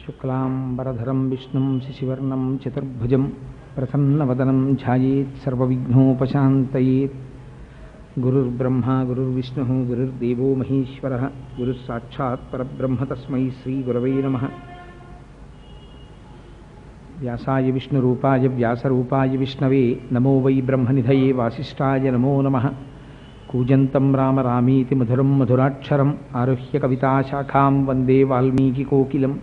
శుక్లాంబరధరం విష్ణుం శశివర్ణం చతుర్భుజం ప్రసన్నవదనం ధ్యాయేత్ సర్వవిఘ్నోపశాంతయేత్. గురుర్బ్రహ్మా గురుర్విష్ణుః గురుర్దేవో మహేశ్వరః గురుస్సాక్షాత్ పరబ్రహ్మ తస్మై శ్రీగురవే నమః. వ్యాసాయ విష్ణురూపాయ వ్యాసరూపాయ విష్ణవే నమో వై బ్రహ్మనిధయే వాసిష్ఠాయ నమో నమః. కూజంతం రామ రామీతి మధురం మధురాక్షరం ఆరుహ్య కవితాశాఖాం వందే వాల్మీకికోకిలం.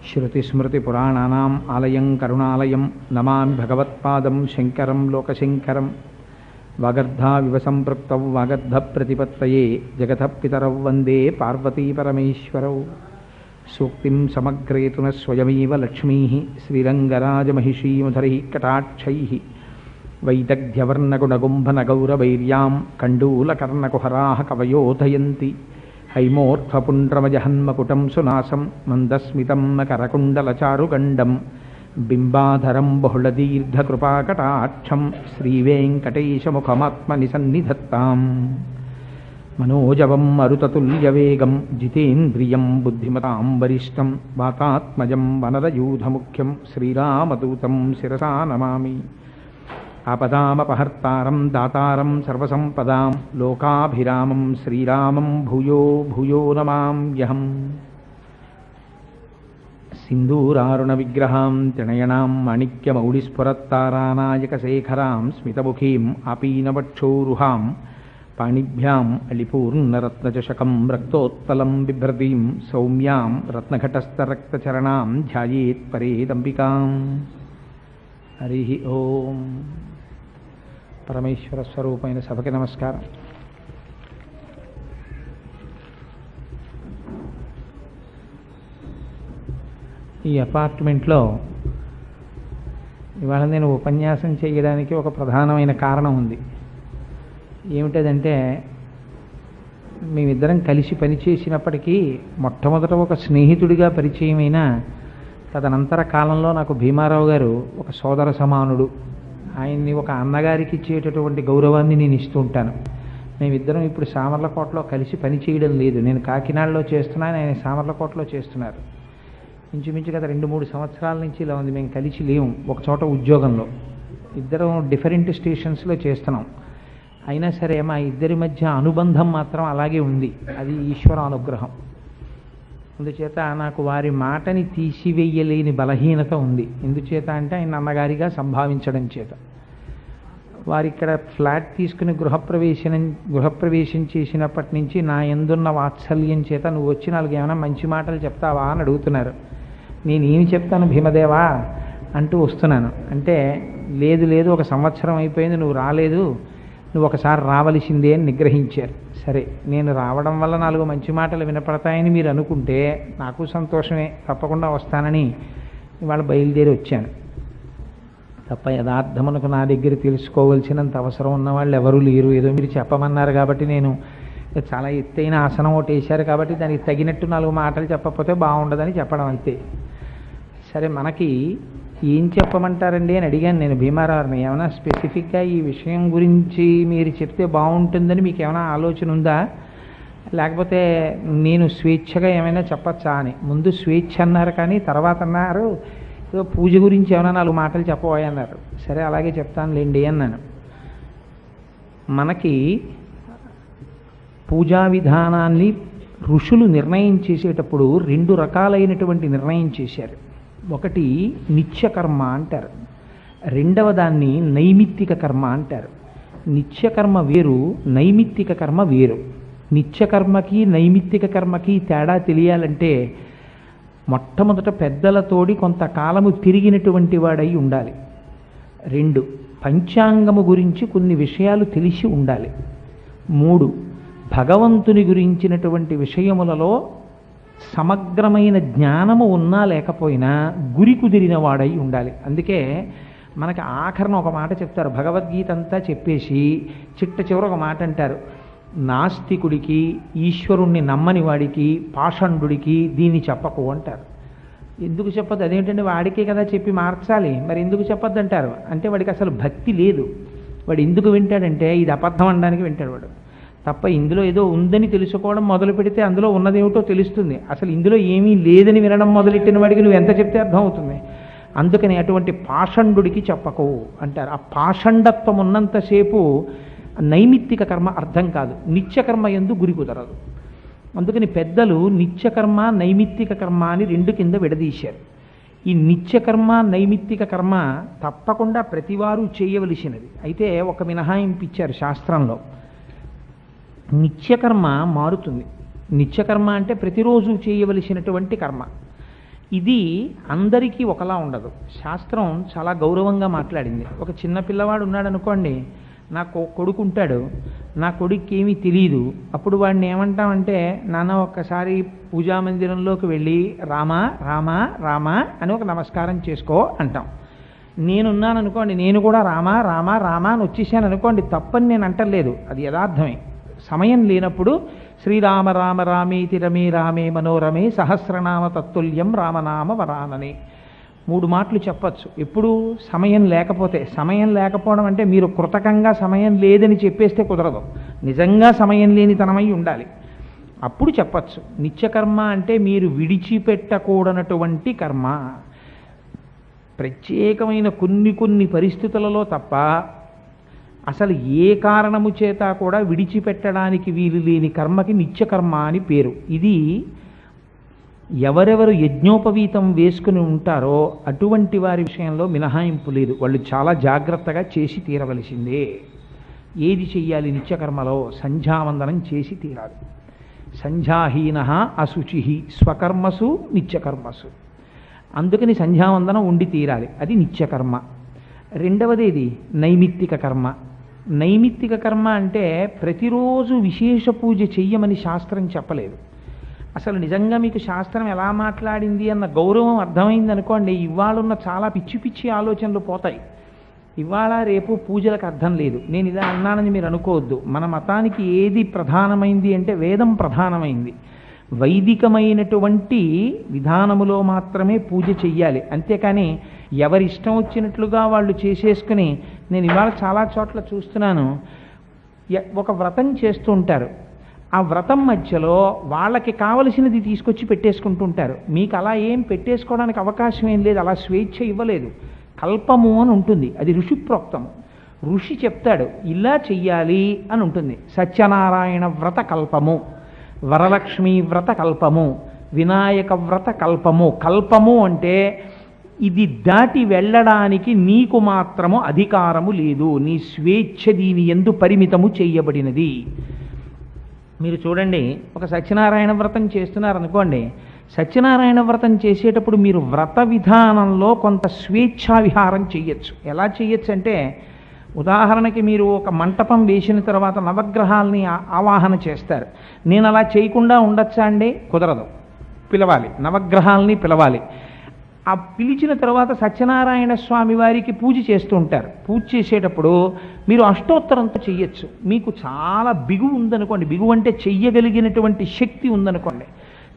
శృతిస్మృతిపురాణానాం ఆలయం కరుణాలయం నమామి భగవత్పాదం శంకరం లోకశంకరం. వాగర్ధావివ సంపృక్తౌ వాగర్ధప్రతిపత్తయే జగతః పితరౌ వందే పార్వతీపరమేశ్వరౌ. సూక్తిం సమగ్రేతున స్వయమేవ లక్ష్మీః శ్రీరంగరాజమహిషీమధురైః కటాక్షైః. వైదగ్ధ్యవర్ణగుణగుంభనగౌరవైర్యాం కండూలకర్ణకుహరాः కవయోధయంతి. హైమోర్ధ్వపుండ్రమజహన్మకుటం సునాసం మందస్మితం మకరకుండలచారుగండం. బింబాధరం బహుళదీర్ఘకృపాకటాక్షం శ్రీవేంకటేశముఖమాత్మనిసన్నిధత్తాం. మనోజవం మరుతతుల్యవేగం జితేంద్రియం బుద్ధిమతాం వరిష్టం. వాతాత్మజం వనరయూధముఖ్యం శ్రీరామదూతం శిరసా నమామి. ఆపదామపహర్తారం దాతారం సర్వసంపదాం లోకాభిరామం శ్రీరామం భూయో భూయో నమామ్యహం. సింధూరారుణ విగ్రహాం త్రినయనాం మాణిక్యమౌళిస్ఫురత్తారానాయకశేఖరాం స్మితముఖీం ఆపీనవక్షోరుహాం. పాణిభ్యాం అళిపూర్ణరత్నచషకం రక్తోత్పలం బిభ్రతీం సౌమ్యాం రత్నఘటస్థరక్తచరణాం ధ్యాయేత్ పరేదంబికాం. హరి ఓం. పరమేశ్వర స్వరూపమైన సభకి నమస్కారం. ఈ అపార్ట్మెంట్లో ఇవాళ నేను ఉపన్యాసం చేయడానికి ఒక ప్రధానమైన కారణం ఉంది. ఏమిటదంటే, మేమిద్దరం కలిసి పనిచేసినప్పటికీ మొట్టమొదట ఒక స్నేహితుడిగా పరిచయమైన తదనంతర కాలంలో నాకు భీమారావు గారు ఒక సోదర సమానుడు. ఆయన్ని ఒక అన్నగారికి ఇచ్చేటటువంటి గౌరవాన్ని నేను ఇస్తూ ఉంటాను. మేమిద్దరం ఇప్పుడు సామర్లకోటలో కలిసి పనిచేయడం లేదు. నేను కాకినాడలో చేస్తున్నాను, ఆయన సామర్లకోటలో చేస్తున్నారు. ఇంచుమించు గత 2-3 సంవత్సరాల నుంచి ఇలా ఉంది. మేము కలిసి లేము ఒక చోట ఉద్యోగంలో. ఇద్దరం డిఫరెంట్ స్టేషన్స్లో చేస్తున్నాం. అయినా సరే మా ఇద్దరి మధ్య అనుబంధం మాత్రం అలాగే ఉంది. అది ఈశ్వర అనుగ్రహం. అందుచేత నాకు వారి మాటని తీసివేయలేని బలహీనత ఉంది. ఎందుచేత అంటే ఆయన అన్నగారిగా సంభావించడం చేత. వారిక్కడ ఫ్లాట్ తీసుకుని గృహప్రవేశం చేసినప్పటి నుంచి నా యందున్న వాత్సల్యం చేత నువ్వు వచ్చి నాలుగు ఏమైనా మంచి మాటలు చెప్తావా అని అడుగుతున్నారు. నేనేమి చెప్తాను భీమదేవా అంటూ వస్తున్నాను. అంటే లేదు లేదు, 1 సంవత్సరం అయిపోయింది, నువ్వు రాలేదు, నువ్వు ఒకసారి రావలసిందే అని నిగ్రహించారు. సరే, నేను రావడం వల్ల 4 మంచి మాటలు వినపడతాయని మీరు అనుకుంటే నాకు సంతోషమే, తప్పకుండా వస్తానని ఇవాళ బయలుదేరి వచ్చాను. తప్ప యథార్థమునకు నా దగ్గర తెలుసుకోవలసినంత అవసరం ఉన్నవాళ్ళు ఎవరూ లేరు. ఏదో మీరు చెప్పమన్నారు కాబట్టి, నేను చాలా ఎత్తైన ఆసనం ఒకటి వేశారు కాబట్టి దానికి తగినట్టు 4 మాటలు చెప్పకపోతే బాగుండదని చెప్పడం అంతే. సరే, మనకి ఏం చెప్పమంటారండి అని అడిగాను నేను భీమారావుని. ఏమైనా స్పెసిఫిక్గా ఈ విషయం గురించి మీరు చెప్తే బాగుంటుందని మీకు ఏమైనా ఆలోచన ఉందా, లేకపోతే నేను స్వేచ్ఛగా ఏమైనా చెప్పచ్చా అని. ముందు స్వేచ్ఛ అన్నారు, కానీ తర్వాత అన్నారు ఏదో పూజ గురించి ఏమైనా 4 మాటలు చెప్పబోయే అన్నారు. సరే అలాగే చెప్తానులేండి అన్నాను. మనకి పూజా విధానాన్ని ఋషులు నిర్ణయం చేసేటప్పుడు 2 రకాలైనటువంటి నిర్ణయం చేశారు. ఒకటి నిత్యకర్మ అంటారు, రెండవ దాన్ని నైమిత్తిక కర్మ అంటారు. నిత్యకర్మ వేరు, నైమిత్తిక కర్మ వేరు. నిత్యకర్మకి నైమిత్తిక కర్మకి తేడా తెలియాలంటే మొట్టమొదట పెద్దలతోడి కొంతకాలము తిరిగినటువంటి వాడై ఉండాలి. 2, పంచాంగము గురించి కొన్ని విషయాలు తెలిసి ఉండాలి. 3, భగవంతుని గురించినటువంటి విషయములలో సమగ్రమైన జ్ఞానము ఉన్నా లేకపోయినా గురి కుదిరిన వాడై ఉండాలి. అందుకే మనకి ఆఖరణ ఒక మాట చెప్తారు. భగవద్గీత అంతా చెప్పేసి చిట్ట చివర ఒక మాట అంటారు, నాస్తికుడికి, ఈశ్వరుణ్ణి నమ్మని వాడికి, పాషండుడికి దీన్ని చెప్పకు అంటారు. ఎందుకు చెప్పద్దు? అదేంటంటే వాడికే కదా చెప్పి మార్చాలి, మరి ఎందుకు చెప్పద్దు అంటారు? అంటే వాడికి అసలు భక్తి లేదు. వాడు ఎందుకు వింటాడంటే ఇది అబద్ధం అనడానికి వింటాడు వాడు. తప్ప ఇందులో ఏదో ఉందని తెలుసుకోవడం మొదలు పెడితే అందులో ఉన్నదేమిటో తెలుస్తుంది. అసలు ఇందులో ఏమీ లేదని వినడం మొదలెట్టిన వాడికి నువ్వు ఎంత చెప్తే అర్థం అవుతుంది. అందుకని అటువంటి పాషండుడికి చెప్పకు అంటారు. ఆ పాషండత్వం ఉన్నంతసేపు నైమిత్తిక కర్మ అర్థం కాదు, నిత్యకర్మ యందు గురి కుదరదు. అందుకని పెద్దలు నిత్యకర్మ నైమిత్తిక కర్మ అని రెండు కింద విడదీశారు. ఈ నిత్యకర్మ నైమిత్తిక కర్మ తప్పకుండా ప్రతివారు చేయవలసినది. అయితే ఒక మినహాయింపు ఇచ్చారు శాస్త్రంలో. నిత్యకర్మ మారుతుంది. నిత్యకర్మ అంటే ప్రతిరోజు చేయవలసినటువంటి కర్మ. ఇది అందరికీ ఒకలా ఉండదు. శాస్త్రం చాలా గౌరవంగా మాట్లాడింది. ఒక చిన్న పిల్లవాడు ఉన్నాడు అనుకోండి, నా కొడుకు ఉంటాడు, నా కొడుక్కి ఏమీ తెలియదు. అప్పుడు వాడిని ఏమంటామంటే, నాన్న ఒక్కసారి పూజా మందిరంలోకి వెళ్ళి రామా రామా రామా అని ఒక నమస్కారం చేసుకో అంటాం. నేనున్నాను అనుకోండి, నేను కూడా రామా రామా రామా అని వచ్చేసాను అనుకోండి, తప్పని నేను అంటలేదు, అది యథార్థమే. సమయం లేనప్పుడు శ్రీరామ రామ రామేతి రమే రామే మనోరమే సహస్రనామ తత్తుల్యం రామనామ వరాననే 3 మాటలు చెప్పచ్చు. ఎప్పుడు సమయం లేకపోతే. సమయం లేకపోవడం అంటే మీరు కృతకంగా సమయం లేదని చెప్పేస్తే కుదరదు, నిజంగా సమయం లేని తనమై ఉండాలి, అప్పుడు చెప్పచ్చు. నిత్యకర్మ అంటే మీరు విడిచిపెట్టకూడనటువంటి కర్మ. ప్రత్యేకమైన కొన్ని పరిస్థితులలో తప్ప అసలు ఏ కారణము చేత కూడా విడిచిపెట్టడానికి వీలు లేని కర్మకి నిత్యకర్మ అని పేరు. ఇది ఎవరెవరు యజ్ఞోపవీతం వేసుకుని ఉంటారో అటువంటి వారి విషయంలో మినహాయింపు లేదు. వాళ్ళు చాలా జాగ్రత్తగా చేసి తీరవలసిందే. ఏది చెయ్యాలి నిత్యకర్మలో? సంధ్యావందనం చేసి తీరాలి. సంధ్యాహీన అశుచి స్వకర్మసు నిత్యకర్మసు. అందుకని సంధ్యావందనం ఉండి తీరాలి, అది నిత్యకర్మ. రెండవదేది నైమిత్తిక కర్మ. నైమిత్తిక కర్మ అంటే ప్రతిరోజు విశేష పూజ చెయ్యమని శాస్త్రం చెప్పలేదు. అసలు నిజంగా మీకు శాస్త్రం ఎలా మాట్లాడింది అన్న గౌరవం అర్థమైంది అనుకోండి, ఇవాళున్న చాలా పిచ్చి పిచ్చి ఆలోచనలు పోతాయి. ఇవాళ రేపు పూజలకు అర్థం లేదు. నేను ఇదే అన్నానని మీరు అనుకోవద్దు. మన మతానికి ఏది ప్రధానమైంది అంటే వేదం ప్రధానమైంది. వైదికమైనటువంటి విధానములో మాత్రమే పూజ చెయ్యాలి. అంతేకాని ఎవరిష్టం వచ్చినట్లుగా వాళ్ళు చేసేసుకుని, నేను ఇవాళ చాలా చోట్ల చూస్తున్నాను, ఒక వ్రతం చేస్తూ ఉంటారు. ఆ వ్రతం మధ్యలో వాళ్ళకి కావలసినది తీసుకొచ్చి పెట్టేసుకుంటుంటారు. మీకు అలా ఏం పెట్టేసుకోవడానికి అవకాశం ఏం లేదు, అలా స్వేచ్ఛ ఇవ్వలేదు. కల్పము అని ఉంటుంది, అది ఋషి ప్రోక్తము. ఋషి చెప్తాడు ఇలా చెయ్యాలి అని ఉంటుంది. సత్యనారాయణ వ్రత కల్పము, వరలక్ష్మీ వ్రత కల్పము, వినాయక వ్రత కల్పము. కల్పము అంటే ఇది దాటి వెళ్ళడానికి నీకు మాత్రము అధికారము లేదు, నీ స్వేచ్ఛ దీని యందు పరిమితము చేయబడినది. మీరు చూడండి, ఒక సత్యనారాయణ వ్రతం చేస్తున్నారనుకోండి, సత్యనారాయణ వ్రతం చేసేటప్పుడు మీరు వ్రత విధానంలో కొంత స్వేచ్ఛా విహారం చెయ్యొచ్చు. ఎలా చెయ్యొచ్చు అంటే, ఉదాహరణకి మీరు ఒక మంటపం వేసిన తర్వాత నవగ్రహాలని ఆవాహన చేస్తారు. నేను అలా చేయకుండా ఉండొచ్చా అండి? కుదరదు. పిలవాలి, నవగ్రహాలని పిలవాలి. ఆ పిలిచిన తర్వాత సత్యనారాయణ స్వామి వారికి పూజ చేస్తూ ఉంటారు. పూజ చేసేటప్పుడు మీరు అష్టోత్తరంతో చెయ్యొచ్చు. మీకు చాలా బిగువు ఉందనుకోండి, బిగువు అంటే చెయ్యగలిగినటువంటి శక్తి ఉందనుకోండి,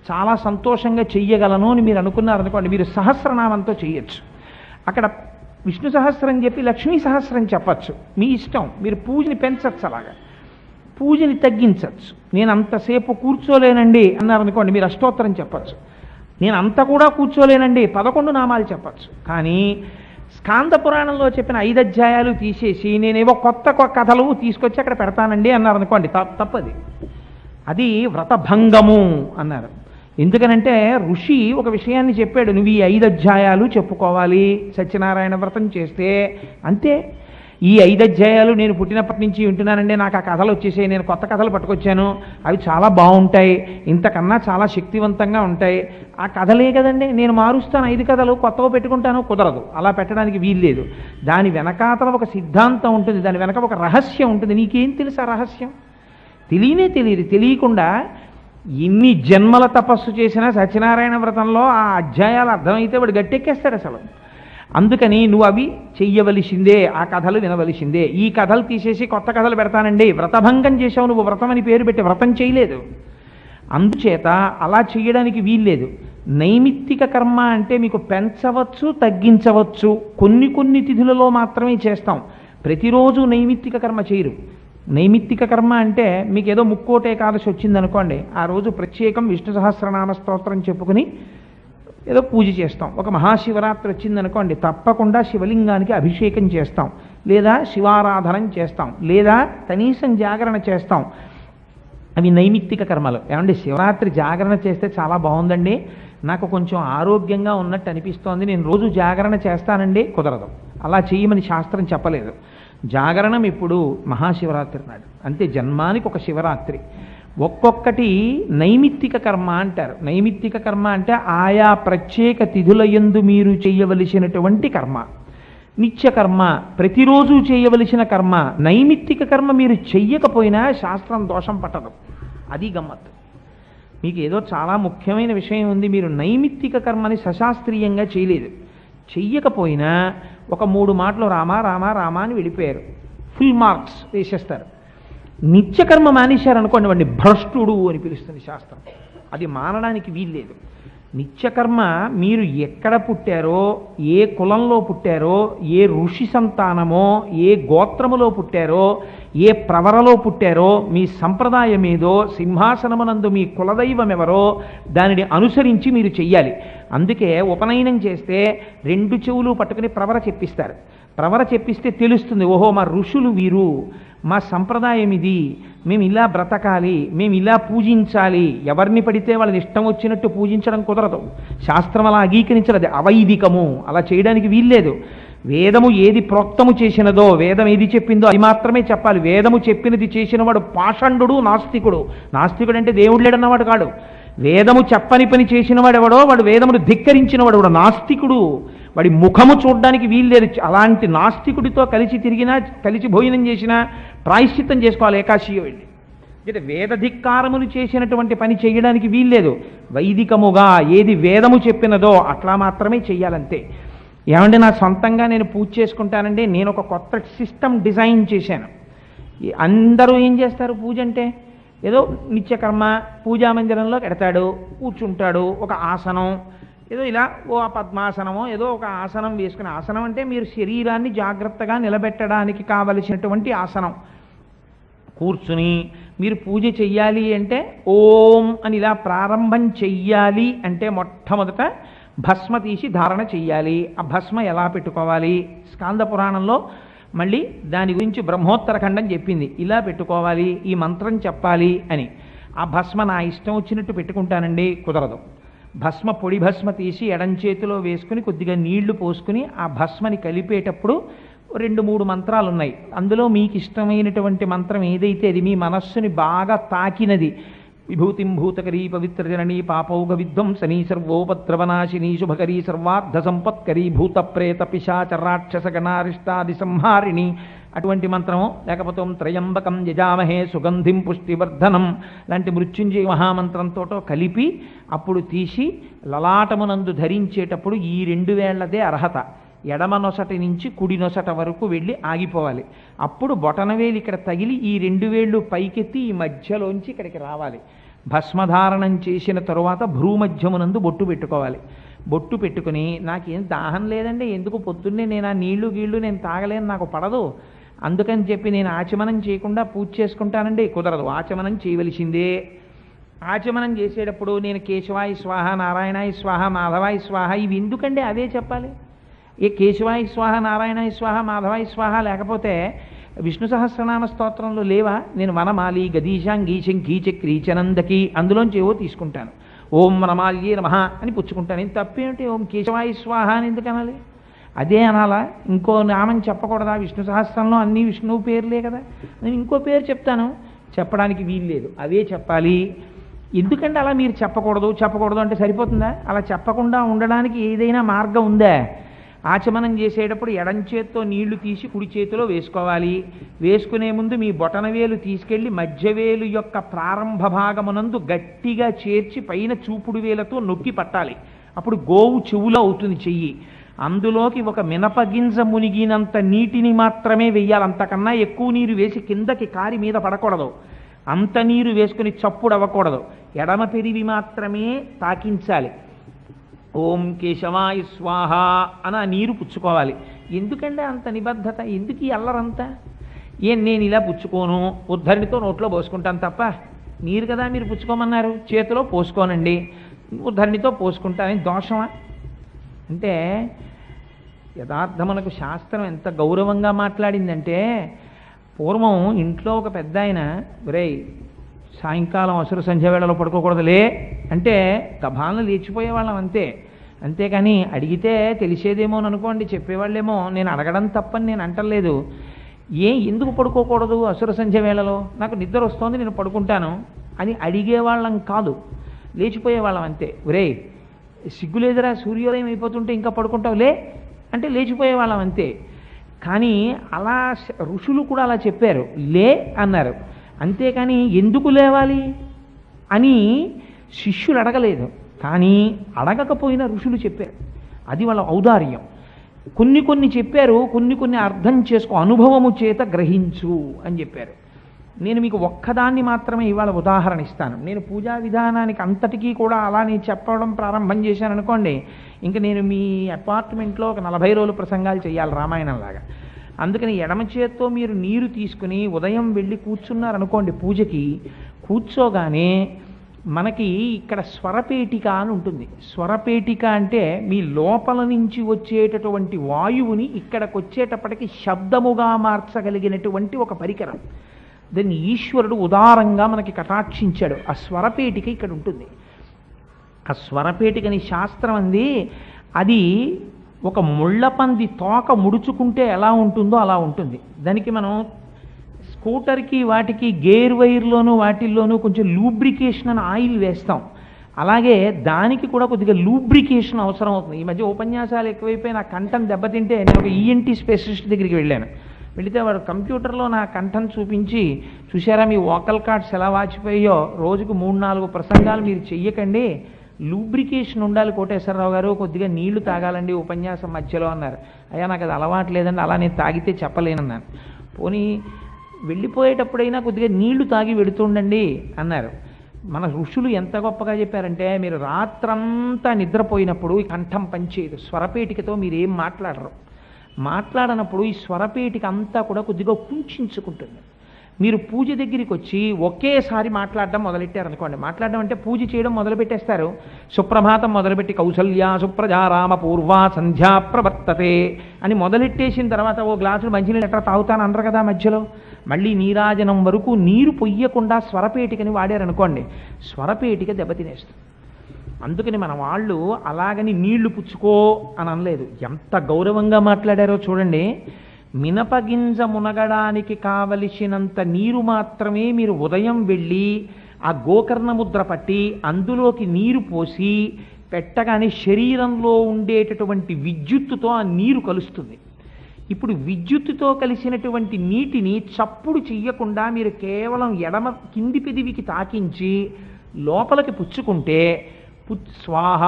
చాలా సంతోషంగా చెయ్యగలను అని మీరు అనుకున్నారనుకోండి, మీరు సహస్రనామంతో చెయ్యొచ్చు. అక్కడ విష్ణు సహస్రం చెప్పి లక్ష్మీ సహస్రం చెప్పచ్చు, మీ ఇష్టం. మీరు పూజని పెంచచ్చు, అలాగా పూజని తగ్గించవచ్చు. నేను అంతసేపు కూర్చోలేనండి అన్నారనుకోండి, మీరు అష్టోత్తరం చెప్పచ్చు. నేను అంత కూడా కూర్చోలేనండి 11 నామాలు చెప్పచ్చు. కానీ స్కాంద పురాణంలో చెప్పిన 5 అధ్యాయాలు తీసేసి నేనేవో కొత్త కథలు తీసుకొచ్చి అక్కడ పెడతానండి అన్నారనుకోండి, తప్పది. అది వ్రతభంగము అన్నారు. ఎందుకనంటే ఋషి ఒక విషయాన్ని చెప్పాడు, నువ్వు ఈ 5 అధ్యాయాలు చెప్పుకోవాలి సత్యనారాయణ వ్రతం చేస్తే, అంతే. ఈ 5 అధ్యాయాలు నేను పుట్టినప్పటి నుంచి వింటున్నానండి, నాకు ఆ కథలు వచ్చేసాయి, నేను కొత్త కథలు పట్టుకొచ్చాను, అవి చాలా బాగుంటాయి, ఇంతకన్నా చాలా శక్తివంతంగా ఉంటాయి, ఆ కథలే కదండి, నేను మారుస్తాను 5 కథలు, కొత్తగా పెట్టుకుంటాను. కుదరదు, అలా పెట్టడానికి వీల్లేదు. దాని వెనకాతల ఒక సిద్ధాంతం ఉంటుంది, దాని వెనక ఒక రహస్యం ఉంటుంది. నీకేం తెలుసు ఆ రహస్యం? తెలియదు. తెలియకుండా ఎన్ని జన్మల తపస్సు చేసినా సత్యనారాయణ వ్రతంలో ఆ అధ్యాయాలు అర్థమైతే వాడు గట్టెక్కేస్తాడు అసలు. అందుకని నువ్వు అవి చెయ్యవలసిందే, ఆ కథలు వినవలసిందే. ఈ కథలు తీసేసి కొత్త కథలు పెడతానండి, వ్రతభంగం చేసావు, నువ్వు వ్రతం అని పేరు పెట్టి వ్రతం చేయలేదు. అందుచేత అలా చేయడానికి వీల్లేదు. నైమిత్తిక కర్మ అంటే మీకు పెంచవచ్చు, తగ్గించవచ్చు. కొన్ని తిథులలో మాత్రమే చేస్తాం, ప్రతిరోజు నైమిత్తిక కర్మ చేయరు. నైమిత్తిక కర్మ అంటే మీకు ఏదో ముక్కోటి ఏకాదశి వచ్చిందనుకోండి, ఆ రోజు ప్రత్యేకం విష్ణు సహస్రనామ స్తోత్రం చెప్పుకుని ఏదో పూజ చేస్తాం. ఒక మహాశివరాత్రి వచ్చిందనుకోండి, తప్పకుండా శివలింగానికి అభిషేకం చేస్తాం, లేదా శివారాధనం చేస్తాం, లేదా కనీసం జాగరణ చేస్తాం. అవి నైమిత్తిక కర్మలు. ఏమండి, శివరాత్రి జాగరణ చేస్తే చాలా బాగుందండి, నాకు కొంచెం ఆరోగ్యంగా ఉన్నట్టు అనిపిస్తోంది, నేను రోజు జాగరణ చేస్తానండి, కుదరదు. అలా చేయమని శాస్త్రం చెప్పలేదు. జాగరణం ఇప్పుడు మహాశివరాత్రి నాడు, అంతే, జన్మానికి ఒక శివరాత్రి. ఒక్కొక్కటి నైమిత్తిక కర్మ అంటారు. నైమిత్తిక కర్మ అంటే ఆయా ప్రత్యేక తిథుల యందు మీరు చేయవలసినటువంటి కర్మ. నిత్యకర్మ ప్రతిరోజు చేయవలసిన కర్మ. నైమిత్తిక కర్మ మీరు చెయ్యకపోయినా శాస్త్రం దోషం పట్టదు. అది గమ్మత్తు. మీకు ఏదో చాలా ముఖ్యమైన విషయం ఉంది, మీరు నైమిత్తిక కర్మని సశాస్త్రీయంగా చేయలేదు, చెయ్యకపోయినా ఒక 3 మాటలు రామా రామా రామా అని వెళ్ళిపోయారు, ఫుల్ మార్క్స్ వేసేస్తారు. నిత్యకర్మ మానేశారనుకోండి, వాడిని భ్రష్టుడు అని పిలుస్తుంది శాస్త్రం. అది మానడానికి వీల్లేదు. నిత్యకర్మ మీరు ఎక్కడ పుట్టారో, ఏ కులంలో పుట్టారో, ఏ ఋషి సంతానమో, ఏ గోత్రములో పుట్టారో, ఏ ప్రవరలో పుట్టారో, మీ సంప్రదాయం ఏదో, సింహాసనమునందు మీ కులదైవం ఎవరో దానిని అనుసరించి మీరు చెయ్యాలి. అందుకే ఉపనయనం చేస్తే 2 చెవులు పట్టుకుని ప్రవర చెప్పిస్తారు. ప్రవర చెప్పిస్తే తెలుస్తుంది, ఓహో మా ఋషులు వీరు, మా సంప్రదాయం ఇది, మేము ఇలా బ్రతకాలి, మేము ఇలా పూజించాలి. ఎవరిని పడితే వాళ్ళని ఇష్టం వచ్చినట్టు పూజించడం కుదరదు. శాస్త్రం అలా అంగీకరించలేదు, అవైదికము, అలా చేయడానికి వీల్లేదు. వేదము ఏది ప్రోక్తము చేసినదో, వేదం ఏది చెప్పిందో అది మాత్రమే చెప్పాలి. వేదము చెప్పినది చేసినవాడు పాషండు, నాస్తికుడు. నాస్తికుడు అంటే దేవుడు లేడన్నవాడు కాడు. వేదము చెప్పని పని చేసినవాడు ఎవడో వాడు వేదమును ధిక్కరించినవాడు వాడు నాస్తికుడు. వాడి ముఖము చూడడానికి వీల్లేదు. అలాంటి నాస్తికుడితో కలిసి తిరిగినా, కలిసి భోజనం చేసినా ప్రాయశ్చిత్తం చేసుకోవాలి ఏకాశిగా వెళ్ళి. అంటే వేదధిక్కారములు చేసినటువంటి పని చేయడానికి వీల్లేదు. వైదికముగా ఏది వేదము చెప్పినదో అట్లా మాత్రమే చెయ్యాలంతే. ఏమంటే నా సొంతంగా నేను పూజ చేసుకుంటానండి, నేను ఒక కొత్త సిస్టమ్ డిజైన్ చేశాను. అందరూ ఏం చేస్తారు పూజ అంటే, ఏదో నిత్యకర్మ పూజామందిరంలో పెడతాడు, కూర్చుంటాడు, ఒక ఆసనం ఏదో ఇలా ఓ పద్మాసనమో ఏదో ఒక ఆసనం వేసుకుని, ఆసనం అంటే మీరు శరీరాన్ని జాగ్రత్తగా నిలబెట్టడానికి కావలసినటువంటి ఆసనం, కూర్చుని మీరు పూజ చెయ్యాలి అంటే ఓం అని ఇలా ప్రారంభం చెయ్యాలి అంటే మొట్టమొదట భస్మ తీసి ధారణ చెయ్యాలి. ఆ భస్మ ఎలా పెట్టుకోవాలి, స్కాంద పురాణంలో మళ్ళీ దాని గురించి బ్రహ్మోత్తరఖండం చెప్పింది, ఇలా పెట్టుకోవాలి, ఈ మంత్రం చెప్పాలి అని. ఆ భస్మ నా ఇష్టం వచ్చినట్టు పెట్టుకుంటానండి, కుదరదు. భస్మ పొడి భస్మ తీసి ఎడం చేతిలో వేసుకుని కొద్దిగా నీళ్లు పోసుకుని ఆ భస్మని కలిపేటప్పుడు 2-3 మంత్రాలు ఉన్నాయి. అందులో మీకు ఇష్టమైనటువంటి మంత్రం ఏదైతే అది మీ మనస్సుని బాగా తాకినది, విభూతిం భూతకరీ పవిత్రజననీ పాపౌఘ విధ్వంసనీ సర్వోపద్రవనాశినీ శుభకరీ సర్వార్థ సంపత్కరీ భూత ప్రేత పిశాచ రాక్షస గణారిష్టాది సంహారిణి అటువంటి మంత్రము, లేకపోతే ఓం త్రయంబకం యజామహే సుగంధిం పుష్టివర్ధనం లాంటి మృత్యుంజయ మహామంత్రంతో కలిపి అప్పుడు తీసి లలాటమునందు ధరించేటప్పుడు ఈ 2 వేళ్లదే అర్హత. ఎడమ నొసటి నుంచి కుడి నొసట వరకు వెళ్ళి ఆగిపోవాలి. అప్పుడు బొటనవేలు ఇక్కడ తగిలి ఈ 2 వేళ్ళు పైకెత్తి ఈ మధ్యలోంచి ఇక్కడికి రావాలి. భస్మధారణం చేసిన తరువాత భ్రూమధ్యమునందు బొట్టు పెట్టుకోవాలి. బొట్టు పెట్టుకుని నాకేం దాహం లేదండి, ఎందుకు పొద్దున్నే నేను ఆ నీళ్లు గీళ్లు నేను తాగలేను, నాకు పడదు, అందుకని చెప్పి నేను ఆచమనం చేయకుండా పూజ చేసుకుంటానండి, కుదరదు. ఆచమనం చేయవలసిందే. ఆచమనం చేసేటప్పుడు నేను కేశవాయ స్వాహ, నారాయణాయ స్వాహ, మాధవాయ స్వాహ ఇవి ఎందుకండి, అవే చెప్పాలి. ఏ కేశవాయ స్వాహ, నారాయణాయ స్వాహ, మాధవాయ స్వాహ లేకపోతే విష్ణు సహస్రనామ స్తోత్రంలో లేవా? నేను వనమాలి గదీశాంగీ శంఖీ చక్రీ చనందకి అందులోంచి ఏవో తీసుకుంటాను. ఓం వనమాల్యే నమః అని పుచ్చుకుంటాను. ఏం తప్పేమిటి? ఓం కేశవాయ స్వాహ అని ఎందుకు అనాలి? అదే అనాలా? ఇంకో నామం చెప్పకూడదా? విష్ణు సహస్రంలో అన్ని విష్ణువు పేర్లే కదా, నేను ఇంకో పేరు చెప్తాను, చెప్పడానికి వీల్లేదు, అవే చెప్పాలి. ఎందుకంటే అలా మీరు చెప్పకూడదు అంటే సరిపోతుందా? అలా చెప్పకుండా ఉండడానికి ఏదైనా మార్గం ఉందా? ఆచమనం చేసేటప్పుడు ఎడం చేత్తో నీళ్లు తీసి కుడి చేతిలో వేసుకోవాలి. వేసుకునే ముందు మీ బొటనవేలు తీసుకెళ్ళి మధ్యవేలు యొక్క ప్రారంభ భాగమునందు గట్టిగా చేర్చి పైన చూపుడు వేలతో నొక్కి పట్టాలి. అప్పుడు గోవు చెవులో అవుతుంది చెయ్యి. అందులోకి ఒక మినపగింజ మునిగినంత నీటిని మాత్రమే వెయ్యాలి, అంతకన్నా ఎక్కువ నీరు వేసి కిందకి కారి మీద పడకూడదు. అంత నీరు వేసుకుని చప్పుడు అవ్వకూడదు. ఎడమ పెరివి మాత్రమే తాకించాలి. ఓం కేశవాయ స్వాహ అని ఆ నీరు పుచ్చుకోవాలి. ఎందుకంటే అంత నిబద్ధత, ఎందుకు ఈ అల్లరంతా? ఏం నేను ఇలా పుచ్చుకోను, ఉద్ధరణితో నోట్లో పోసుకుంటాను తప్ప, మీరు కదా మీరు పుచ్చుకోమన్నారు, చేతిలో పోసుకోనండి, ఉద్ధరణితో పోసుకుంటానని దోషమా? అంటే యథార్థమునకు శాస్త్రం ఎంత గౌరవంగా మాట్లాడిందంటే, పూర్వం ఇంట్లో ఒక పెద్ద ఆయన, ఒరేయ్ సాయంకాలం అసుర సంధ్య వేళలో పడుకోకూడదులే అంటే గభాలను లేచిపోయేవాళ్ళం అంతే. అంతేకాని అడిగితే తెలిసేదేమో అనుకోండి, చెప్పేవాళ్ళేమో. నేను అడగడం తప్పని నేను అంటలేదు. ఎందుకు పడుకోకూడదు అసుర సంధ్య వేళలో, నాకు నిద్ర వస్తోంది నేను పడుకుంటాను అని అడిగేవాళ్ళం కాదు, లేచిపోయేవాళ్ళం అంతే. ఒరేయ్ సిగ్గులేదురా, సూర్యోదయం అయిపోతుంటే ఇంకా పడుకుంటావులే అంటే లేచిపోయేవాళ్ళం అంతే. కానీ అలా ఋషులు కూడా అలా చెప్పారు, లే అన్నారు. అంతేకాని ఎందుకు లేవాలి అని శిష్యులు అడగలేదు. కానీ అడగకపోయినా ఋషులు చెప్పారు, అది వాళ్ళ ఔదార్యం. కొన్ని చెప్పారు, కొన్ని అర్థం చేసుకో, అనుభవము చేత గ్రహించు అని చెప్పారు. నేను మీకు ఒక్కదాన్ని మాత్రమే ఇవాళ ఉదాహరణ ఇస్తాను. నేను పూజా విధానానికి అంతటికీ కూడా అలా నేను చెప్పడం ప్రారంభం చేశాను అనుకోండి, ఇంక నేను మీ అపార్ట్మెంట్లో ఒక 40 రోజులు ప్రసంగాలు చేయాలి రామాయణంలాగా. అందుకని ఎడమ చేత్తో మీరు నీరు తీసుకుని ఉదయం వెళ్ళి కూర్చున్నారనుకోండి పూజకి, కూర్చోగానే మనకి ఇక్కడ స్వరపేటిక అని ఉంటుంది. స్వరపేటిక అంటే మీ లోపల నుంచి వచ్చేటటువంటి వాయువుని ఇక్కడికి వచ్చేటప్పటికి శబ్దముగా మార్చగలిగినటువంటి ఒక పరికరం. దాన్ని ఈశ్వరుడు ఉదారంగా మనకి కటాక్షించాడు. ఆ స్వరపేటిక ఇక్కడ ఉంటుంది. ఆ స్వరపేటికని శాస్త్రం అంది, అది ఒక ముళ్ళపంది తోక ముడుచుకుంటే ఎలా ఉంటుందో అలా ఉంటుంది. దానికి మనం స్కూటర్కి వాటికి గేర్ వైర్లోనూ వాటిల్లోనూ కొంచెం లూబ్రికేషన్ అని ఆయిల్ వేస్తాం. అలాగే దానికి కూడా కొద్దిగా లూబ్రికేషన్ అవసరం అవుతుంది. ఈ మధ్య ఉపన్యాసాలు ఎక్కువైపోయి నా కంఠం దెబ్బతింటే నేను ఒక ఈఎన్టీ స్పెషలిస్ట్ దగ్గరికి వెళ్ళాను. వెళితే వాడు కంప్యూటర్లో నా కంఠం చూపించి, చూసారా మీ వోకల్ కార్డ్స్ ఎలా వాచిపోయాయో, రోజుకు 3-4 ప్రసంగాలు మీరు చెయ్యకండి, లూబ్రికేషన్ ఉండాలి కోటేశ్వరరావు గారు, కొద్దిగా నీళ్లు తాగాలండి ఉపన్యాసం మధ్యలో అన్నారు. అయ్యా నాకు అది అలవాటు లేదండి, అలా నేను తాగితే చెప్పలేనన్నాను. పోనీ వెళ్ళిపోయేటప్పుడైనా కొద్దిగా నీళ్లు తాగి వెడుతుండండి అన్నారు. మన ఋషులు ఎంత గొప్పగా చెప్పారంటే, మీరు రాత్రంతా నిద్రపోయినప్పుడు ఈ కంఠం పనిచేయదు, స్వరపేటికతో మీరు ఏం మాట్లాడనప్పుడు ఈ స్వరపేటిక అంతా కూడా కొద్దిగా కుంచుకుంటుంది. మీరు పూజ దగ్గరికి వచ్చి ఒకేసారి మాట్లాడడం మొదలెట్టారనుకోండి, మాట్లాడడం అంటే పూజ చేయడం మొదలుపెట్టేస్తారు. సుప్రభాతం మొదలుపెట్టి కౌసల్యా సుప్రజారామ పూర్వా సంధ్యా ప్రవర్తతే అని మొదలెట్టేసిన తర్వాత ఓ గ్లాసులు మంచినీళ్ళు ఎట్లా తాగుతాను అనరు కదా, మధ్యలో మళ్ళీ నీరాజనం వరకు నీరు పొయ్యకుండా స్వరపేటికని వాడారనుకోండి, స్వరపేటిక దెబ్బతినేస్తుంది. అందుకని మన వాళ్ళు అలాగని నీళ్లు పుచ్చుకో అని అనలేదు. ఎంత గౌరవంగా మాట్లాడారో చూడండి. మినపగింజ మునగడానికి కావలసినంత నీరు మాత్రమే మీరు ఉదయం వెళ్ళి ఆ గోకర్ణ ముద్ర పట్టి అందులోకి నీరు పోసి పెట్టగానే శరీరంలో ఉండేటటువంటి విద్యుత్తుతో ఆ నీరు కలుస్తుంది. ఇప్పుడు విద్యుత్తుతో కలిసినటువంటి నీటిని చప్పుడు చెయ్యకుండా మీరు కేవలం ఎడమ కింది పెదివికి తాకించి లోపలికి పుచ్చుకుంటే స్వాహ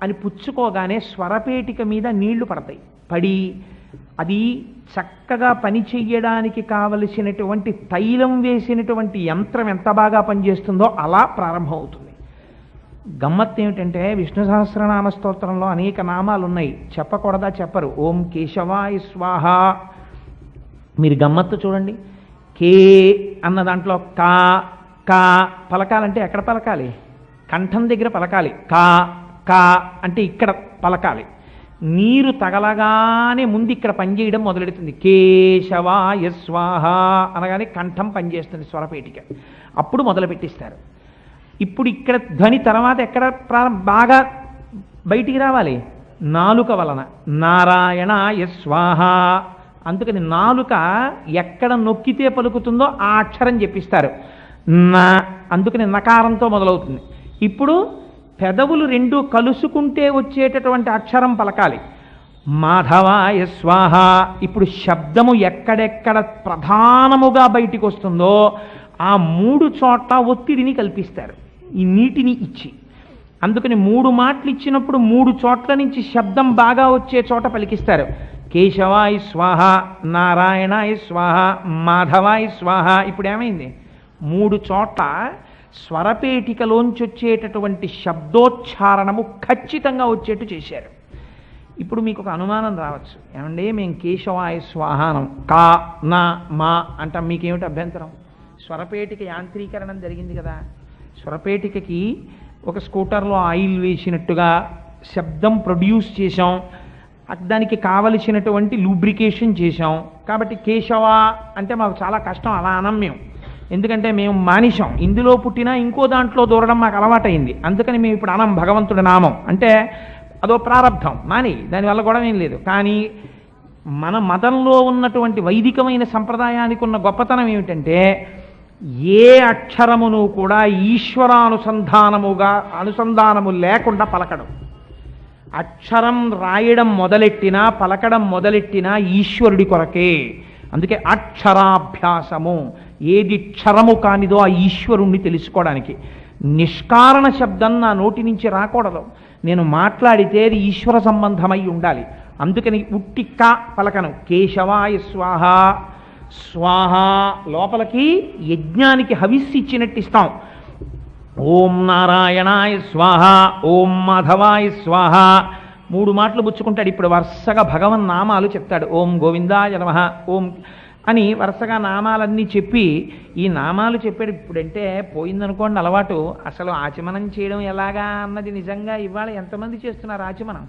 అని పుచ్చుకోగానే స్వరపేటిక మీద నీళ్లు పడతాయి. పడి అది చక్కగా పని చెయ్యడానికి కావలసినటువంటి తైలం వేసినటువంటి యంత్రం ఎంత బాగా పనిచేస్తుందో అలా ప్రారంభమవుతుంది. గమ్మత్తు ఏమిటంటే, విష్ణు సహస్రనామ స్తోత్రంలో అనేక నామాలు ఉన్నాయి, చెప్పకూడదా? చెప్పరు. ఓం కేశవాయ స్వాహ. మీరు గమ్మత్తు చూడండి, కే అన్న దాంట్లో కా కా పలకాలంటే ఎక్కడ పలకాలి? కంఠం దగ్గర పలకాలి. కా కా అంటే ఇక్కడ పలకాలి. నీరు తగలగానే ముందు ఇక్కడ పనిచేయడం మొదలెడుతుంది. కేశవాయ స్వాహ అనగానే కంఠం పనిచేస్తుంది స్వరపేటిక, అప్పుడు మొదలు పెట్టిస్తారు. ఇప్పుడు ఇక్కడ ధ్వని తర్వాత ఎక్కడ బాగా బయటికి రావాలి? నాలుక వలన. నారాయణాయ స్వాహ. అందుకని నాలుక ఎక్కడ నొక్కితే పలుకుతుందో ఆ అక్షరం చెప్పిస్తారు. నా, అందుకని నకారంతో మొదలవుతుంది. ఇప్పుడు పెదవులు రెండు కలుసుకుంటే వచ్చేటటువంటి అక్షరం పలకాలి. మాధవాయ స్వాహ. ఇప్పుడు శబ్దము ఎక్కడెక్కడ ప్రధానముగా బయటికి వస్తుందో ఆ 3 చోట్ల ఒత్తిడిని కల్పిస్తారు ఈ నీటిని ఇచ్చి. అందుకని 3 మాటలు ఇచ్చినప్పుడు 3 చోట్ల నుంచి శబ్దం బాగా వచ్చే చోట పలికిస్తారు. కేశవాయ స్వాహ, నారాయణాయ స్వాహ, మాధవాయ స్వాహ. ఇప్పుడు ఏమైంది? 3 చోట్ల స్వరపేటికలోంచి వచ్చేటటువంటి శబ్దోచ్చారణము ఖచ్చితంగా వచ్చేట్టు చేశారు. ఇప్పుడు మీకు ఒక అనుమానం రావచ్చు, ఏమంటే మేము కేశవాయ స్వాహానం కా నా మా అంటాం, మీకేమిటి అభ్యంతరం? స్వరపేటిక యాంత్రీకరణం జరిగింది కదా, స్వరపేటికకి ఒక స్కూటర్లో ఆయిల్ వేసినట్టుగా శబ్దం ప్రొడ్యూస్ చేశాం, దానికి కావలసినటువంటి లూబ్రికేషన్ చేశాం. కాబట్టి కేశవ అంటే మాకు చాలా కష్టం, అలా అనం మేము. ఎందుకంటే మేము మానిషం, ఇందులో పుట్టినా ఇంకో దాంట్లో దూరడం మాకు అలవాటైంది. అందుకని మేము ఇప్పుడు అనం భగవంతుడి నామం. అంటే అదో ప్రారంధం, మాని దానివల్ల గొడవ ఏం లేదు. కానీ మన మతంలో ఉన్నటువంటి వైదికమైన సంప్రదాయానికి ఉన్న గొప్పతనం ఏమిటంటే ఏ అక్షరమును కూడా అనుసంధానము లేకుండా పలకడం. అక్షరం రాయడం మొదలెట్టినా పలకడం మొదలెట్టినా ఈశ్వరుడి కొరకే. అందుకే అక్షరాభ్యాసము, ఏది క్షరము కానిదో ఆ ఈశ్వరుణ్ణి తెలుసుకోవడానికి. నిష్కారణ శబ్దం నా నోటి నుంచి రాకూడదు, నేను మాట్లాడితే అది ఈశ్వర సంబంధమై ఉండాలి. అందుకని ఉట్టి క పలకను. కేశవాయ స్వాహ, స్వాహ లోపలికి యజ్ఞానికి హవిస్సు ఇచ్చినట్టు ఇస్తాం. ఓం నారాయణాయ స్వాహ, ఓం మాధవాయ స్వాహ 3 మాటలు పుచ్చుకుంటాడు. ఇప్పుడు వరుసగా భగవన్ నామాలు చెప్తాడు. ఓం గోవిందాయ నమః, ఓం అని వరుసగా నామాలన్నీ చెప్పి, ఈ నామాలు చెప్పాడు. ఇప్పుడంటే పోయిందనుకోండి అలవాటు, అసలు ఆచమనం చేయడం ఎలాగా అన్నది నిజంగా ఇవాళ ఎంతమంది చేస్తున్నారు ఆచమనం?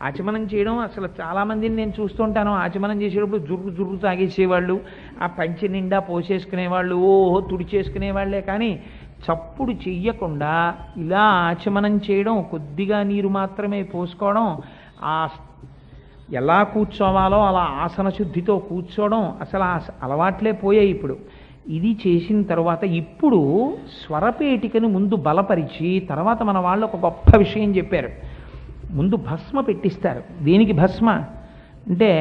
ఆచమనం చేయడం అసలు చాలామందిని నేను చూస్తుంటాను. ఆచమనం చేసేటప్పుడు జుర్రు జుర్రు తాగేసేవాళ్ళు, ఆ పంచె నిండా పోసేసుకునేవాళ్ళు, ఓహో తుడిచేసుకునేవాళ్లే. కానీ చప్పుడు చెయ్యకుండా ఇలా ఆచమనం చేయడం, కొద్దిగా నీరు మాత్రమే పోసుకోవడం, ఆ ఎలా కూర్చోవాలో అలా ఆసన శుద్ధితో కూర్చోవడం, అసలు ఆ అలవాట్లే పోయాయి ఇప్పుడు. ఇది చేసిన తర్వాత ఇప్పుడు స్వరపేటికను ముందు బలపరిచి, తర్వాత మన వాళ్ళు ఒక గొప్ప విషయం చెప్పారు. ముందు భస్మ పెట్టిస్తారు. దేనికి భస్మ అంటే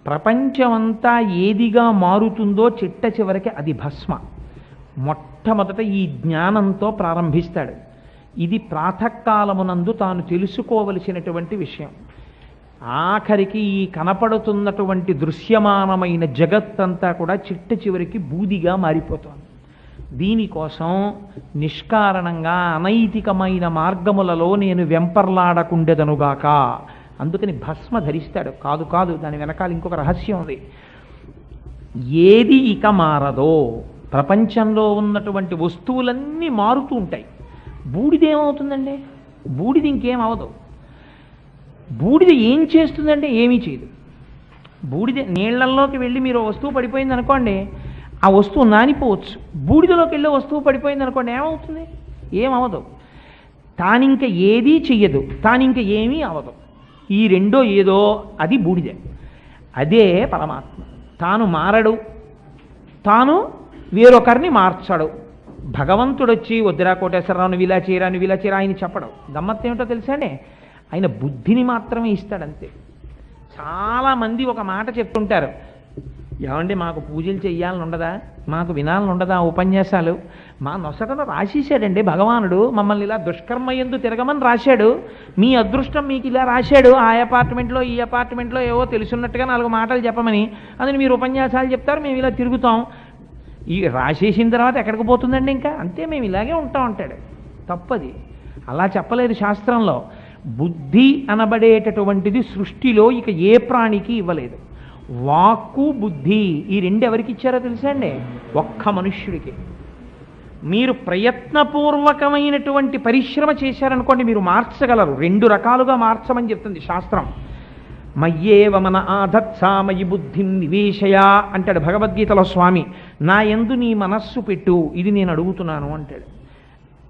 ప్రపంచమంతా ఏదిగా మారుతుందో చిట్ట చివరికి అది భస్మ. మొట్టమొదట ఈ జ్ఞానంతో ప్రారంభిస్తాడు. ఇది ప్రాతకాలమునందు తాను తెలుసుకోవలసినటువంటి విషయం. ఆఖరికి ఈ కనపడుతున్నటువంటి దృశ్యమానమైన జగత్తంతా కూడా చిట్ట చివరికి బూదిగా మారిపోతుంది. దీనికోసం నిష్కారణంగా అనైతికమైన మార్గములలో నేను వెంపర్లాడకుండెదనుగాక, అందుకని భస్మ ధరిస్తాడు. కాదు కాదు, దాని వెనకాల ఇంకొక రహస్యం ఉంది. ఏది ఇక మారదో, ప్రపంచంలో ఉన్నటువంటి వస్తువులన్నీ మారుతూ ఉంటాయి. బూడిదేమవుతుందండి? బూడిది ఇంకేం అవదు. బూడిద ఏం చేస్తుందంటే ఏమీ చేయదు. బూడిద నీళ్లల్లోకి వెళ్ళి మీరు వస్తువు పడిపోయింది అనుకోండి, ఆ వస్తువు నానిపోవచ్చు. బూడిదలోకి వెళ్ళే వస్తువు పడిపోయింది అనుకోండి, ఏమవుతుంది? ఏమవదు. తానింక ఏదీ చెయ్యదు, తానింక ఏమీ అవదు. ఈ రెండో ఏదో అది బూడిదే. అదే పరమాత్మ. తాను మారడు, తాను వేరొకరిని మార్చడు. భగవంతుడొచ్చి వద్దురా కోటేశ్వరరావు నువ్వు ఇలా చేయరా, నువ్వు ఇలా చేయరా ఆయన చెప్పడం. గమ్మత్తు ఏమిటో తెలుసా అండి? ఆయన బుద్ధిని మాత్రమే ఇస్తాడంతే. చాలామంది ఒక మాట చెప్తుంటారు, ఏమండి మాకు పూజలు చెయ్యాలని ఉండదా, మాకు వినాలని ఉండదా ఉపన్యాసాలు? మా నొసటను రాసేసాడండి భగవానుడు, మమ్మల్ని ఇలా దుష్కర్మ యందు తిరగమని రాశాడు. మీ అదృష్టం మీకు ఇలా రాశాడు, ఆ అపార్ట్మెంట్లో ఈ అపార్ట్మెంట్లో ఏవో తెలుసున్నట్టుగా 4 మాటలు చెప్పమని. అందుని మీరు ఉపన్యాసాలు చెప్తారు, మేము ఇలా తిరుగుతాం. ఈ రాసేసిన తర్వాత ఎక్కడికి పోతుందండి? ఇంకా అంతే, మేము ఇలాగే ఉంటాం అంటాడు. తప్పది, అలా చెప్పలేదు శాస్త్రంలో. బుద్ధి అనబడేటటువంటిది సృష్టిలో ఇక ఏ ప్రాణికి ఇవ్వలేదు. వాక్కు బుద్ధి ఈ 2 ఎవరికి ఇచ్చారో తెలుసా అండి? ఒక్క మనుష్యుడికి. మీరు ప్రయత్నపూర్వకమైనటువంటి పరిశ్రమ చేశారనుకోండి, మీరు మార్చగలరు. 2 రకాలుగా మార్చమని చెప్తుంది శాస్త్రం. మయ్యేవ మన ఆధత్సామయి బుద్ధిం నివేశయ అంటాడు భగవద్గీతలో స్వామి. నా యందు నీ మనస్సు పెట్టు, ఇది నేను అడుగుతున్నాను అంటాడు.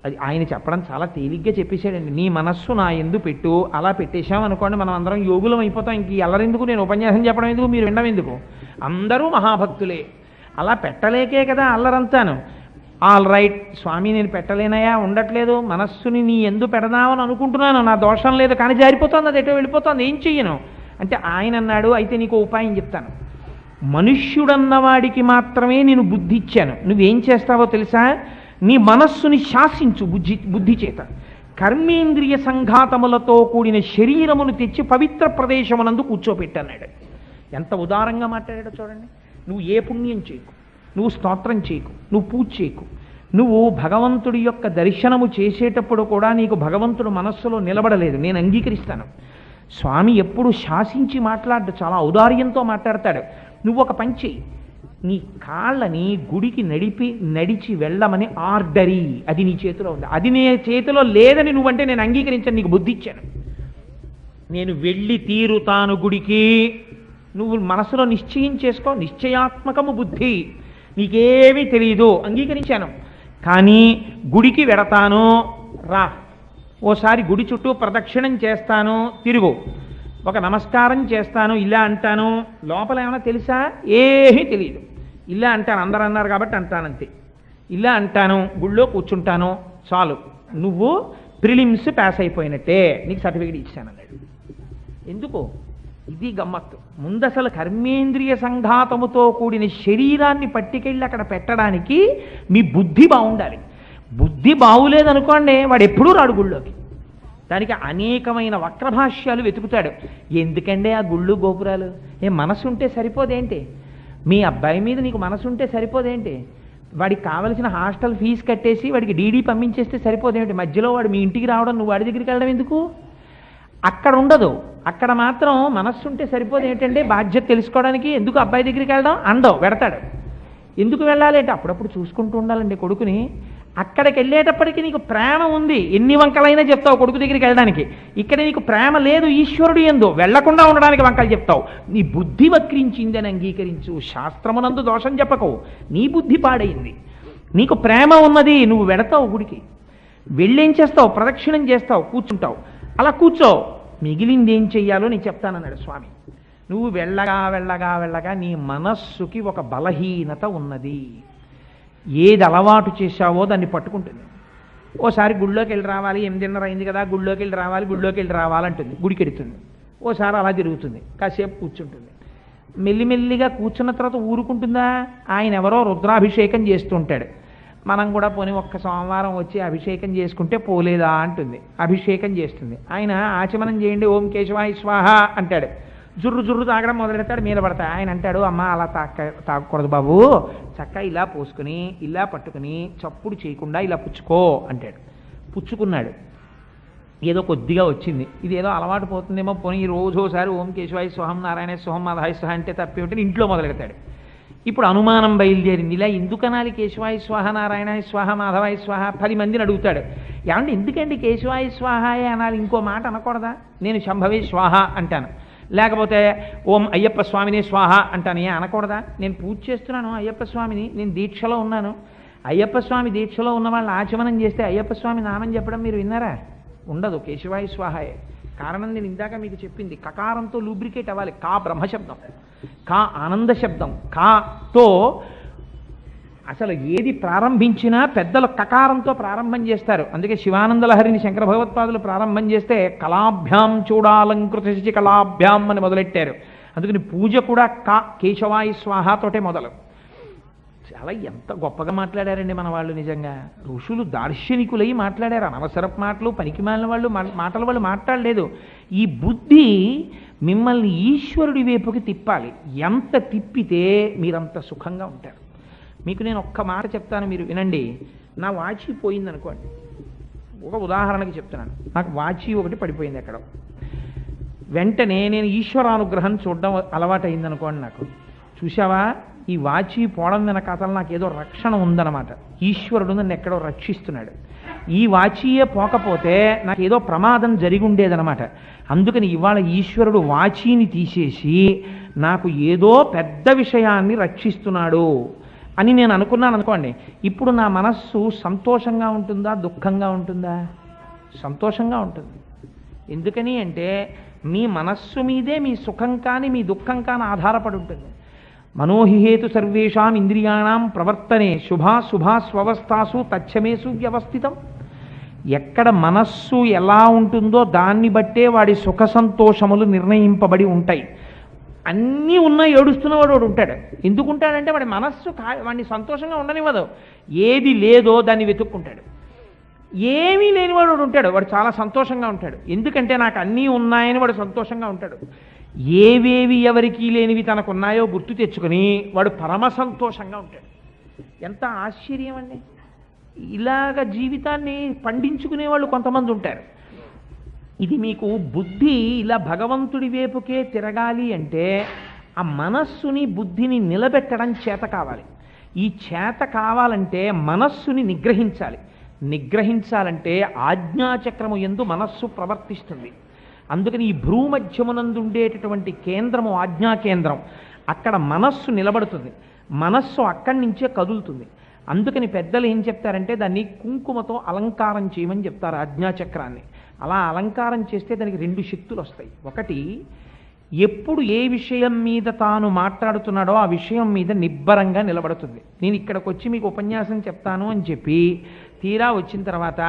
అది ఆయన చెప్పడం చాలా తేలిగ్గా చెప్పేశాడండి. నీ మనస్సు నా యందు పెట్టు, అలా పెట్టేశామనుకోండి మనం అందరం యోగులం అయిపోతాం. ఇంక ఎల్లరెందుకు, నేను ఉపన్యాసం చెప్పడం ఎందుకు, మీరు వినడం ఎందుకు? అందరూ మహాభక్తులే. అలా పెట్టలేకే కదా అల్లరంతాను. ఆల్ రైట్ స్వామి, నేను పెట్టలేనయా, ఉండట్లేదు, మనస్సుని నీ యందు పెడదామని అనుకుంటున్నాను, నా దోషం లేదు, కానీ జారిపోతుంది, అది ఎటో వెళ్ళిపోతుంది, ఏం చెయ్యను అంటే ఆయన అన్నాడు, అయితే నీకు ఉపాయం చెప్తాను. మనుష్యుడన్నవాడికి మాత్రమే నేను బుద్ధి ఇచ్చాను. నువ్వేం చేస్తావో తెలుసా? నీ మనస్సుని శాసించు బుద్ధి చేత. కర్మేంద్రియ సంఘాతములతో కూడిన శరీరమును తెచ్చి పవిత్ర ప్రదేశమునందు కూర్చోపెట్టన్నాడు. ఎంత ఉదారంగా మాట్లాడాడో చూడండి. నువ్వు ఏ పుణ్యం చేయకు, నువ్వు స్తోత్రం చేయకు, నువ్వు పూజ చేయకు, నువ్వు భగవంతుడి యొక్క దర్శనము చేసేటప్పుడు కూడా నీకు భగవంతుడు మనస్సులో నిలబడలేదు, నేను అంగీకరిస్తాను. స్వామి ఎప్పుడు శాసించి మాట్లాడు, చాలా ఔదార్యంతో మాట్లాడతాడు. నువ్వు ఒక పని చెయ్యి, నీ కాళ్ళని గుడికి నడిచి వెళ్ళమని ఆర్డరీ, అది నీ చేతిలో ఉంది. అది నీ చేతిలో లేదని నువ్వంటే నేను అంగీకరించాను, నీకు బుద్ధి ఇచ్చాను. నేను వెళ్ళి తీరుతాను గుడికి, నువ్వు మనసులో నిశ్చయం చేసుకో, నిశ్చయాత్మకము బుద్ధి, నీకేమీ తెలియదు, అంగీకరించాను. కానీ గుడికి వెడతాను, రా, ఓసారి గుడి చుట్టూ ప్రదక్షిణం చేస్తాను, తిరుగు, ఒక నమస్కారం చేస్తాను, ఇలా అంటాను, లోపల ఏమైనా తెలుసా? ఏమీ తెలియదు. ఇలా అంటాను, అందరూ అన్నారు కాబట్టి అంటానంతే. ఇలా అంటాను, గుళ్ళో కూర్చుంటాను, చాలు, నువ్వు ప్రిలిమ్స్ పాస్ అయిపోయినట్టే, నీకు సర్టిఫికేట్ ఇచ్చానన్నాడు. ఎందుకు? ఇది గమ్మత్తు. ముందు అసలు కర్మేంద్రియ సంఘాతముతో కూడిన శరీరాన్ని పట్టుకెళ్ళి అక్కడ పెట్టడానికి మీ బుద్ధి బాగుండాలి. బుద్ధి బాగులేదనుకోండి, వాడు ఎప్పుడూ రాడు గుళ్ళోకి. దానికి అనేకమైన వక్రభాష్యాలు వెతుకుతాడు. ఎందుకంటే ఆ గుళ్ళు గోపురాలు, మనసు ఉంటే సరిపోదేంటి? మీ అబ్బాయి మీద నీకు మనసు ఉంటే సరిపోదేంటి? వాడికి కావలసిన హాస్టల్ ఫీజు కట్టేసి వాడికి డీడీ పంపించేస్తే సరిపోదేంటి? మధ్యలో వాడు మీ ఇంటికి రావడం, నువ్వు వాడి దగ్గరికి వెళ్ళడం ఎందుకు? అక్కడ ఉండదు. అక్కడ మాత్రం మనస్సు ఉంటే సరిపోదు. ఏంటంటే బాధ్యత తెలుసుకోవడానికి ఎందుకు అబ్బాయి దగ్గరికి వెళ్ళడం? అండవు, వెడతాడు. ఎందుకు వెళ్ళాలి అంటే అప్పుడప్పుడు చూసుకుంటూ ఉండాలండి కొడుకుని. అక్కడికి వెళ్ళేటప్పటికీ నీకు ప్రేమ ఉంది, ఎన్ని వంకలైనా చెప్తావు కొడుకు దగ్గరికి వెళ్ళడానికి. ఇక్కడ నీకు ప్రేమ లేదు, ఈశ్వరుడు ఎందు వెళ్లకుండా ఉండడానికి వంకలు చెప్తావు. నీ బుద్ధి వక్రించిందని అంగీకరించు, శాస్త్రమునందు దోషం చెప్పకు. నీ బుద్ధి పాడైంది. నీకు ప్రేమ ఉన్నది, నువ్వు వెడతావు గుడికి, వెళ్ళేం చేస్తావు? ప్రదక్షిణం చేస్తావు, కూర్చుంటావు. అలా కూర్చో, మిగిలింది ఏం చెయ్యాలో నేను చెప్తానన్నాడు స్వామి. నువ్వు వెళ్ళగా వెళ్ళగా వెళ్ళగా నీ మనస్సుకి ఒక బలహీనత ఉన్నది. ఏది అలవాటు చేశావో దాన్ని పట్టుకుంటుంది. ఓసారి గుళ్ళోకి వెళ్ళి రావాలి, 8:30 అయింది కదా, గుళ్ళోకి వెళ్ళి రావాలంటుంది, గుడికి వెడుతుంది. ఓసారి అలా తిరుగుతుంది, కాసేపు కూర్చుంటుంది. మెల్లిమెల్లిగా కూర్చున్న తర్వాత ఊరుకుంటుందా? ఆయన ఎవరో రుద్రాభిషేకం చేస్తుంటాడు, మనం కూడా పోనీ ఒక్క సోమవారం వచ్చి అభిషేకం చేసుకుంటే పోలేదా అంటుంది. అభిషేకం చేస్తుంది. ఆయన ఆచమనం చేయండి, ఓం కేశవాయ స్వాహ అంటాడు. జుర్రు తాగడం మొదలెడతాడు, మీద పడతాడు. ఆయన అంటాడు, అమ్మ అలా తాగకూడదు బాబు, చక్క ఇలా పోసుకుని ఇలా పట్టుకుని చప్పుడు చేయకుండా ఇలా పుచ్చుకో అంటాడు. పుచ్చుకున్నాడు, ఏదో కొద్దిగా వచ్చింది. ఇది ఏదో అలవాటు పోతుందేమో, పోనీ రోజోసారి ఓం కేశవాయ స్వహం నారాయణ స్వహం మాధవాయ స్వహ అంటే తప్పేమిటని ఇంట్లో మొదలెడతాడు. ఇప్పుడు అనుమానం బయలుదేరింది, ఇలా ఎందుకనాలి కేశవాయ స్వాహ నారాయణ స్వాహ మాధవాయ స్వాహ? 10 మందిని అడుగుతాడు, ఏమంటే ఎందుకండి కేశవాయ స్వాహాయే అనాలి, ఇంకో మాట అనకూడదా? నేను శంభవే స్వాహ అంటాను, లేకపోతే ఓం అయ్యప్ప స్వామిని స్వాహ అంటాను, ఏ అనకూడదా? నేను పూజ చేస్తున్నాను అయ్యప్ప స్వామిని, నేను దీక్షలో ఉన్నాను. అయ్యప్ప స్వామి దీక్షలో ఉన్న వాళ్ళు ఆచమనం చేస్తే అయ్యప్ప స్వామి నామం చెప్పడం మీరు విన్నారా? ఉండదు, కేశవాయ స్వాహాయే. కారణం నేను ఇందాక మీకు చెప్పింది, కకారంతో లూబ్రికేట్ అవ్వాలి. కా బ్రహ్మశబ్దం, కా ఆనంద శబ్దం, కాతో అసలు ఏది ప్రారంభించినా పెద్దలు కకారంతో ప్రారంభం చేస్తారు. అందుకే శివానంద లహరిని శంకర భగవత్పాదులు ప్రారంభం చేస్తే కళాభ్యాం చూడాలంకృత కళాభ్యాం అని మొదలెట్టారు. అందుకని పూజ కూడా కా కేశవాయ స్వాహతోటే మొదలు. చాలా ఎంత గొప్పగా మాట్లాడారండి మన వాళ్ళు. నిజంగా ఋషులు దార్శనికులై మాట్లాడారు. అనవసరపు మాటలు, పనికిమాలిన వాళ్ళు మాటలు వాళ్ళు మాట్లాడలేదు. ఈ బుద్ధి మిమ్మల్ని ఈశ్వరుడి వైపుకి తిప్పాలి. ఎంత తిప్పితే మీరంత సుఖంగా ఉంటారు. మీకు నేను ఒక్క మాట చెప్తాను, మీరు వినండి. నా వాచి పోయిందనుకోండి, ఒక ఉదాహరణకి చెప్తున్నాను. నాకు వాచి ఒకటి పడిపోయింది ఎక్కడో, వెంటనే నేను ఈశ్వరానుగ్రహం చూడడం అలవాటైందనుకోండి. నాకు చూసావా, ఈ వాచి పోవడం వెనక అసలు నాకు ఏదో రక్షణ ఉందన్నమాట. ఈశ్వరుడు నన్ను ఎక్కడో రక్షిస్తున్నాడు. ఈ వాచీయే పోకపోతే నాకు ఏదో ప్రమాదం జరిగి ఉండేదన్నమాట. అందుకని ఇవాళ ఈశ్వరుడు వాచీని తీసేసి నాకు ఏదో పెద్ద విషయాన్ని రక్షిస్తున్నాడు అని నేను అనుకున్నాను అనుకోండి. ఇప్పుడు నా మనస్సు సంతోషంగా ఉంటుందా, దుఃఖంగా ఉంటుందా? సంతోషంగా ఉంటుంది. ఎందుకని అంటే మీ మనస్సు మీదే మీ సుఖం కానీ మీ దుఃఖం కానీ ఆధారపడి ఉంటుంది. మనోహిహేతు సర్వేషాం ఇంద్రియాణం ప్రవర్తనే శుభా స్వవస్థాసు తచ్చమేసు వ్యవస్థితం. ఎక్కడ మనస్సు ఎలా ఉంటుందో దాన్ని బట్టే వాడి సుఖ సంతోషములు నిర్ణయింపబడి ఉంటాయి. అన్నీ ఉన్నా ఏడుస్తున్నవాడు వాడు ఉంటాడు. ఎందుకుంటాడంటే వాడి మనస్సు వాడిని సంతోషంగా ఉండనివ్వదు. ఏది లేదో దాన్ని వెతుక్కుంటాడు. ఏమీ లేనివాడు వాడు ఉంటాడు, వాడు చాలా సంతోషంగా ఉంటాడు. ఎందుకంటే నాకు అన్నీ ఉన్నాయని వాడు సంతోషంగా ఉంటాడు. ఏవేవి ఎవరికి లేనివి తనకున్నాయో గుర్తు తెచ్చుకొని వాడు పరమ సంతోషంగా ఉంటాడు. ఎంత ఆశ్చర్యం అండి! ఇలాగ జీవితాన్ని పండించుకునే వాళ్ళు కొంతమంది ఉంటారు. ఇది మీకు బుద్ధి ఇలా భగవంతుడి వైపుకే తిరగాలి అంటే ఆ మనస్సుని బుద్ధిని నిలబెట్టడం చేత కావాలి. ఈ చేత కావాలంటే మనస్సుని నిగ్రహించాలి. నిగ్రహించాలంటే ఆజ్ఞాచక్రము యందు మనస్సు ప్రవర్తిస్తుంది. అందుకని ఈ భ్రూమధ్యమునందు ఉండేటటువంటి కేంద్రము ఆజ్ఞా కేంద్రం, అక్కడ మనస్సు నిలబడుతుంది. మనస్సు అక్కడి నుంచే కదులుతుంది. అందుకని పెద్దలు ఏం చెప్తారంటే దాన్ని కుంకుమతో అలంకారం చేయమని చెప్తారు ఆజ్ఞాచక్రాన్ని. అలా అలంకారం చేస్తే దానికి 2 శక్తులు వస్తాయి. ఒకటి, ఎప్పుడు ఏ విషయం మీద తాను మాట్లాడుతున్నాడో ఆ విషయం మీద నిబ్బరంగా నిలబడుతుంది. నేను ఇక్కడికి వచ్చి మీకు ఉపన్యాసం చెప్తాను అని చెప్పి తీరా వచ్చిన తర్వాత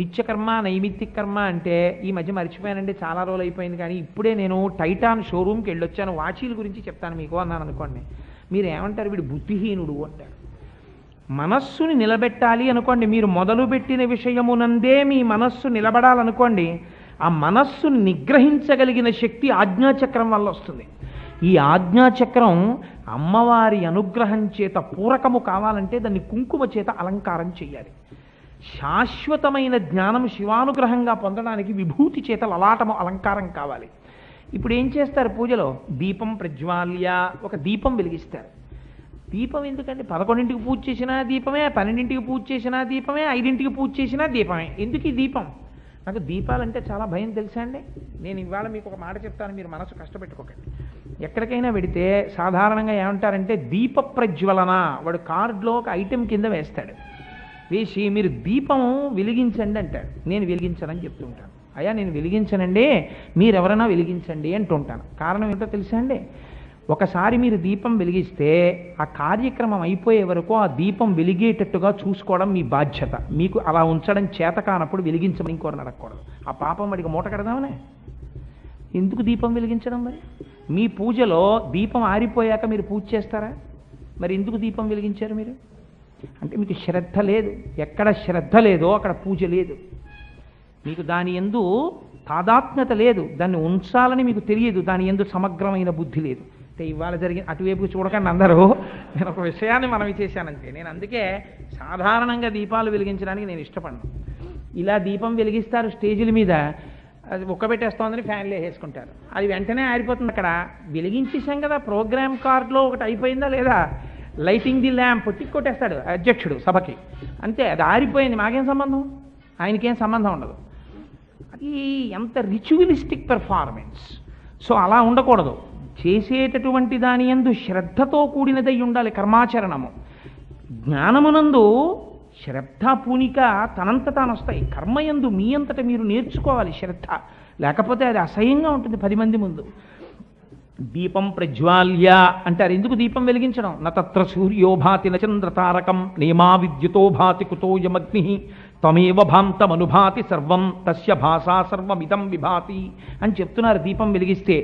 నిత్యకర్మ నైమిత్తిక కర్మ అంటే ఈ మధ్య మర్చిపోయానండి, చాలా రోజులు అయిపోయింది, కానీ ఇప్పుడే నేను టైటాన్ షోరూమ్కి వెళ్ళొచ్చాను, వాచీల గురించి చెప్తాను మీకు అన్నాను అనుకోండి, మీరు ఏమంటారు, వీడు బుద్ధిహీనుడు అంటారు. మనస్సుని నిలబెట్టాలి అనుకోండి, మీరు మొదలుపెట్టిన విషయమునందే మీ మనస్సు నిలబడాలనుకోండి, ఆ మనస్సును నిగ్రహించగలిగిన శక్తి ఆజ్ఞాచక్రం వల్ల వస్తుంది. ఈ ఆజ్ఞాచక్రం అమ్మవారి అనుగ్రహం చేత పూరకము కావాలంటే దాన్ని కుంకుమ చేత అలంకారం చేయాలి. శాశ్వతమైన జ్ఞానం శివానుగ్రహంగా పొందడానికి విభూతి చేత లలాటము అలంకారం కావాలి. ఇప్పుడు ఏం చేస్తారు పూజలో? దీపం ప్రజ్వాల్య, ఒక దీపం వెలిగిస్తారు. దీపం ఎందుకండి? 11ంటికి పూజ చేసినా దీపమే, 12ంటికి పూజ చేసినా దీపమే, 5ంటికి పూజ చేసినా దీపమే. ఎందుకు ఈ దీపం? నాకు దీపాలంటే చాలా భయం, తెలుసా అండి. నేను ఇవాళ మీకు ఒక మాట చెప్తాను, మీరు మనసు కష్టపెట్టుకోకండి. ఎక్కడికైనా వెడితే సాధారణంగా ఏమంటారంటే దీప ప్రజ్వలన, వాడు కార్డులో ఒక ఐటెం కింద వేస్తాడు, వేసి మీరు దీపం వెలిగించండి అంటాడు. నేను వెలిగించనని చెప్తూ ఉంటాను. అయ్యా నేను వెలిగించనండి, మీరెవరైనా వెలిగించండి అంటుంటాను. కారణం ఏంటో తెలుసా అండి? ఒకసారి మీరు దీపం వెలిగిస్తే ఆ కార్యక్రమం అయిపోయే వరకు ఆ దీపం వెలిగేటట్టుగా చూసుకోవడం మీ బాధ్యత. మీకు అలా ఉంచడం చేత కానప్పుడు వెలిగించమని ఇంకోరిని అడగకూడదు. ఆ పాపం వాడికి మూట కడదామనే. ఎందుకు దీపం వెలిగించడం? మరి మీ పూజలో దీపం ఆరిపోయాక మీరు పూజ చేస్తారా? మరి ఎందుకు దీపం వెలిగించారు మీరు? అంటే మీకు శ్రద్ధ లేదు. ఎక్కడ శ్రద్ధ లేదో అక్కడ పూజ లేదు. మీకు దాని యందు తాదాత్మ్యత లేదు, దాన్ని ఉంచాలని మీకు తెలియదు, దాని యందు సమగ్రమైన బుద్ధి లేదు. అంటే ఇవాళ జరిగిన అటువైపు చూడకండి అందరూ, నేను ఒక విషయాన్ని మనవి చేశానంతే. నేను అందుకే సాధారణంగా దీపాలు వెలిగించడానికి నేను ఇష్టపడను. ఇలా దీపం వెలిగిస్తారు స్టేజీల మీద, అది ఉక్కబెట్టేస్తోందని ఫ్యాన్లు వేసుకుంటారు, అది వెంటనే ఆరిపోతుంది. అక్కడ వెలిగించేసాం కదా, ప్రోగ్రామ్ కార్డులో ఒకటి అయిపోయిందా లేదా, లైటింగ్ ది ల్యాంప్ టిక్ కొట్టేస్తాడు అధ్యక్షుడు సభకి, అంతే, అది ఆరిపోయింది, మాకేం సంబంధం, ఆయనకేం సంబంధం ఉండదు. అది ఎంత రిచువలిస్టిక్ పెర్ఫార్మెన్స్. సో అలా ఉండకూడదు. చేసేటటువంటి దాని యందు శ్రద్ధతో కూడినదై ఉండాలి కర్మాచరణము. జ్ఞానమునందు శ్రద్ధ పూనిక తనంత తాను వస్తాయి. కర్మయందు మీ అంతట మీరు నేర్చుకోవాలి శ్రద్ధ, లేకపోతే అది అసహ్యంగా ఉంటుంది 10 మంది ముందు. దీపం ప్రజ్వాల్య అంటారు. ఎందుకు దీపం వెలిగించడం? నత్ర సూర్యో భాతి నచంద్ర తారకం నేమా విద్యుతో భాతి కుతోయమగ్ని త్వమేవ భాంతమనుభాతి సర్వం తస్య భాషా సర్వమిదం విభాతి అని చెప్తున్నారు. దీపం వెలిగిస్తే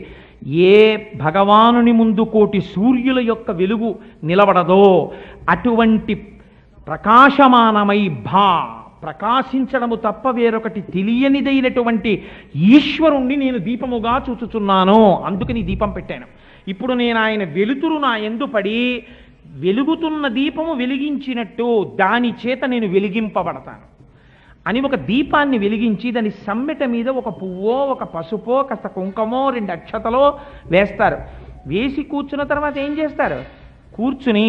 ఏ భగవానుని ముందు కోటి సూర్యుల యొక్క వెలుగు నిలబడదో అటువంటి ప్రకాశమానమై ప్రకాశించడము తప్ప వేరొకటి తెలియనిదైనటువంటి ఈశ్వరుణ్ణి నేను దీపముగా చూచుచున్నాను, అందుకని దీపం పెట్టాను. ఇప్పుడు నేను ఆయన వెలుతురు నా యందు పడి వెలుగుతున్న దీపము వెలిగించినట్టు దాని చేత నేను వెలిగింపబడతాను అని ఒక దీపాన్ని వెలిగించి దాని సమ్మెట మీద ఒక పువ్వో ఒక పసుపో కాస్త కుంకమో 2 అక్షతలో వేస్తారు. వేసి కూర్చున్న తర్వాత ఏం చేస్తారు? కూర్చుని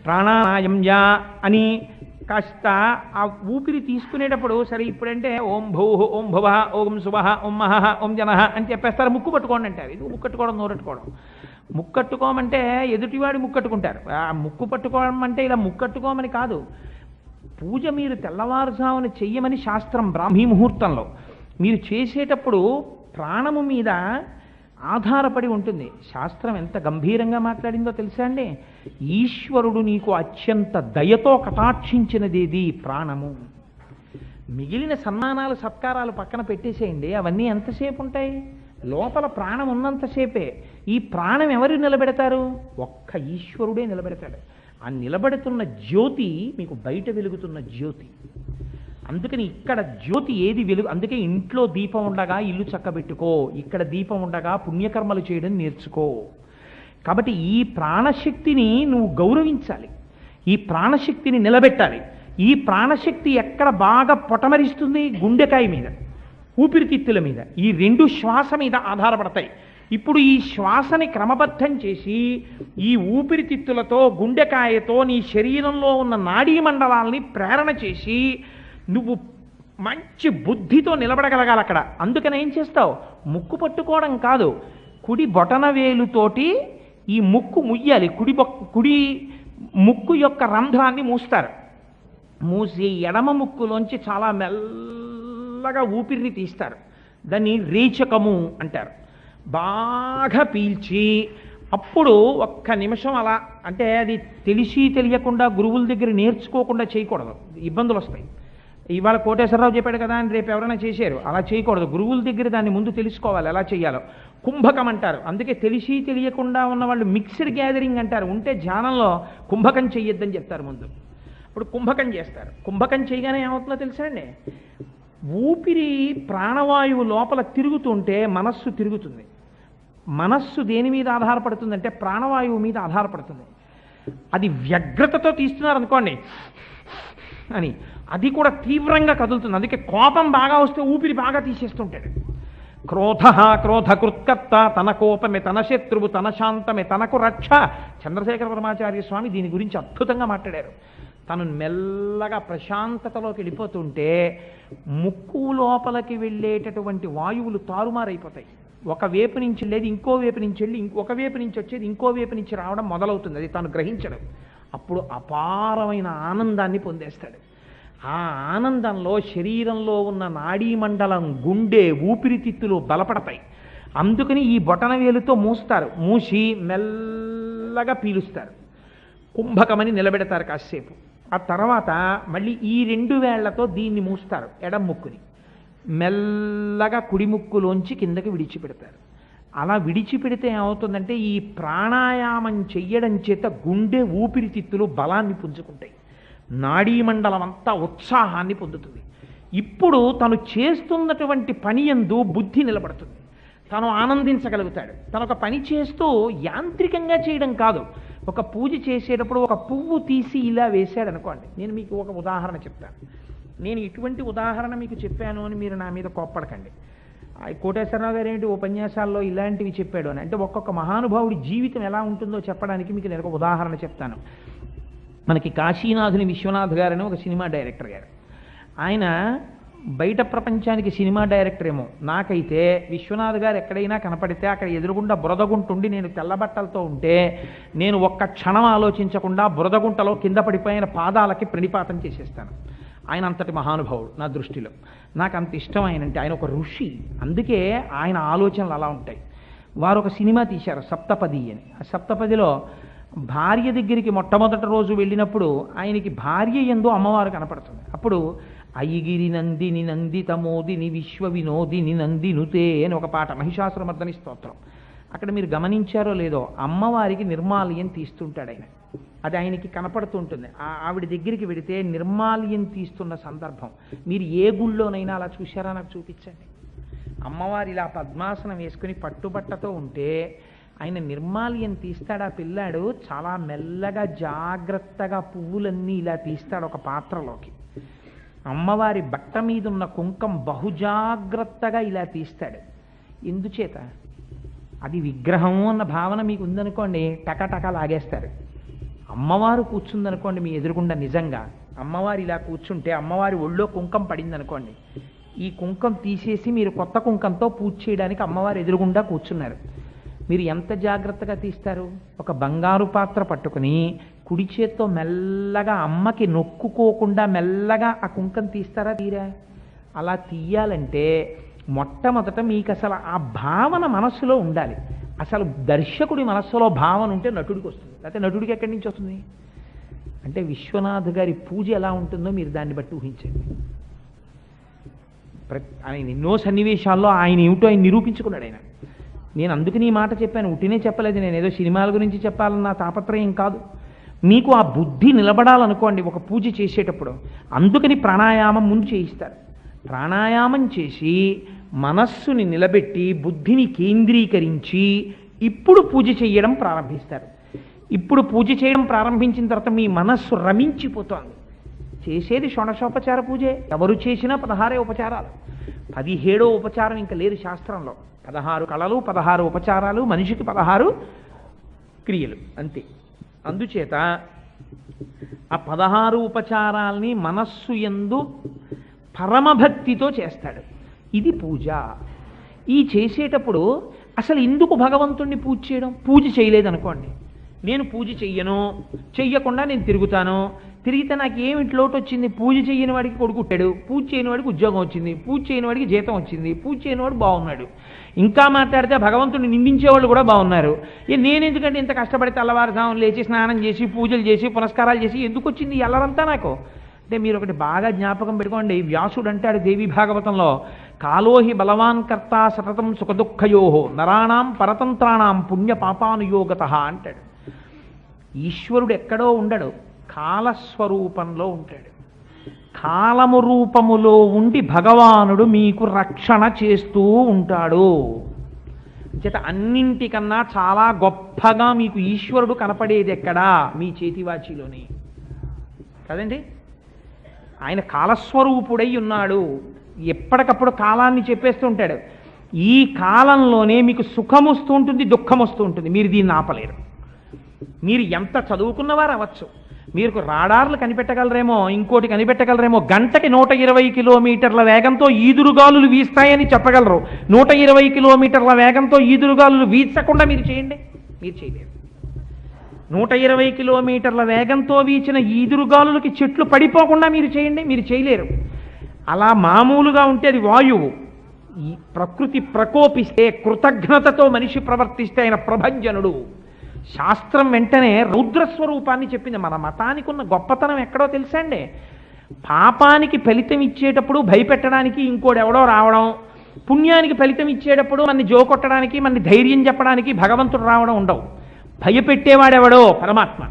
ప్రాణాయామ్యా అని కాస్త ఆ ఊపిరి తీసుకునేటప్పుడు, సరే ఇప్పుడంటే ఓం భూ ఓం భువ ఓం శుభ ఓం మహ ఓం జన అని చెప్పేస్తారు. ముక్కు పట్టుకోండి అంటారు. ఇది ముక్కట్టుకోవడం, నోరెట్టుకోవడం. ముక్కట్టుకోమంటే ఎదుటివాడి ముక్కట్టుకుంటారు. ఆ ముక్కు పట్టుకోవడం అంటే ఇలా ముక్కట్టుకోమని కాదు. పూజ మీరు తెల్లవారుజామున చెయ్యమని శాస్త్రం. బ్రాహ్మీ ముహూర్తంలో మీరు చేసేటప్పుడు ప్రాణము మీద ఆధారపడి ఉంటుంది. శాస్త్రం ఎంత గంభీరంగా మాట్లాడిందో తెలుసా అండి? ఈశ్వరుడు నీకు అత్యంత దయతో కటాక్షించినదేది ప్రాణము. మిగిలిన సన్మానాలు సత్కారాలు పక్కన పెట్టేసేయండి, అవన్నీ ఎంతసేపు ఉంటాయి? లోపల ప్రాణం ఉన్నంతసేపే. ఈ ప్రాణం ఎవరు నిలబెడతారు? ఒక్క ఈశ్వరుడే నిలబెడతాడు. ఆ నిలబెడుతున్న జ్యోతి మీకు బయట వెలుగుతున్న జ్యోతి. అందుకని ఇక్కడ జ్యోతి ఏది వెలుగు. అందుకే ఇంట్లో దీపం ఉండగా ఇల్లు చక్కబెట్టుకో, ఇక్కడ దీపం ఉండగా పుణ్యకర్మలు చేయడం నేర్చుకో. కాబట్టి ఈ ప్రాణశక్తిని నువ్వు గౌరవించాలి, ఈ ప్రాణశక్తిని నిలబెట్టాలి. ఈ ప్రాణశక్తి ఎక్కడ బాగా పొటమరిస్తుంది? గుండెకాయ మీద. ఊపిరితిత్తుల మీద, ఈ రెండు శ్వాస మీద ఆధారపడతాయి. ఇప్పుడు ఈ శ్వాసని క్రమబద్ధం చేసి ఈ ఊపిరితిత్తులతో గుండెకాయతో నీ శరీరంలో ఉన్న నాడీ మండలాల్ని ప్రేరణ చేసి నువ్వు మంచి బుద్ధితో నిలబడగలగాలి అక్కడ. అందుకని ఏం చేస్తావు? ముక్కు పట్టుకోవడం కాదు, కుడి బొటన వేలుతోటి ఈ ముక్కు ముయ్యాలి. కుడి ముక్కు యొక్క రంధ్రాన్ని మూస్తారు. మూసి ఎడమ ముక్కులోంచి చాలా మెల్లగా ఊపిరిని తీస్తారు. దాన్ని రేచకము అంటారు. బాగా పీల్చి అప్పుడు ఒక్క నిమిషం అలా, అంటే అది తెలిసి తెలియకుండా గురువుల దగ్గర నేర్చుకోకుండా చేయకూడదు, ఇబ్బందులు వస్తాయి. ఇవాళ కోటేశ్వరరావు చెప్పాడు కదా అని రేపు ఎవరైనా చేశారు, అలా చేయకూడదు. గురువుల దగ్గర దాన్ని ముందు తెలుసుకోవాలి ఎలా చేయాలో. కుంభకం అంటారు. అందుకే తెలిసి తెలియకుండా ఉన్న వాళ్ళు మిక్స్డ్ గ్యాదరింగ్ అంటారు. ఉంటే ధ్యానంలో కుంభకం చెయ్యొద్దని చెప్తారు ముందు. ఇప్పుడు కుంభకం చేస్తారు. కుంభకం చేయగానే ఏమవుతుందో తెలుసా అండి? ఊపిరి ప్రాణవాయువు లోపల తిరుగుతుంటే మనస్సు తిరుగుతుంది. మనస్సు దేని మీద ఆధారపడుతుందంటే ప్రాణవాయువు మీద ఆధారపడుతుంది. అది వ్యగ్రతతో తీస్తున్నారు అనుకోండి అని, అది కూడా తీవ్రంగా కదులుతుంది. అందుకే కోపం బాగా వస్తే ఊపిరి బాగా తీసేస్తుంటాడు. క్రోధకృత్కర్త, తన కోపమే తన శత్రువు, తన శాంతమే తనకు రక్ష. చంద్రశేఖర పరమాచార్య స్వామి దీని గురించి అద్భుతంగా మాట్లాడారు. తను మెల్లగా ప్రశాంతతలోకి వెళ్ళిపోతుంటే ముక్కు లోపలికి వెళ్ళేటటువంటి వాయువులు తారుమారైపోతాయి. ఒక వైపు నుంచి వెళ్ళేది ఇంకో వైపు నుంచి వెళ్ళి ఒక వైపు నుంచి వచ్చేది ఇంకో వైపు నుంచి రావడం మొదలవుతుంది. అది తాను గ్రహించడం. అప్పుడు అపారమైన ఆనందాన్ని పొందేస్తాడు. ఆ ఆనందంలో శరీరంలో ఉన్న నాడీ మండలం, గుండె, ఊపిరితిత్తులు బలపడతాయి. అందుకని ఈ బొటన వేలుతో మూస్తారు. మూసి మెల్లగా పీలుస్తారు. కుంభకమని నిలబెడతారు కాసేపు. ఆ తర్వాత మళ్ళీ ఈ రెండు వేళ్లతో దీన్ని మూస్తారు, ఎడం ముక్కుని. మెల్లగా కుడి ముక్కులోంచి కిందకి విడిచిపెడతారు. అలా విడిచిపెడితే ఏమవుతుందంటే ఈ ప్రాణాయామం చెయ్యడం చేత గుండె, ఊపిరితిత్తులు బలాన్ని పుంజుకుంటాయి. నాడీ మండలం అంతా ఉత్సాహాన్ని పొందుతుంది. ఇప్పుడు తను చేస్తున్నటువంటి పని యందు బుద్ధి నిలబడుతుంది. తను ఆనందించగలుగుతాడు. తను ఒక పని చేస్తూ యాంత్రికంగా చేయడం కాదు. ఒక పూజ చేసేటప్పుడు ఒక పువ్వు తీసి ఇలా వేశాడు అనుకోండి. నేను మీకు ఒక ఉదాహరణ చెప్తాను. నేను ఇటువంటి ఉదాహరణ మీకు చెప్పాను అని మీరు నా మీద కోప్పడకండి. కోటేశ్వరరావు గారు ఏంటి ఉపన్యాసాల్లో ఇలాంటివి చెప్పాడు అని. అంటే ఒక్కొక్క మహానుభావుడి జీవితం ఎలా ఉంటుందో చెప్పడానికి మీకు నేను ఒక ఉదాహరణ చెప్తాను. మనకి కాశీనాథుని విశ్వనాథ్ గారని ఒక సినిమా డైరెక్టర్ గారు. ఆయన బయట ప్రపంచానికి సినిమా డైరెక్టర్ ఏమో, నాకైతే విశ్వనాథ్ గారు ఎక్కడైనా కనపడితే అక్కడ ఎదురుగుండా బురదగుంటుండి నేను తెల్లబట్టలతో ఉంటే నేను ఒక్క క్షణం ఆలోచించకుండా బురదగుంటలో కింద పడిపోయిన పాదాలకి ప్రణిపాతం చేసేస్తాను. ఆయన అంతటి మహానుభావుడు నా దృష్టిలో. నాకు అంత ఇష్టం ఆయనంటే. ఆయన ఒక ఋషి. అందుకే ఆయన ఆలోచనలు అలా ఉంటాయి. వారు ఒక సినిమా తీశారు సప్తపది అని. ఆ సప్తపదిలో భార్య దగ్గరికి మొట్టమొదటి రోజు వెళ్ళినప్పుడు ఆయనకి భార్య యందు అమ్మవారు కనపడుతుంది. అప్పుడు అయ్యిగిరి నందిని నందితమోదిని విశ్వ వినోదిని నందినుతే అని ఒక పాట, మహిషాసురమర్దని స్తోత్రం. అక్కడ మీరు గమనించారో లేదో, అమ్మవారికి నిర్మాల్యం తీస్తుంటాడు ఆయన. అది ఆయనకి కనపడుతుంటుంది. ఆవిడ దగ్గరికి వెడితే నిర్మాల్యం తీస్తున్న సందర్భం మీరు ఏ గుళ్ళోనైనా అలా చూశారా? నాకు చూపించండి. అమ్మవారి ఇలా పద్మాసనం వేసుకుని పట్టుబట్టతో ఉంటే ఆయన నిర్మాల్యం తీస్తాడు. ఆ పిల్లాడు చాలా మెల్లగా జాగ్రత్తగా పువ్వులన్నీ ఇలా తీస్తాడు ఒక పాత్రలోకి. అమ్మవారి బట్ట మీద ఉన్న కుంకం బహుజాగ్రత్తగా ఇలా తీస్తాడు. ఎందుచేత? అది విగ్రహం అన్న భావన మీకు ఉందనుకోండి, టకటక లాగేస్తారు. అమ్మవారు కూర్చుందనుకోండి మీ ఎదురుగుండా, నిజంగా అమ్మవారు ఇలా కూర్చుంటే అమ్మవారి ఒళ్ళో కుంకం పడింది అనుకోండి, ఈ కుంకం తీసేసి మీరు కొత్త కుంకంతో పూజ చేయడానికి అమ్మవారు ఎదురుగుండా కూర్చున్నారు. మీరు ఎంత జాగ్రత్తగా తీస్తారు? ఒక బంగారు పాత్ర పట్టుకుని కుడి చేత్తో మెల్లగా అమ్మకి నొక్కుకోకుండా మెల్లగా ఆ కుంకం తీస్తారా? తీరా? అలా తీయాలంటే మొట్టమొదట మీకు అసలు ఆ భావన మనస్సులో ఉండాలి. అసలు దర్శకుడి మనస్సులో భావన ఉంటే నటుడికి వస్తుంది. లేకపోతే నటుడికి ఎక్కడి నుంచి వస్తుంది? అంటే విశ్వనాథ్ గారి పూజ ఎలా ఉంటుందో మీరు దాన్ని బట్టి ఊహించండి. ఆయన ఎన్నో సన్నివేశాల్లో ఆయన ఏమిటో ఆయన నిరూపించుకున్నాడు ఆయన. నేను అందుకని ఈ మాట చెప్పాను, ఉట్టినే చెప్పలేదు. నేను ఏదో సినిమాల గురించి చెప్పాలన్న తాపత్రయం కాదు. మీకు ఆ బుద్ధి నిలబడాలనుకోండి ఒక పూజ చేసేటప్పుడు, అందుకని ప్రాణాయామం ముందు చేయిస్తారు. ప్రాణాయామం చేసి మనస్సుని నిలబెట్టి బుద్ధిని కేంద్రీకరించి ఇప్పుడు పూజ చేయడం ప్రారంభిస్తారు. ఇప్పుడు పూజ చేయడం ప్రారంభించిన తర్వాత మీ మనస్సు రమించిపోతోంది. చేసేది షోడశోపచార పూజే. ఎవరు చేసినా 16 ఉపచారాలు. 17వ ఉపచారం ఇంకా లేదు శాస్త్రంలో. 16 కళలు, 16 ఉపచారాలు, మనిషికి 16 క్రియలు అంతే. అందుచేత ఆ 16 ఉపచారాల్ని మనస్సు యందు పరమభక్తితో చేస్తాడు. ఇది పూజ. ఈ చేసేటప్పుడు అసలు ఎందుకు భగవంతుణ్ణి పూజ చేయడం? పూజ చేయలేదనుకోండి, నేను పూజ చెయ్యకుండా నేను తిరుగుతాను, తిరిగితే నాకు ఏమిటి లోటు వచ్చింది? పూజ చేయని వాడికి కొడుకు పుట్టాడు, పూజ చేయని వాడికి ఉద్యోగం వచ్చింది, పూజ చేయని వాడికి జీతం వచ్చింది, పూజ చేయని వాడు బాగున్నాడు. ఇంకా మాట్లాడితే భగవంతుడిని నిందించేవాళ్ళు కూడా బాగున్నారు. నేను ఎందుకంటే ఇంత కష్టపడి తెల్లవారుజామున లేచి స్నానం చేసి పూజలు చేసి పునస్కారాలు చేసి ఎందుకు వచ్చింది ఎల్లరంతా నాకు? అంటే మీరు ఒకటి బాగా జ్ఞాపకం పెట్టుకోండి. వ్యాసుడు అంటాడు దేవి భాగవతంలో, కాలోహి బలవాన్ కర్త సతతం సుఖదుఃఖయోహో నరాణాం పరతంత్రాణం పుణ్య పాపానుయోగత అంటాడు. ఈశ్వరుడు ఎక్కడో ఉండడు, కాలస్వరూపంలో ఉంటాడు. కాలము రూపములో ఉండి భగవానుడు మీకు రక్షణ చేస్తూ ఉంటాడు. చేత అన్నింటికన్నా చాలా గొప్పగా మీకు ఈశ్వరుడు కనపడేది ఎక్కడా? మీ చేతివాచిలోని కదండి. ఆయన కాలస్వరూపుడై ఉన్నాడు. ఎప్పటికప్పుడు కాలాన్ని చెప్పేస్తూ ఉంటాడు. ఈ కాలంలోనే మీకు సుఖం వస్తూ ఉంటుంది, దుఃఖం వస్తూ ఉంటుంది. మీరు దీన్ని ఆపలేరు. మీరు ఎంత చదువుకున్నవారు అవ్వచ్చు, మీరు రాడార్లు కనిపెట్టగలరేమో, ఇంకోటి కనిపెట్టగలరేమో, గంటకి 120 కిలోమీటర్ల వేగంతో ఈదురుగాలులు వీస్తాయని చెప్పగలరు. 120 కిలోమీటర్ల వేగంతో ఈదురుగాలులు వీచకుండా మీరు చేయండి, మీరు చేయలేరు. 120 కిలోమీటర్ల వేగంతో వీచిన ఈదురుగాలులకి చెట్లు పడిపోకుండా మీరు చేయండి, మీరు చేయలేరు. అలా మామూలుగా ఉంటే అది వాయువు. ఈ ప్రకృతి ప్రకోపిస్తే, కృతజ్ఞతతో మనిషి ప్రవర్తిస్తే ఆయన ప్రభంజనుడు. శాస్త్రం వెంటనే రౌద్రస్వరూపాన్ని చెప్పింది. మన మతానికి ఉన్న గొప్పతనం ఎక్కడో తెలుసా అండి? పాపానికి ఫలితం ఇచ్చేటప్పుడు భయపెట్టడానికి ఇంకోడెవడో రావడం, పుణ్యానికి ఫలితం ఇచ్చేటప్పుడు మనని జోకొట్టడానికి మనని ధైర్యం చెప్పడానికి భగవంతుడు రావడం ఉండవు. భయపెట్టేవాడెవడో పరమాత్మ,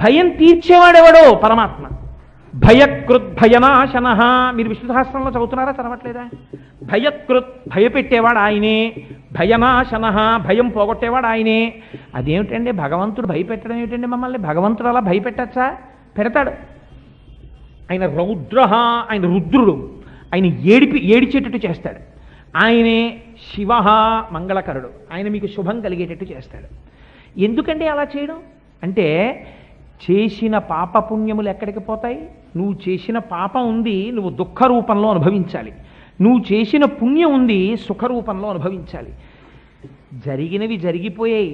భయం తీర్చేవాడెవడో పరమాత్మ. భయకృద్భయనాశన. మీరు విష్ణు సహస్రంలో చదువుతున్నారా, చదవట్లేదా? భయకృత్ భయపెట్టేవాడు ఆయనే, భయనాశన భయం పోగొట్టేవాడు ఆయనే. అదేమిటండి భగవంతుడు భయపెట్టడం ఏమిటండి మమ్మల్ని? భగవంతుడు అలా భయపెట్టచ్చా? పెడతాడు. ఆయన రౌద్ర, ఆయన రుద్రుడు, ఆయన ఏడిచేటట్టు చేస్తాడు. ఆయనే శివ మంగళకరుడు, ఆయన మీకు శుభం కలిగేటట్టు చేస్తాడు. ఎందుకండి అలా చేయడం? అంటే చేసిన పాపపుణ్యములు ఎక్కడికి పోతాయి? నువ్వు చేసిన పాపం ఉంది, నువ్వు దుఃఖ రూపంలో అనుభవించాలి. నువ్వు చేసిన పుణ్యం ఉంది, సుఖరూపంలో అనుభవించాలి. జరిగినవి జరిగిపోయాయి.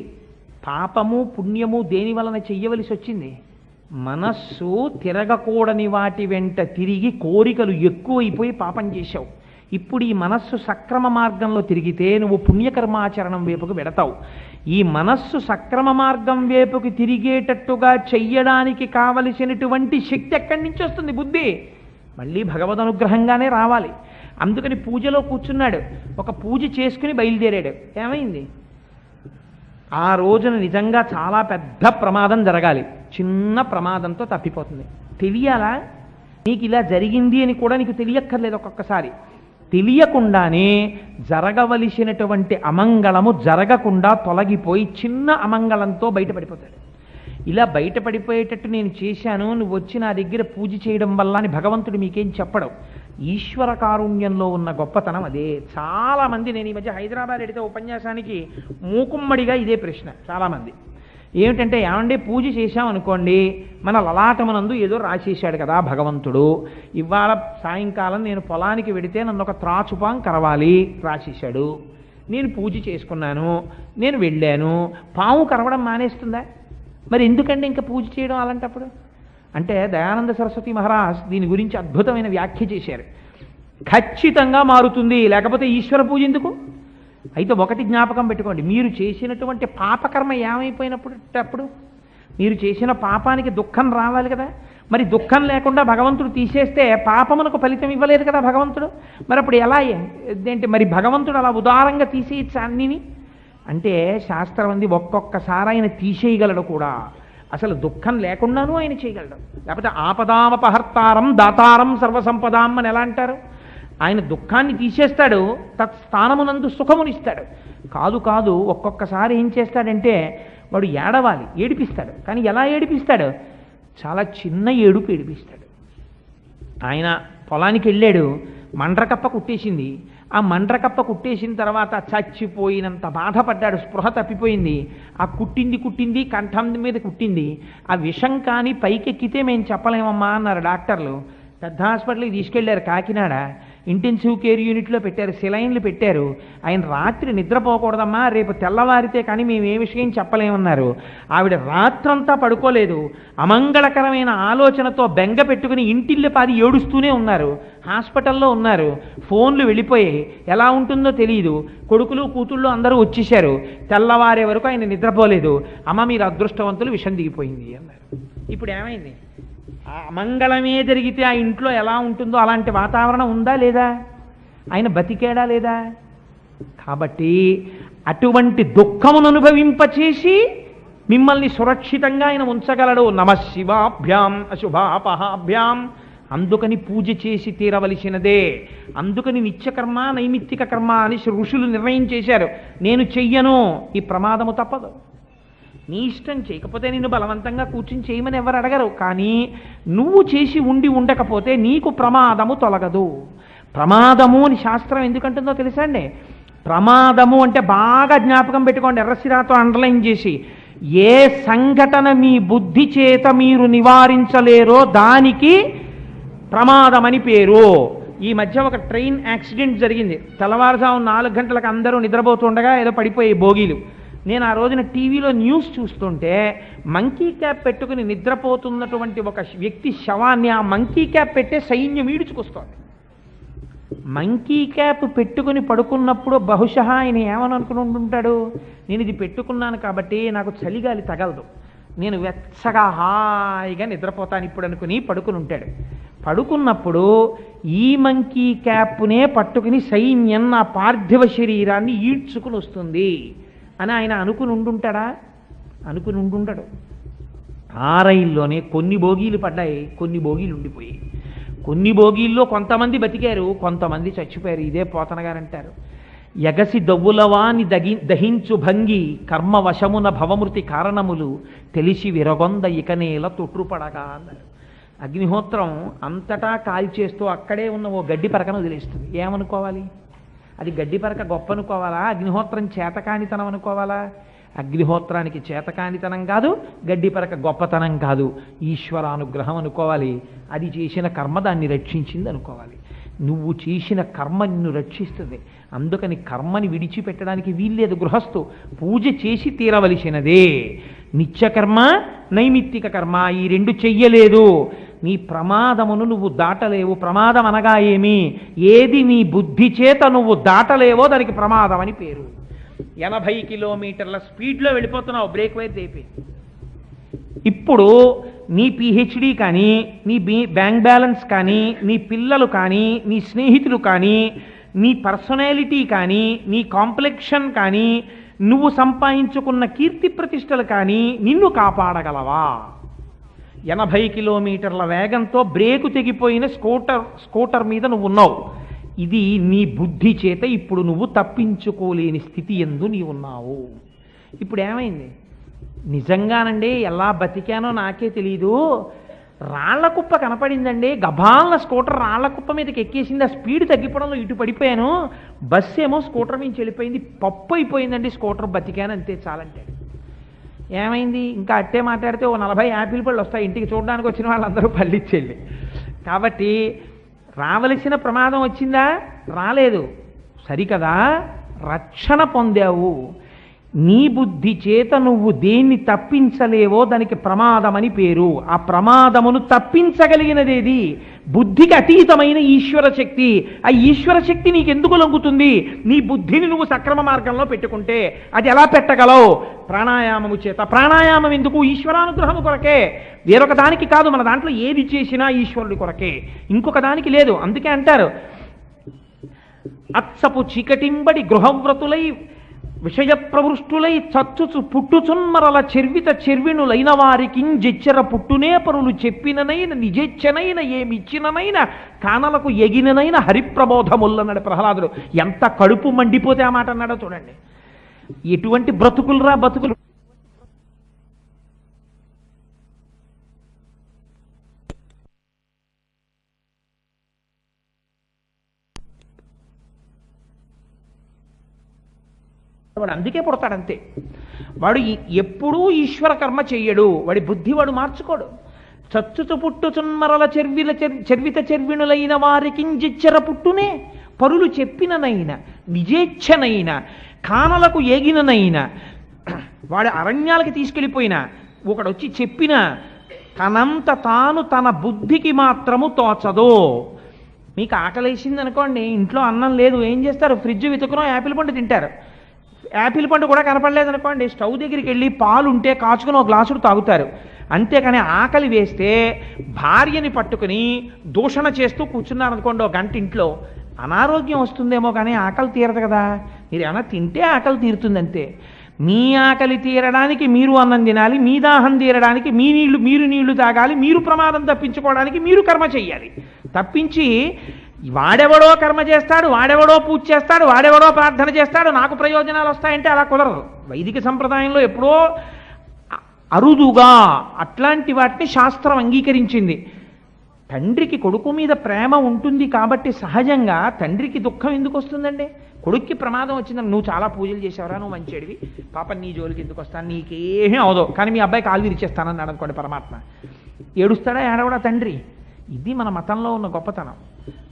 పాపము పుణ్యము దేని వలన చెయ్యవలసి వచ్చింది? మనస్సు తిరగకూడని వాటి వెంట తిరిగి కోరికలు ఎక్కువైపోయి పాపం చేశావు. ఇప్పుడు ఈ మనస్సు సక్రమ మార్గంలో తిరిగితే నువ్వు పుణ్యకర్మాచరణం వైపుకు వెడతావు. ఈ మనస్సు సక్రమ మార్గం వైపుకి తిరిగేటట్టుగా చెయ్యడానికి కావలసినటువంటి శక్తి ఎక్కడి నుంచి వస్తుంది? బుద్ధి. మళ్ళీ భగవద్ అనుగ్రహంగానే రావాలి. అందుకని పూజలో కూర్చున్నాడు, ఒక పూజ చేసుకుని బయలుదేరాడు. ఏమైంది? ఆ రోజున నిజంగా చాలా పెద్ద ప్రమాదం జరగాలి, చిన్న ప్రమాదంతో తప్పిపోతుంది. తెలియాలా? నీకు ఇలా జరిగింది అని కూడా నీకు తెలియక్కర్లేదు. ఒక్కొక్కసారి తెలియకుండానే జరగవలసినటువంటి అమంగళము జరగకుండా తొలగిపోయి చిన్న అమంగళంతో బయటపడిపోతాడు. ఇలా బయటపడిపోయేటట్టు నేను చేశాను, నువ్వు వచ్చి నా దగ్గర పూజ చేయడం వల్ల అని భగవంతుడు మీకేం చెప్పడం. ఈశ్వర కారుణ్యంలో ఉన్న గొప్పతనం అదే. చాలామంది, నేను ఈ మధ్య హైదరాబాద్ ఎడితే ఉపన్యాసానికి మూకుమ్మడిగా ఇదే ప్రశ్న చాలామంది. ఏమిటంటే, ఏమంటే పూజ చేశామనుకోండి, మన లలాటమునందు ఏదో రాసేశాడు కదా భగవంతుడు, ఇవాళ సాయంకాలం నేను పొలానికి వెడితే నన్ను ఒక త్రాచుపాం కరవాలి రాసేశాడు, నేను పూజ చేసుకున్నాను, నేను వెళ్ళాను, పాము కరవడం మానేస్తుందా? మరి ఎందుకండి ఇంకా పూజ చేయడం అలాంటప్పుడు? అంటే దయానంద సరస్వతి మహారాజ్ దీని గురించి అద్భుతమైన వ్యాఖ్య చేశారు. ఖచ్చితంగా మారుతుంది, లేకపోతే ఈశ్వర పూజ ఎందుకు? అయితే ఒకటి జ్ఞాపకం పెట్టుకోండి, మీరు చేసినటువంటి పాపకర్మ ఏమైపోయినప్పుడు మీరు చేసిన పాపానికి దుఃఖం రావాలి కదా. మరి దుఃఖం లేకుండా భగవంతుడు తీసేస్తే పాపమునకు ఫలితం ఇవ్వలేదు కదా భగవంతుడు. మరి అప్పుడు ఎలా ఏంటి? మరి భగవంతుడు అలా ఉదారంగా తీసేయచ్చు అన్నిని అంటే శాస్త్రం అంది ఒక్కొక్కసారి ఆయన తీసేయగలడు కూడా. అసలు దుఃఖం లేకుండానూ ఆయన చేయగలడు. లేకపోతే ఆపదామపహర్తారం దాతారం సర్వసంపదాం అని ఎలా అంటారు? ఆయన దుఃఖాన్ని తీసేస్తాడు, తత్స్థానమునందు సుఖమునిస్తాడు. కాదు, ఒక్కొక్కసారి ఏం చేస్తాడంటే వాడు ఏడవాలి, ఏడిపిస్తాడు. కానీ ఎలా ఏడిపిస్తాడు? చాలా చిన్న ఏడుపు ఏడిపిస్తాడు. ఆయన పొలానికి వెళ్ళాడు, మండ్రకప్ప కుట్టేసింది. ఆ మండ్రకప్ప కుట్టేసిన తర్వాత చచ్చిపోయినంత బాధపడ్డాడు, స్పృహ తప్పిపోయింది. ఆ కుట్టింది కంఠం మీద కుట్టింది. ఆ విషం కానీ పైకెక్కితే మేము చెప్పలేమమ్మా అన్నారు డాక్టర్లు. పెద్ద హాస్పిటల్కి తీసుకెళ్లారు, కాకినాడ ఇంటెన్సివ్ కేర్ యూనిట్లో పెట్టారు, సెలైన్లు పెట్టారు. ఆయన రాత్రి నిద్రపోకూడదమ్మా, రేపు తెల్లవారితే కానీ మేము ఏ విషయం చెప్పలేమన్నారు. ఆవిడ రాత్రంతా పడుకోలేదు, అమంగళకరమైన ఆలోచనతో బెంగ పెట్టుకుని ఇంటిల్లిపాది ఏడుస్తూనే ఉన్నారు. హాస్పిటల్లో ఉన్నారు, ఫోన్లు వెళ్ళిపోయాయి, ఎలా ఉంటుందో తెలియదు. కొడుకులు కూతుళ్ళు అందరూ వచ్చేశారు. తెల్లవారే వరకు ఆయన నిద్రపోలేదు. అమ్మ మీరు అదృష్టవంతులు, విషం దిగిపోయింది అన్నారు. ఇప్పుడు ఏమైంది? ఆ అమంగళమే జరిగితే ఆ ఇంట్లో ఎలా ఉంటుందో అలాంటి వాతావరణం ఉందా లేదా? ఆయన బతికేడా లేదా? కాబట్టి అటువంటి దుఃఖమును అనుభవింపచేసి మిమ్మల్ని సురక్షితంగా ఆయన ఉంచగలడు. నమఃశివాభ్యాం అశుభాపహాభ్యాం. అందుకని పూజ చేసి తీరవలసినదే. అందుకని నిత్యకర్మ నైమిత్తిక కర్మ అని ఋషులు నిర్ణయం చేశారు. నేను చెయ్యను, ఈ ప్రమాదము తప్పదు. నీ ఇష్టం, చేయకపోతే నిన్ను బలవంతంగా కూర్చుని చేయమని ఎవరు అడగరు. కానీ నువ్వు చేసి ఉండకపోతే నీకు ప్రమాదము తొలగదు. ప్రమాదము అని శాస్త్రం ఎందుకంటుందో తెలుసా అండి? ప్రమాదము అంటే బాగా జ్ఞాపకం పెట్టుకోండి, ఎర్రసిరాతో అండర్లైన్ చేసి, ఏ సంఘటన మీ బుద్ధి చేత మీరు నివారించలేరో దానికి ప్రమాదమని పేరు. ఈ మధ్య ఒక ట్రైన్ యాక్సిడెంట్ జరిగింది. తెల్లవారుజాము 4 గంటలకు అందరూ నిద్రపోతుండగా ఏదో పడిపోయి బోగీలు. నేను ఆ రోజున టీవీలో న్యూస్ చూస్తుంటే మంకీ క్యాప్ పెట్టుకుని నిద్రపోతున్నటువంటి ఒక వ్యక్తి శవాన్ని ఆ మంకీ క్యాప్ పెట్టే సైన్యం ఈడ్చుకొస్తోంది. మంకీ క్యాప్ పెట్టుకుని పడుకున్నప్పుడు బహుశా ఆయన ఏమని అనుకుని ఉంటుంటాడు, నేను ఇది పెట్టుకున్నాను కాబట్టి నాకు చలిగాలి తగలదు, నేను వెచ్చగా హాయిగా నిద్రపోతాను ఇప్పుడు అనుకుని పడుకుని ఉంటాడు. పడుకున్నప్పుడు ఈ మంకీ క్యాప్నే పట్టుకుని సైన్యం నా పార్థివ శరీరాన్ని ఈడ్చుకుని వస్తుంది అని ఆయన అనుకుని ఉండుంటాడా? అనుకుని ఉండుంటాడు. ఆ రైల్లోనే కొన్ని బోగీలు పడ్డాయి, కొన్ని బోగీలు ఉండిపోయాయి. కొన్ని బోగీల్లో కొంతమంది బతికారు, కొంతమంది చచ్చిపోయారు. ఇదే పోతన గారు అంటారు, ఎగసి దవ్వులవాని దహించు భంగి కర్మ వశమున భవమృతి కారణములు తెలిసి విరగొంద ఇకనేల తొట్టుపడగా అన్నారు. అగ్నిహోత్రం అంతటా కాల్చేస్తూ అక్కడే ఉన్న ఓ గడ్డి పరకను వదిలేస్తుంది. ఏమనుకోవాలి? అది గడ్డి పరక గొప్ప అనుకోవాలా? అగ్నిహోత్రం చేతకానితనం అనుకోవాలా? అగ్నిహోత్రానికి చేతకానితనం కాదు, గడ్డి పరక గొప్పతనం కాదు, ఈశ్వరానుగ్రహం అనుకోవాలి. అది చేసిన కర్మ దాన్ని రక్షించింది అనుకోవాలి. నువ్వు చేసిన కర్మ నిన్ను రక్షిస్తుంది. అందుకని కర్మని విడిచిపెట్టడానికి వీల్లేదు. గృహస్థు పూజ చేసి తీరవలసినదే. నిత్యకర్మ నైమిత్తిక కర్మ ఈ రెండు చెయ్యలేదు, నీ ప్రమాదమును నువ్వు దాటలేవు. ప్రమాదం అనగా ఏమి? ఏది నీ బుద్ధి చేత నువ్వు దాటలేవో దానికి ప్రమాదం అని పేరు. 80 కిలోమీటర్ల స్పీడ్లో వెళ్ళిపోతున్నావు, బ్రేక్ వైర్ తెపి. ఇప్పుడు నీ పిహెచ్డి కానీ, నీ బ్యాంక్ బ్యాలెన్స్ కానీ, నీ పిల్లలు కానీ, నీ స్నేహితులు కానీ, నీ పర్సనాలిటీ కానీ, నీ కాంప్లెక్షన్ కానీ, నువ్వు సంపాదించుకున్న కీర్తి ప్రతిష్టలు కానీ నిన్ను కాపాడగలవా? 80 కిలోమీటర్ల వేగంతో బ్రేకు తెగిపోయిన స్కూటర్ మీద నువ్వు ఉన్నావు. ఇది నీ బుద్ధి చేత ఇప్పుడు నువ్వు తప్పించుకోలేని స్థితి యందు నీవు ఉన్నావు. ఇప్పుడు ఏమైంది? నిజంగానండి ఎలా బతికానో నాకే తెలీదు, రాళ్లకుప్ప కనపడిందండి, గబాలన స్కూటర్ రాళ్లకుప్ప మీదకి ఎక్కేసింది, ఆ స్పీడ్ తగ్గిపోవడంలో ఇటు పడిపోయాను, బస్సు ఏమో స్కూటర్ నుంచి వెళ్ళిపోయింది, పప్పు అయిపోయిందండి స్కూటర్, బతికాను అంతే చాలంటాడు. ఏమైంది? ఇంకా అట్టే మాట్లాడితే ఓ 40 యాపిల్ పళ్ళు వస్తాయి ఇంటికి, చూడడానికి వచ్చిన వాళ్ళందరూ పళ్ళిచ్చేళ్ళి. కాబట్టి రావలసిన ప్రమాదం వచ్చిందా? రాలేదు, సరికదా, రక్షణ పొందావు. నీ బుద్ధి చేత నువ్వు దేన్ని తప్పించలేవో దానికి ప్రమాదమని పేరు. ఆ ప్రమాదమును తప్పించగలిగినదేది? బుద్ధికి అతీతమైన ఈశ్వర శక్తి. ఆ ఈశ్వర శక్తి నీకెందుకు లొంగుతుంది? నీ బుద్ధిని నువ్వు సక్రమ మార్గంలో పెట్టుకుంటే. అది ఎలా పెట్టగలవు? ప్రాణాయామము చేత. ప్రాణాయామం ఎందుకు? ఈశ్వరానుగ్రహము కొరకే, వేరొక దానికి కాదు. మన దాంట్లో ఏది చేసినా ఈశ్వరుడి కొరకే, ఇంకొక దానికి లేదు. అందుకే అంటారు, అత్సపు చీకటింబడి గృహవ్రతులై విషయ ప్రవృష్టులై చచ్చుచు పుట్టుచున్మరల చెర్విత చెర్విణులైన వారికి జెచ్చర పుట్టునే పరులు చెప్పిననైన నిజెచ్చనైన ఏమిచ్చిననైన కానలకు ఎగిననైన హరిప్రబోధముల్లన్నాడు ప్రహ్లాదుడు. ఎంత కడుపు మండిపోతే ఆ మాట అన్నాడో చూడండి. ఎటువంటి బ్రతుకులురా బతుకులు! వాడు అందుకే పుడతాడంతే. వాడు ఎప్పుడూ ఈశ్వర కర్మ చెయ్యడు, వాడి బుద్ధి వాడు మార్చుకోడు. చచ్చుతు పుట్టుచున్మరల చెర్విత చెర్విణులైన వారికింజిచ్చర పుట్టునే పరులు చెప్పిననైన నిజేచ్ఛనైన కానలకు ఏగిననైన వాడి అరణ్యాలకి తీసుకెళ్ళిపోయినా ఒకడొచ్చి చెప్పిన తనంత తాను తన బుద్ధికి మాత్రము తోచదో. మీకు ఆకలేసింది అనుకోండి, ఇంట్లో అన్నం లేదు, ఏం చేస్తారు? ఫ్రిడ్జ్ వెతుకునో యాపిల్ పండు తింటారు. యాపిల్ పండు కూడా కనపడలేదు అనుకోండి, స్టవ్ దగ్గరికి వెళ్ళి పాలు ఉంటే కాచుకుని ఒక గ్లాసుడు తాగుతారు. అంతేకాని ఆకలి వేస్తే భార్యని పట్టుకుని దూషణ చేస్తూ కూర్చున్నారనుకోండి ఒక గంట ఇంట్లో, అనారోగ్యం వస్తుందేమో కానీ ఆకలి తీరదు కదా. మీరు ఏమైనా తింటే ఆకలి తీరుతుంది అంతే. మీ ఆకలి తీరడానికి మీరు అన్నం తినాలి, మీ దాహం తీరడానికి మీరు నీళ్లు తాగాలి, మీరు ప్రమాదం తప్పించుకోవడానికి మీరు కర్మ చెయ్యాలి. తప్పించి వాడెవడో కర్మ చేస్తాడు, వాడెవడో పూజ చేస్తాడు, వాడెవడో ప్రార్థన చేస్తాడు, నాకు ప్రయోజనాలు వస్తాయంటే అలా కుదరదు. వైదిక సంప్రదాయంలో ఎప్పుడో అరుదుగా అట్లాంటి వాటిని శాస్త్రం అంగీకరించింది. తండ్రికి కొడుకు మీద ప్రేమ ఉంటుంది కాబట్టి సహజంగా తండ్రికి దుఃఖం ఎందుకు వస్తుందండి? కొడుక్కి ప్రమాదం వచ్చిందని నువ్వు చాలా పూజలు చేసేవరా, నువ్వు మంచిడివి, పాపం నీ జోలికి ఎందుకు వస్తాను, నీకేమీ అవదో, కానీ మీ అబ్బాయి కాలు విరిచేస్తానన్నాడు అనుకోండి పరమాత్మ, ఏడుస్తాడా ఏడవడా తండ్రి? ఇది మన మతంలో ఉన్న గొప్పతనం.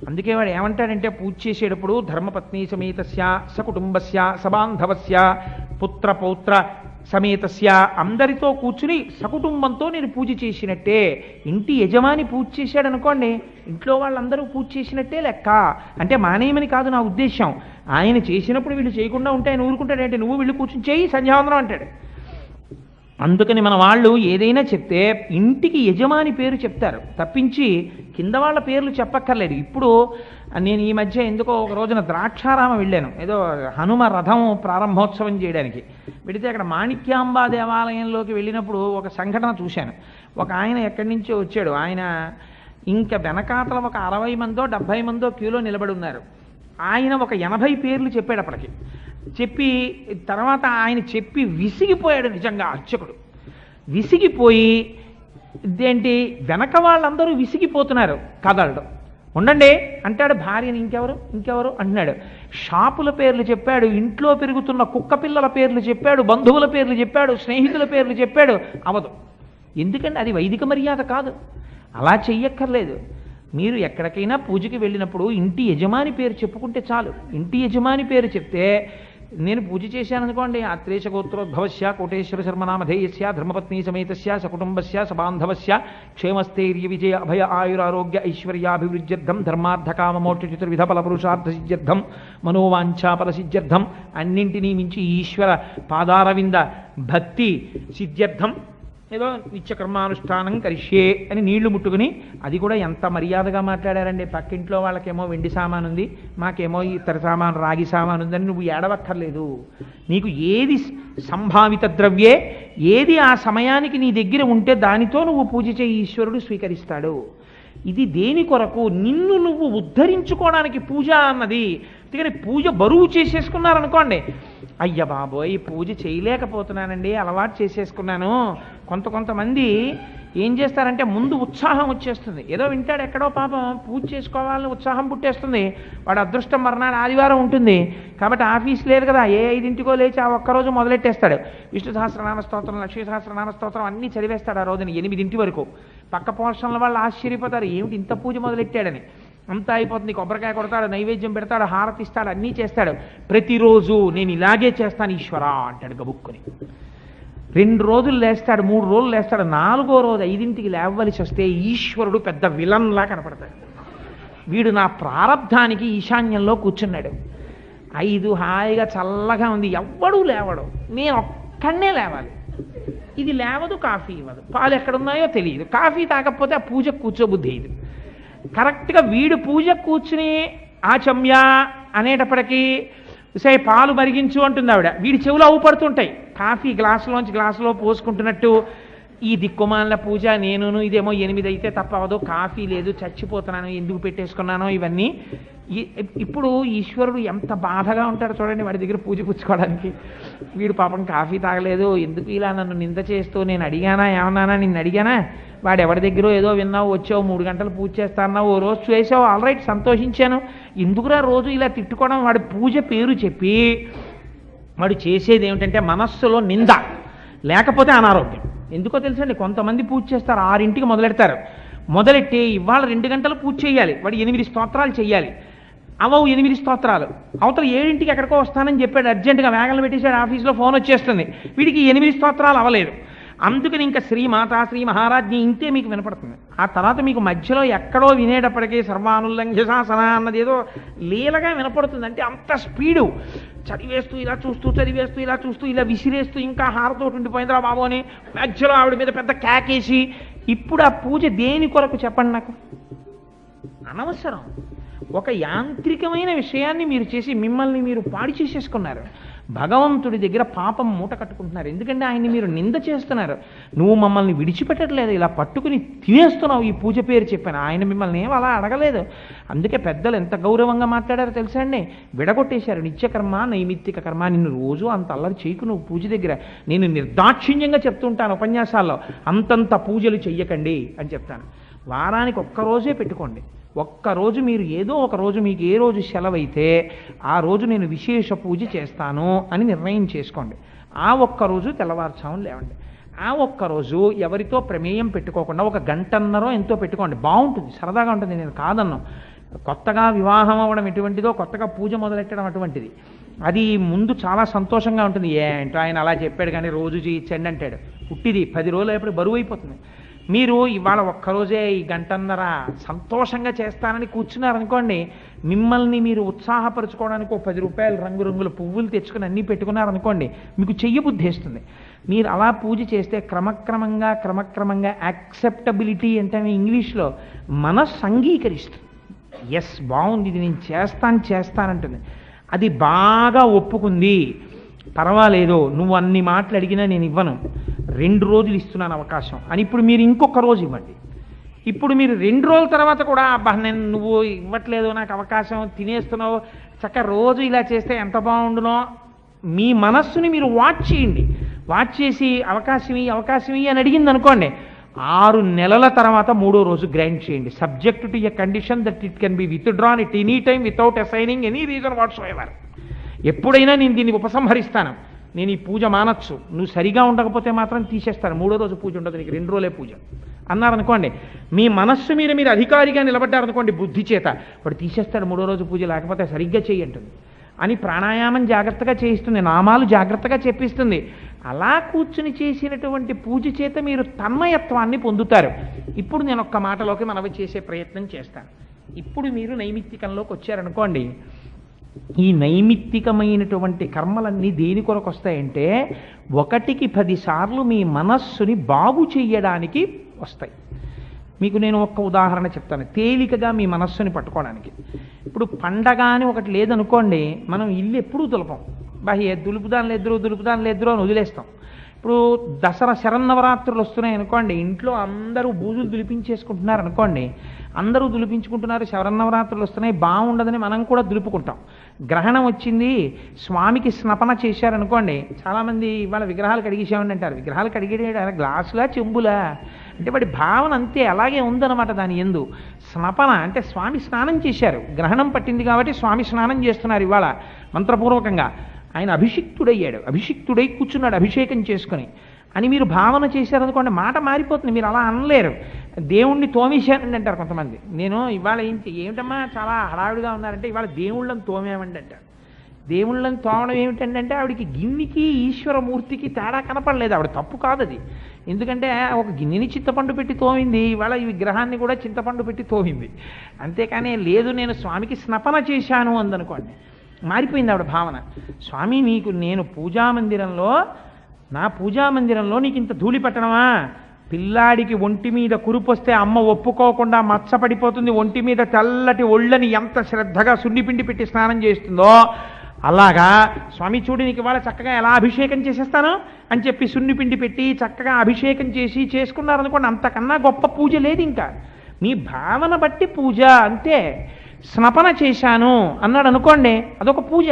అందుకే వాడు ఏమంటాడంటే పూజ చేసేటప్పుడు ధర్మపత్ని సమేతస్య సకుటుంబస్య సబాంధవస్య పుత్ర పౌత్ర సమేతస్య, అందరితో కూర్చుని సకుటుంబంతో నేను పూజ చేసినట్టే. ఇంటి యజమాని పూజ చేశాడు అనుకోండి, ఇంట్లో వాళ్ళందరూ పూజ చేసినట్టే లెక్క. అంటే మానేయమని కాదు నా ఉద్దేశం, ఆయన చేసినప్పుడు వీళ్ళు చేయకుండా ఉంటే ఆయన ఊరుకుంటాడంటే, నువ్వు వీళ్ళు కూర్చుని చేయి సంధ్యావందనం అంటాడు. అందుకని మన వాళ్ళు ఏదైనా చెప్తే ఇంటికి యజమాని పేరు చెప్తారు తప్పించి కింద వాళ్ళ పేర్లు చెప్పక్కర్లేదు. ఇప్పుడు నేను ఈ మధ్య ఎందుకో ఒక రోజున ద్రాక్షారామం వెళ్ళాను, ఏదో హనుమ రథం ప్రారంభోత్సవం చేయడానికి వెళితే అక్కడ మాణిక్యాంబా దేవాలయంలోకి వెళ్ళినప్పుడు ఒక సంఘటన చూశాను. ఒక ఆయన ఎక్కడి నుంచో వచ్చాడు, ఆయన ఇంకా వెనకాతల ఒక 60 మందో 70 మందో క్యూలో నిలబడి ఉన్నారు. ఆయన ఒక 80 పేర్లు చెప్పాడు అప్పటికి. చెప్పి తర్వాత ఆయన చెప్పి విసిగిపోయాడు. నిజంగా అర్చకుడు విసిగిపోయి, ఇదేంటి వెనక వాళ్ళందరూ విసిగిపోతున్నారు, కదలడం, ఉండండి అంటాడు. భార్యని ఇంకెవరు అంటున్నాడు. షాపుల పేర్లు చెప్పాడు, ఇంట్లో పెరుగుతున్న కుక్క పిల్లల పేర్లు చెప్పాడు, బంధువుల పేర్లు చెప్పాడు, స్నేహితుల పేర్లు చెప్పాడు. అవదు. ఎందుకంటే అది వైదిక మర్యాద కాదు, అలా చెయ్యక్కర్లేదు. మీరు ఎక్కడికైనా పూజకి వెళ్ళినప్పుడు ఇంటి యజమాని పేరు చెప్పుకుంటే చాలు. ఇంటి యజమాని పేరు చెప్తే, నేను పూజ చేశాననుకోండి, ఆత్రేశ గోత్రోద్భవస్య కోటేశ్వర శర్మనామధేయస్య ధర్మపత్ని సమేతస్య సకుటుంబస్య సబాంధవస్య క్షేమస్థైర్య విజయ అభయ ఆయురారోగ్య ఐశ్వర్యాభివృద్ధ్యర్థం ధర్మార్థకామమోక్ష చతుర్విధ ఫలపురుషార్థ సిద్ధ్యర్థం మనోవాంఛాపల సిద్ధ్యర్థం, అన్నింటినీ మించి ఈశ్వర పాదారవింద భక్తి సిద్ధ్యర్థం ఏదో నిత్యకర్మానుష్ఠానం కరిష్యే అని నీళ్లు ముట్టుకుని, అది కూడా ఎంత మర్యాదగా మాట్లాడారండి. పక్కింట్లో వాళ్ళకేమో వెండి సామాను ఉంది, మాకేమో ఇతర సామాను రాగి సామాను ఉందని నువ్వు ఏడవక్కర్లేదు. నీకు ఏది సంభావిత ద్రవ్యే, ఏది ఆ సమయానికి నీ దగ్గర ఉంటే దానితో నువ్వు పూజ చేయి, ఈశ్వరుడు స్వీకరిస్తాడు. ఇది దేని కొరకు? నిన్ను నువ్వు ఉద్ధరించుకోవడానికి పూజ అన్నది. అందుకని పూజ బరువు చేసేసుకున్నారనుకోండి, అయ్య బాబోయ్ పూజ చేయలేకపోతున్నానండి, అలవాటు చేసేసుకున్నాను. కొంతమంది ఏం చేస్తారంటే ముందు ఉత్సాహం వచ్చేస్తుంది, ఏదో వింటాడు ఎక్కడో పాపం పూజ చేసుకోవాలని ఉత్సాహం పుట్టేస్తుంది. వాడు అదృష్టం మర్నాడు ఆదివారం ఉంటుంది కాబట్టి ఆఫీస్ లేదు కదా, ఏ 5ంటికో లేచి ఆ ఒక్కరోజు మొదలెట్టేస్తాడు. విష్ణు సహస్రనామ స్తోత్రం, లక్ష్మీ సహస్రనామ స్తోత్రం అన్నీ చదివేస్తాడు ఆ రోజున 8 వరకు. పక్క పోషణల వాళ్ళు ఆశ్చర్యపోతారు, ఏమిటి ఇంత పూజ మొదలెట్టాడని. అంతా అయిపోతుంది, కొబ్బరికాయ కొడతాడు, నైవేద్యం పెడతాడు, హారతి ఇస్తాడు, అన్నీ చేస్తాడు. ప్రతిరోజు నేను ఇలాగే చేస్తాను ఈశ్వరా అంటాడు గబుక్కుని. 2 రోజులు లేస్తాడు, 3 రోజులు లేస్తాడు, 4వ రోజు 5ంటికి లేవలసి వస్తే ఈశ్వరుడు పెద్ద విలన్లా కనపడతాడు. వీడు నా ప్రారంధానికి ఈశాన్యంలో కూర్చున్నాడు. 5 హాయిగా చల్లగా ఉంది, ఎవ్వడూ లేవడు, నేను ఒక్కడనే లేవాలి. ఇది లేవదు, కాఫీ ఇవ్వదు, పాలు ఎక్కడున్నాయో తెలియదు, కాఫీ తాగకపోతే ఆ పూజకు కూర్చోబుద్ధి అయ్యదు. కరెక్ట్గా వీడు పూజ కూర్చుని ఆచమ్య అనేటప్పటికీ సే పాలు మరిగించు అంటుంది ఆవిడ, వీడి చెవులు అవుపడుతుంటాయి. కాఫీ గ్లాసులో పోసుకుంటున్నట్టు, ఈ దిక్కుమాల పూజ నేను ఇదేమో 8 అయితే తప్ప అవదు, కాఫీ లేదు, చచ్చిపోతున్నాను, ఎందుకు పెట్టేసుకున్నానో ఇవన్నీ. ఇప్పుడు ఈశ్వరుడు ఎంత బాధగా ఉంటాడో చూడండి వాడి దగ్గర పూజ పుచ్చుకోవడానికి. వీడు పాపం కాఫీ తాగలేదు, ఎందుకు ఇలా నన్ను నింద చేస్తూ, నేను అడిగానా ఏమన్నానా, నిన్ను అడిగానా, వాడు ఎవరి దగ్గర ఏదో విన్నావు, వచ్చావు 3 గంటలు పూజ చేస్తాన్నావు, ఓ రోజు చేసావు, ఆల్రైట్ సంతోషించాను, ఎందుకురా రోజు ఇలా తిట్టుకోవడం. వాడి పూజ పేరు చెప్పి వాడు చేసేది ఏమిటంటే మనస్సులో నింద, లేకపోతే అనారోగ్యం. ఎందుకో తెలుసండి, కొంతమంది పూజ చేస్తారు 6ంటికి మొదలెడతారు, మొదలెట్టి ఇవాళ 2 గంటలు పూజ చేయాలి, వాడు 8 స్తోత్రాలు చేయాలి, అవవు 8 స్తోత్రాలు, అవతల 7ంటికి ఎక్కడికో వస్తానని చెప్పాడు, అర్జెంటుగా వేగలు పెట్టేశాడు, ఆఫీస్లో ఫోన్ వచ్చేస్తుంది, వీడికి 8 స్తోత్రాలు అవ్వలేదు. అందుకని ఇంకా శ్రీమాత శ్రీ మహారాజ్ఞి ఇంతే మీకు వినపడుతుంది. ఆ తర్వాత మీకు మధ్యలో ఎక్కడో వినేటప్పటికీ సర్వానుల్లంఘ్య శాసన అన్నది ఏదో లీలగా వినపడుతుంది. అంటే అంత స్పీడు, చదివేస్తూ ఇలా చూస్తూ, చదివేస్తూ ఇలా చూస్తూ, ఇలా విసిరేస్తూ ఇంకా హారతోటి ఉండిపోయిందిరా బాబు అని మధ్యలో ఆవిడ మీద పెద్ద కేకేసి. ఇప్పుడు ఆ పూజ దేని కొరకు చెప్పండి నాకు? అనవసరం. ఒక యాంత్రికమైన విషయాన్ని మీరు చేసి మిమ్మల్ని మీరు పాడి చేసేసుకున్నారు. భగవంతుడి దగ్గర పాపం మూట కట్టుకుంటున్నారు. ఎందుకంటే ఆయన్ని మీరు నింద చేస్తున్నారు. నువ్వు మమ్మల్ని విడిచిపెట్టట్లేదు, ఇలా పట్టుకుని తినేస్తున్నావు ఈ పూజ పేరు చెప్పాను. ఆయన మిమ్మల్ని ఏం అలా అడగలేదు. అందుకే పెద్దలు ఎంత గౌరవంగా మాట్లాడారో తెలుసా అండి? విడగొట్టేశారు. నిత్యకర్మ నైమిత్తిక కర్మ. నిన్ను రోజు అంత అల్లరి చేయకు నువ్వు పూజ దగ్గర. నేను నిర్దాక్షిణ్యంగా చెప్తుంటాను ఉపన్యాసాల్లో, అంతంత పూజలు చెయ్యకండి అని చెప్తాను. వారానికి ఒక్కరోజే పెట్టుకోండి. ఒక్కరోజు మీరు ఏదో ఒక రోజు, మీకు ఏ రోజు సెలవైతే ఆ రోజు నేను విశేష పూజ చేస్తాను అని నిర్ణయం చేసుకోండి. ఆ ఒక్కరోజు తెల్లవారుజామున లేవండి. ఆ ఒక్కరోజు ఎవరితో ప్రమేయం పెట్టుకోకుండా 1 గంటన్నరో ఎంతో పెట్టుకోండి. బాగుంటుంది, సరదాగా ఉంటుంది. నేను కాదన్నాను. కొత్తగా వివాహం అవ్వడం ఎటువంటిదో, కొత్తగా పూజ మొదలెట్టడం అటువంటిది. అది ముందు చాలా సంతోషంగా ఉంటుంది. ఏంటో ఆయన అలా చెప్పాడు కానీ రోజు చేయొచ్చండి అంటాడు. పుట్టిది 10 రోజులు అయినప్పుడు బరువు అయిపోతుంది. మీరు ఇవాళ ఒక్కరోజే ఈ గంటన్నర సంతోషంగా చేస్తానని కూర్చున్నారనుకోండి, మిమ్మల్ని మీరు ఉత్సాహపరచుకోవడానికి ఒక 10 రూపాయలు రంగురంగుల పువ్వులు తెచ్చుకుని అన్నీ పెట్టుకున్నారనుకోండి, మీకు చెయ్యబుద్ధేస్తుంది. మీరు అలా పూజ చేస్తే క్రమక్రమంగా యాక్సెప్టబిలిటీ అంటే ఇంగ్లీష్లో మనస్సు అంగీకరిస్తుంది. ఎస్, బాగుంది, ఇది నేను చేస్తానంటుంది. అది బాగా ఒప్పుకుంది. పర్వాలేదు, నువ్వు అన్ని మాటలు అడిగినా నేను ఇవ్వను, 2 రోజులు ఇస్తున్నాను అవకాశం అని ఇప్పుడు మీరు ఇంకొక రోజు ఇవ్వండి. ఇప్పుడు మీరు 2 రోజుల తర్వాత కూడా అబ్బా నువ్వు ఇవ్వట్లేదు నాకు అవకాశం, తినేస్తున్నావు, చక్కగా రోజు ఇలా చేస్తే ఎంత బాగుండునో మీ మనస్సుని మీరు వాచ్ చేయండి. వాచ్ చేసి అవకాశం అని అడిగింది అనుకోండి, 6 నెలల తర్వాత 3వ రోజు గ్రాంట్ చేయండి. Subject to a condition that it can be withdrawn at any time without assigning any reason whatsoever. ఎప్పుడైనా నేను దీన్ని ఉపసంహరిస్తాను, నేను ఈ పూజ మానచ్చు, నువ్వు సరిగా ఉండకపోతే మాత్రం తీసేస్తాను, 3వ రోజు పూజ ఉండదు, నీకు 2 రోజులే పూజ అన్నారనుకోండి. మీ మనస్సు మీద మీరు అధికారిగా నిలబడ్డారనుకోండి బుద్ధి చేత, వాడు తీసేస్తాడు 3వ రోజు పూజ, లేకపోతే సరిగ్గా చేయంటుంది అని ప్రాణాయామం జాగ్రత్తగా చేయిస్తుంది, నామాలు జాగ్రత్తగా చెప్పిస్తుంది. అలా కూర్చుని చేసినటువంటి పూజ చేత మీరు తన్మయత్వాన్ని పొందుతారు. ఇప్పుడు నేను ఒక్క మాటలోకి మనవి చేసే ప్రయత్నం చేస్తాను. ఇప్పుడు మీరు నైమిత్తికంలోకి వచ్చారనుకోండి, ఈ నైమిత్తికమైనటువంటి కర్మలన్నీ దేని కొరకు వస్తాయంటే 1కి 10 సార్లు మీ మనస్సుని బాగు చెయ్యడానికి వస్తాయి. మీకు నేను ఒక్క ఉదాహరణ చెప్తాను, తేలికగా మీ మనస్సుని పట్టుకోవడానికి. ఇప్పుడు పండగ అని ఒకటి లేదనుకోండి, మనం ఇల్లు ఎప్పుడూ దులపం, దులుపుదాని లేదురు అని వదిలేస్తాం. ఇప్పుడు దసరా శరన్నవరాత్రులు వస్తున్నాయి అనుకోండి, ఇంట్లో అందరూ బూజులు దులిపించేసుకుంటున్నారు అనుకోండి, అందరూ దులిపించుకుంటున్నారు, శరన్నవరాత్రులు వస్తున్నాయి, బాగుండదని మనం కూడా దులుపుకుంటాం. గ్రహణం వచ్చింది, స్వామికి స్నపన చేశారనుకోండి, చాలామంది ఇవాళ విగ్రహాలు కడిగేసామని అంటారు. విగ్రహాలు కడిగేట గ్లాసులా చెంబులా అంటే వాడి భావన అంతే అలాగే ఉందన్నమాట. దాని ఎందు స్నపన అంటే స్వామి స్నానం చేశారు, గ్రహణం పట్టింది కాబట్టి స్వామి స్నానం చేస్తున్నారు ఇవాళ మంత్రపూర్వకంగా. ఆయన అభిషిక్తుడయ్యాడు, అభిషిక్తుడై కూర్చున్నాడు అభిషేకం చేసుకుని అని మీరు భావన చేశారనుకోండి, మాట మారిపోతుంది. మీరు అలా అనలేరు. దేవుణ్ణి తోమేశానండి అంటారు కొంతమంది. నేను ఇవాళ ఏమిటమ్మా చాలా హడావిడిగా ఉన్నారంటే, ఇవాళ దేవుళ్ళని తోమేమండి అంటారు. దేవుళ్ళని తోమడం ఏమిటంటే ఆవిడికి గిన్నెకి ఈశ్వరమూర్తికి తేడా కనపడలేదు. ఆవిడ తప్పు కాదు అది. ఎందుకంటే ఒక గిన్నెని చింతపండు పెట్టి తోమింది, ఇవాళ ఈ విగ్రహాన్ని కూడా చింతపండు పెట్టి తోమింది. అంతేకాని లేదు నేను స్వామికి స్నపన చేశాను అందనుకోండి, మారిపోయింది ఆవిడ భావన. స్వామి నీకు నేను నా పూజామందిరంలో నీకు ఇంత ధూళి పట్టడమా? పిల్లాడికి ఒంటి మీద కురుపొస్తే అమ్మ ఒప్పుకోకుండా మచ్చపడిపోతుంది, ఒంటి మీద తెల్లటి ఒళ్ళని ఎంత శ్రద్ధగా సున్నిపిండి పెట్టి స్నానం చేస్తుందో అలాగా స్వామి చూడు నీకు ఇవాళ చక్కగా ఎలా అభిషేకం చేసేస్తాను అని చెప్పి సున్నిపిండి పెట్టి చక్కగా అభిషేకం చేసి చేసుకున్నారనుకోండి, అంతకన్నా గొప్ప పూజ లేదు. ఇంకా మీ భావన బట్టి పూజ అంతే. స్నపన చేశాను అన్నాడు అనుకోండి, అదొక పూజ.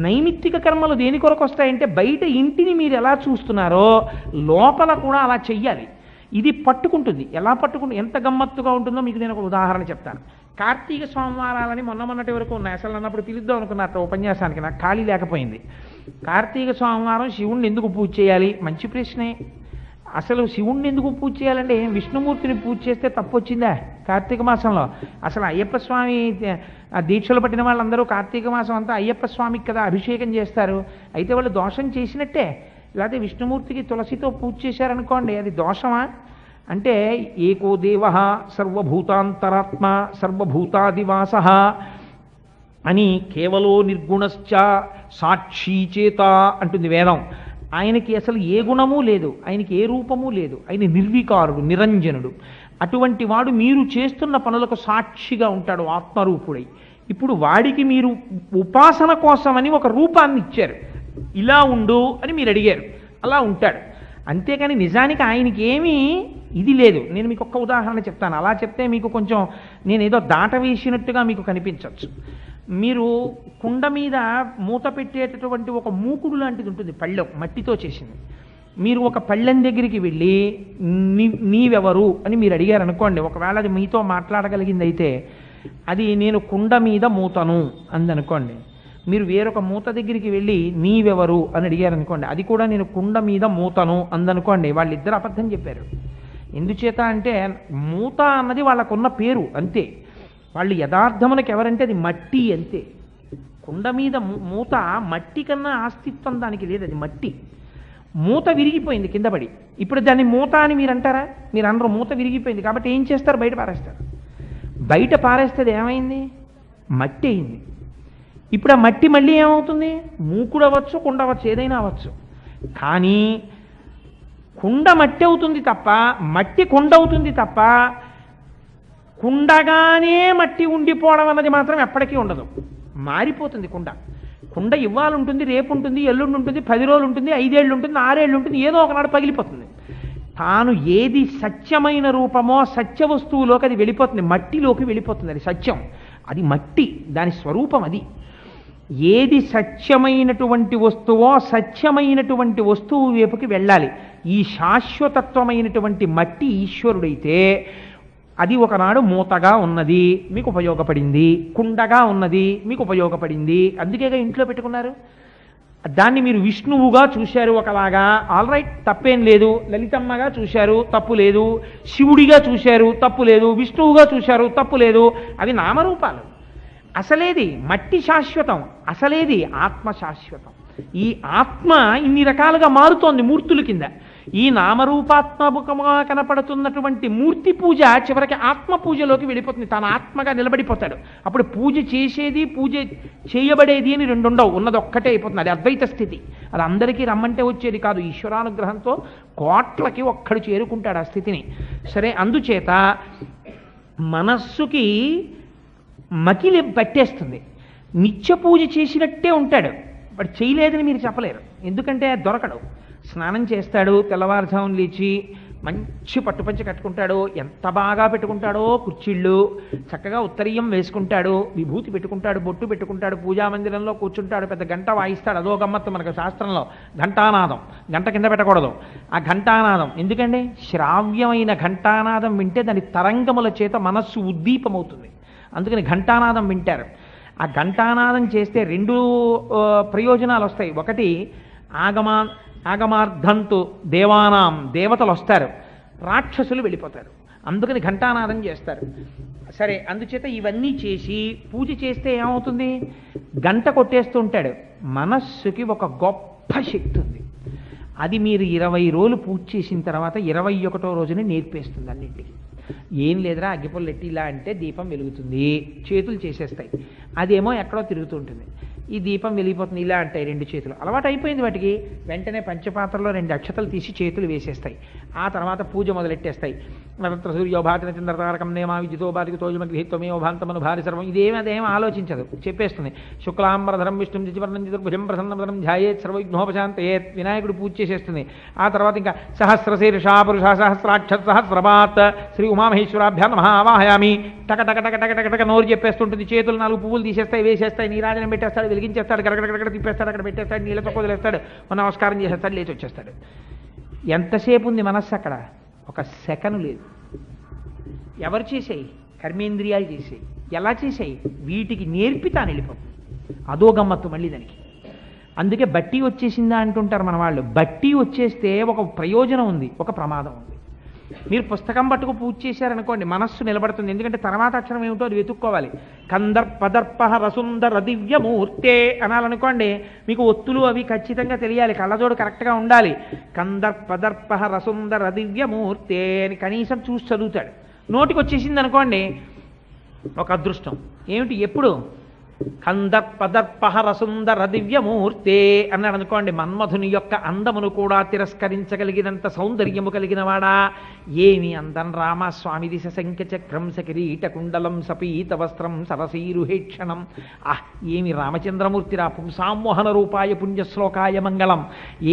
నైమిత్తిక కర్మలు దేని కొరకు వస్తాయంటే బయట ఇంటిని మీరు ఎలా చూస్తున్నారో లోపల కూడా అలా చెయ్యాలి. ఇది పట్టుకుంటుంది. ఎలా పట్టుకుంటుంది, ఎంత గమ్మత్తుగా ఉంటుందో మీకు నేను ఒక ఉదాహరణ చెప్తాను. కార్తీక సోమవారాలని మొన్నటి వరకు ఉన్నాయి. అసలు అన్నప్పుడు పిలుద్దాం అనుకున్నట్టు ఉపన్యాసానికి నాకు ఖాళీ లేకపోయింది. కార్తీక సోమవారం శివుణ్ణి ఎందుకు పూజ చేయాలి? మంచి ప్రశ్నే. అసలు శివుణ్ణి ఎందుకు పూజ చేయాలంటే విష్ణుమూర్తిని పూజ చేస్తే తప్పు వచ్చిందా కార్తీక మాసంలో? అసలు అయ్యప్ప స్వామి దీక్షలు పట్టిన వాళ్ళందరూ కార్తీక మాసం అంతా అయ్యప్ప స్వామికి కదా అభిషేకం చేస్తారు. అయితే వాళ్ళు దోషం చేసినట్టే. లేకపోతే విష్ణుమూర్తికి తులసితో పూజ చేశారనుకోండి, అది దోషమా? అంటే ఏకో దేవ సర్వభూతాంతరాత్మ సర్వభూతాదివాస అని కేవలో నిర్గుణశ్చ సాక్షి చేత అంటుంది వేదం. ఆయనకి అసలు ఏ గుణము లేదు, ఆయనకి ఏ రూపము లేదు, ఆయన నిర్వికారుడు, నిరంజనుడు. అటువంటి వాడు మీరు చేస్తున్న పనులకు సాక్షిగా ఉంటాడు ఆత్మరూపుడై. ఇప్పుడు వాడికి మీరు ఉపాసన కోసమని ఒక రూపాన్ని ఇచ్చారు, ఇలా ఉండు అని మీరు అడిగారు, అలా ఉంటాడు. అంతేకాని నిజానికి ఆయనకి ఏమీ ఇది లేదు. నేను మీకు ఒక్క ఉదాహరణ చెప్తాను, అలా చెప్తే మీకు కొంచెం నేను ఏదో దాట వేసినట్టుగా మీకు కనిపించవచ్చు. మీరు కుండ మీద మూత పెట్టేటటువంటి ఒక మూకుడు లాంటిది ఉంటుంది, పళ్ళెం మట్టితో చేసింది. మీరు ఒక పళ్ళెం దగ్గరికి వెళ్ళి నీవెవరు అని మీరు అడిగారు అనుకోండి, ఒకవేళ అది మీతో మాట్లాడగలిగింది అయితే, అది నేను కుండ మీద మూతను అందనుకోండి. మీరు వేరొక మూత దగ్గరికి వెళ్ళి నీవెవరు అని అడిగారు అనుకోండి, అది కూడా నేను కుండ మీద మూతను అందనుకోండి. వాళ్ళిద్దరు అబద్ధం చెప్పారు. ఎందుచేత అంటే మూత అన్నది వాళ్ళకున్న పేరు అంతే. వాళ్ళు యథార్థమునకు ఎవరంటే అది మట్టి అంతే. కుండ మీద మూత మట్టి కన్నా ఆస్తిత్వం దానికి లేదు, అది మట్టి. మూత విరిగిపోయింది కింద పడి, ఇప్పుడు దాన్ని మూత అని మీరు అంటారా? మీరు అనరు. మూత విరిగిపోయింది కాబట్టి ఏం చేస్తారు? బయట పారేస్తారు. బయట పారేస్తే ఏమైంది? మట్టి అయింది. ఇప్పుడు ఆ మట్టి మళ్ళీ ఏమవుతుంది? మూకుడు అవ్వచ్చు, కుండ అవ్వచ్చు, ఏదైనా అవ్వచ్చు. కానీ కుండ మట్టి అవుతుంది తప్ప, మట్టి కుండ అవుతుంది తప్ప, కుండగానే మట్టి ఉండిపోవడం అన్నది మాత్రం ఎప్పటికీ ఉండదు. మారిపోతుంది కుండ. కుండ ఇవ్వాలి ఉంటుంది, రేపు ఉంటుంది, ఎల్లుండి ఉంటుంది, 10 రోజులు ఉంటుంది, 5 ఏళ్ళు ఉంటుంది, 6 ఏళ్ళు ఉంటుంది, ఏదో ఒకనాడు పగిలిపోతుంది. తాను ఏది సత్యమైన రూపమో సత్య వస్తువులోకి అది వెళ్ళిపోతుంది, మట్టిలోకి వెళ్ళిపోతుంది. అది సత్యం, అది మట్టి, దాని స్వరూపం అది. ఏది సత్యమైనటువంటి వస్తువో సత్యమైనటువంటి వస్తువు వైపుకి వెళ్ళాలి. ఈ శాశ్వతత్వమైనటువంటి మట్టి ఈశ్వరుడైతే అది ఒకనాడు మూతగా ఉన్నది, మీకు ఉపయోగపడింది, కుండగా ఉన్నది, మీకు ఉపయోగపడింది. అందుకేగా ఇంట్లో పెట్టుకున్నారు. దాన్ని మీరు విష్ణువుగా చూశారు ఒకలాగా, ఆల్ రైట్, తప్పేం లేదు. లలితమ్మగా చూశారు, తప్పు లేదు. శివుడిగా చూశారు, తప్పు లేదు. విష్ణువుగా చూశారు, తప్పు లేదు. అవి నామరూపాలు. అసలేది మట్టి శాశ్వతం, అసలేది ఆత్మ శాశ్వతం. ఈ ఆత్మ ఇన్ని రకాలుగా మారుతోంది మూర్తుల కింద. ఈ నామరూపాత్మముఖముగా కనపడుతున్నటువంటి మూర్తి పూజ చివరికి ఆత్మ పూజలోకి వెళ్ళిపోతుంది. తన ఆత్మగా నిలబడిపోతాడు. అప్పుడు పూజ చేసేది, పూజ చేయబడేది అని రెండు ఉండవు, ఉన్నది ఒక్కటే అయిపోతుంది. అది అద్వైత స్థితి. అది అందరికీ రమ్మంటే వచ్చేది కాదు. ఈశ్వరానుగ్రహంతో కోట్లకి ఒక్కడు చేరుకుంటాడు ఆ స్థితిని. సరే, అందుచేత మనస్సుకి మకిలి పట్టేస్తుంది. నిత్య పూజ చేసినట్టే ఉంటాడు, వాడు చేయలేదని మీరు చెప్పలేరు. ఎందుకంటే దొరకడు. స్నానం చేస్తాడు, తెల్లవారుజామున లేచి మంచి పట్టుపంచి కట్టుకుంటాడు, ఎంత బాగా పెట్టుకుంటాడో కుర్చీళ్ళు, చక్కగా ఉత్తరీయం వేసుకుంటాడు, విభూతి పెట్టుకుంటాడు, బొట్టు పెట్టుకుంటాడు, పూజామందిరంలో కూర్చుంటాడు, పెద్ద గంట వాయిస్తాడు. అదో గమ్మత్తు మనకు శాస్త్రంలో. ఘంటానాదం, గంట కింద పెట్టకూడదు. ఆ ఘంటానాదం ఎందుకండి? శ్రావ్యమైన ఘంటానాదం వింటే దాని తరంగముల చేత మనస్సు ఉద్దీపమవుతుంది. అందుకని ఘంటానాదం వింటారు. ఆ ఘంటానాదం చేస్తే 2 ప్రయోజనాలు వస్తాయి. ఒకటి, ఆగమార్థంతో దేవానాం, దేవతలు వస్తారు, రాక్షసులు వెళ్ళిపోతారు. అందుకని ఘంటానాదం చేస్తారు. సరే, అందుచేత ఇవన్నీ చేసి పూజ చేస్తే ఏమవుతుంది? గంట కొట్టేస్తూ ఉంటాడు. మనస్సుకి ఒక గొప్ప శక్తి ఉంది. అది మీరు 20 రోజులు పూజ చేసిన తర్వాత 21వ రోజున నేర్పేస్తుంది అన్నింటికి. ఏం లేదురా, అగ్గిపుల్ల ఎట్టి ఇలా అంటే దీపం వెలుగుతుంది, చేతులు చేసేస్తాయి. అదేమో ఎక్కడో తిరుగుతూ ఉంటుంది. ఈ దీపం వెలిగిపోతుంది, ఇలా అంటాయి 2 చేతులు. అలవాటు అయిపోయింది వాటికి. వెంటనే పంచపాత్రలో 2 అక్షతలు తీసి చేతులు వేసేస్తాయి. ఆ తర్వాత పూజ మొదలెట్టేస్తాయి. నవత్ర సూర్యోభాతిన చంద్రతారకం నేమా విద్యుతో బాధికతోజమగ్రహిత్వమేవ భాంతమను భారి సర్వం. అదేం ఆలోచించదు, చెప్పేస్తుంది. శుక్లాంబరధరం విష్ణుం జివర్ణం చతుర్భుజం ప్రసన్నవదనం ధ్యాయేత్ సర్వవిఘ్నోపశాంతయేత్. వినాయకుడు పూజ చేసేస్తుంది. ఆ తర్వాత ఇంకా సహస్రశీర్షా పురుష సహస్రాక్ష సహస్రపాత్ శ్రీ ఉమామహేశ్వరాభ్యాం నమః ఆవాహయామి. టక టక టక టక టక టక నోరు చెప్పేస్తుంటుంది. చేతులు 4 పువ్వులు తీసేస్తాయి, వేసేస్తాయి, నీరాజనం పెట్టేస్తాడు, వెలిగించేస్తాడు, గడగడగడ తిప్పేస్తాడు, అక్కడ పెట్టేస్తాడు, నీళ్ళతో వదిలేస్తాడు, నమస్కారం చేసేస్తాడు, లేచి వచ్చేస్తాడు. ఎంతసేపు ఉంది మనస్సు అక్కడ? 1 సెకను లేదు. ఎవరు చేసాయి? కర్మేంద్రియాలు చేసాయి. ఎలా చేసాయి? వీటికి నేర్పి తాను వెళ్ళిపోతుంది. అదో గమ్మత్తు మళ్ళీ దానికి. అందుకే బట్టి వచ్చేసిందా అంటుంటారు మన వాళ్ళు. బట్టి వచ్చేస్తే ఒక ప్రయోజనం ఉంది, ఒక ప్రమాదం ఉంది. మీరు పుస్తకం పట్టుకు పూజ చేశారనుకోండి, మనస్సు నిలబడుతుంది. ఎందుకంటే తర్వాత అక్షరం ఏమిటో అది వెతుక్కోవాలి. కందర్పదర్ప రసుందర దివ్యమూర్తే అనాలనుకోండి, మీకు ఒత్తులు అవి ఖచ్చితంగా తెలియాలి, కళ్ళజోడు కరెక్ట్గా ఉండాలి. కందర్పదర్ప రసుందర దివ్యమూర్తే అని కనీసం చూసి చదువుతాడు. నోటికి వచ్చేసింది అనుకోండి, ఒక అదృష్టం. ఏమిటి? ఎప్పుడు? కందర్పదర్పహర సుందర దివ్యమూర్తే అన్నాడు అనుకోండి, మన్మధుని యొక్క అందమును కూడా తిరస్కరించగలిగినంత సౌందర్యము కలిగిన వాడా, ఏమి అందం రామస్వామి శంఖ చక్రం సకిరీట కుండలం సపీత వస్త్రం సరసీరుహేక్షణం. ఏమి రామచంద్రమూర్తిరా, పుంసామోహన రూపాయ పుణ్యశ్లోకాయ మంగళం.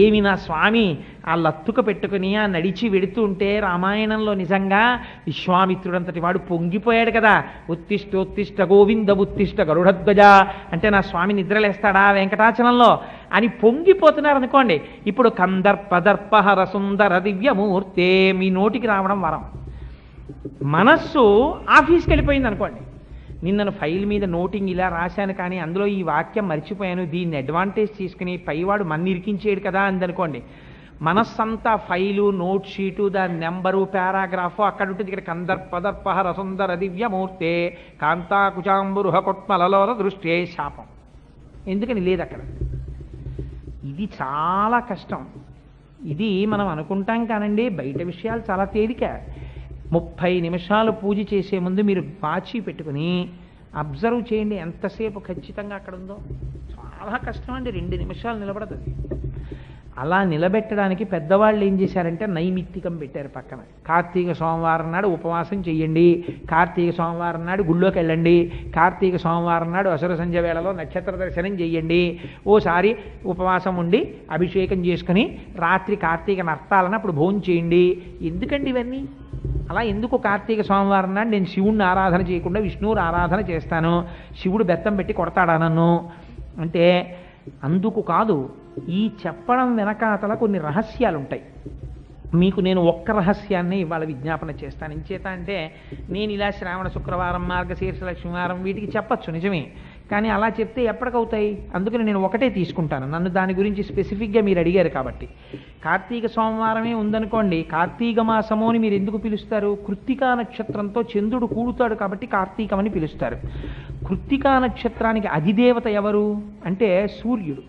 ఏమి నా స్వామి ఆ లత్తుక పెట్టుకుని ఆ నడిచి వెడుతూ ఉంటే రామాయణంలో నిజంగా విశ్వామిత్రుడంతటి వాడు పొంగిపోయాడు కదా. ఉత్తిష్టోత్తిష్ట గోవింద ఉత్తిష్ట గరుడధ్వజ అంటే నా స్వామి నిద్రలేస్తాడా వెంకటాచలంలో అని పొంగిపోతున్నారు అనుకోండి. ఇప్పుడు కందర్పదర్పహర సుందర దివ్యమూర్తే మీ నోటికి రావడం వరం. మనస్సు ఆఫీస్కి వెళ్ళిపోయింది అనుకోండి, నిన్నను ఫైల్ మీద నోటింగ్ ఇలా రాశాను కానీ అందులో ఈ వాక్యం మర్చిపోయాను, దీన్ని అడ్వాంటేజ్ తీసుకుని పైవాడు మన్ని ఇరికించేడు కదా అందనుకోండి. మనస్సంతా ఫైలు, నోట్ షీటు, దాని నెంబరు, పారాగ్రాఫు అక్కడ ఉంటుంది. ఇక్కడ కందర్పదర్పహర సుందర దివ్యమూర్తే కాంతాకుచాంబురుహ కొట్మలలోన దృష్టే శాపం. ఎందుకని లేదు అక్కడ. ఇది చాలా కష్టం. ఇది మనం అనుకుంటాం కానండి, బయట విషయాలు చాలా తేలిక. 30 నిమిషాలు పూజ చేసే ముందు మీరు వాచి పెట్టుకుని అబ్జర్వ్ చేయండి ఎంతసేపు ఖచ్చితంగా అక్కడ ఉందో. చాలా కష్టం అండి, 2 నిమిషాలు నిలబడదు. అలా నిలబెట్టడానికి పెద్దవాళ్ళు ఏం చేశారంటే నైమిత్తికం పెట్టారు పక్కన. కార్తీక సోమవారం నాడు ఉపవాసం చెయ్యండి, కార్తీక సోమవారం నాడు గుళ్ళోకి వెళ్ళండి, కార్తీక సోమవారం నాడు అసుర సంధ్య వేళలో నక్షత్ర దర్శనం చెయ్యండి, ఓసారి ఉపవాసం ఉండి అభిషేకం చేసుకుని రాత్రి కార్తీక నర్తాలను అప్పుడు భోజనం చేయండి. ఎందుకండి ఇవన్నీ? అలా ఎందుకు కార్తీక సోమవారం నాడు నేను శివుణ్ణి ఆరాధన చేయకుండా విష్ణువుని ఆరాధన చేస్తాను, శివుడు బెత్తం పెట్టి కొడతాడా నన్ను అంటే అందుకు కాదు. ఈ చెప్పడం వెనకాతల కొన్ని రహస్యాలు ఉంటాయి. మీకు నేను ఒక్క రహస్యాన్ని ఇవాళ విజ్ఞాపన చేస్తాను. ఇంచేత అంటే నేను ఇలా శ్రావణ శుక్రవారం, మార్గశీర్ష లక్ష్మీవారం వీటికి చెప్పచ్చు నిజమే, కానీ అలా చెప్తే ఎప్పటికవుతాయి. అందుకని నేను ఒకటే తీసుకుంటాను, నన్ను దాని గురించి స్పెసిఫిక్గా మీరు అడిగారు కాబట్టి. కార్తీక సోమవారమే ఉందనుకోండి, కార్తీక మాసము అని మీరు ఎందుకు పిలుస్తారు? కృత్తికా నక్షత్రంతో చంద్రుడు కూడుతాడు కాబట్టి కార్తీకం అని పిలుస్తారు. కృత్తికా నక్షత్రానికి అధిదేవత ఎవరు అంటే సూర్యుడు.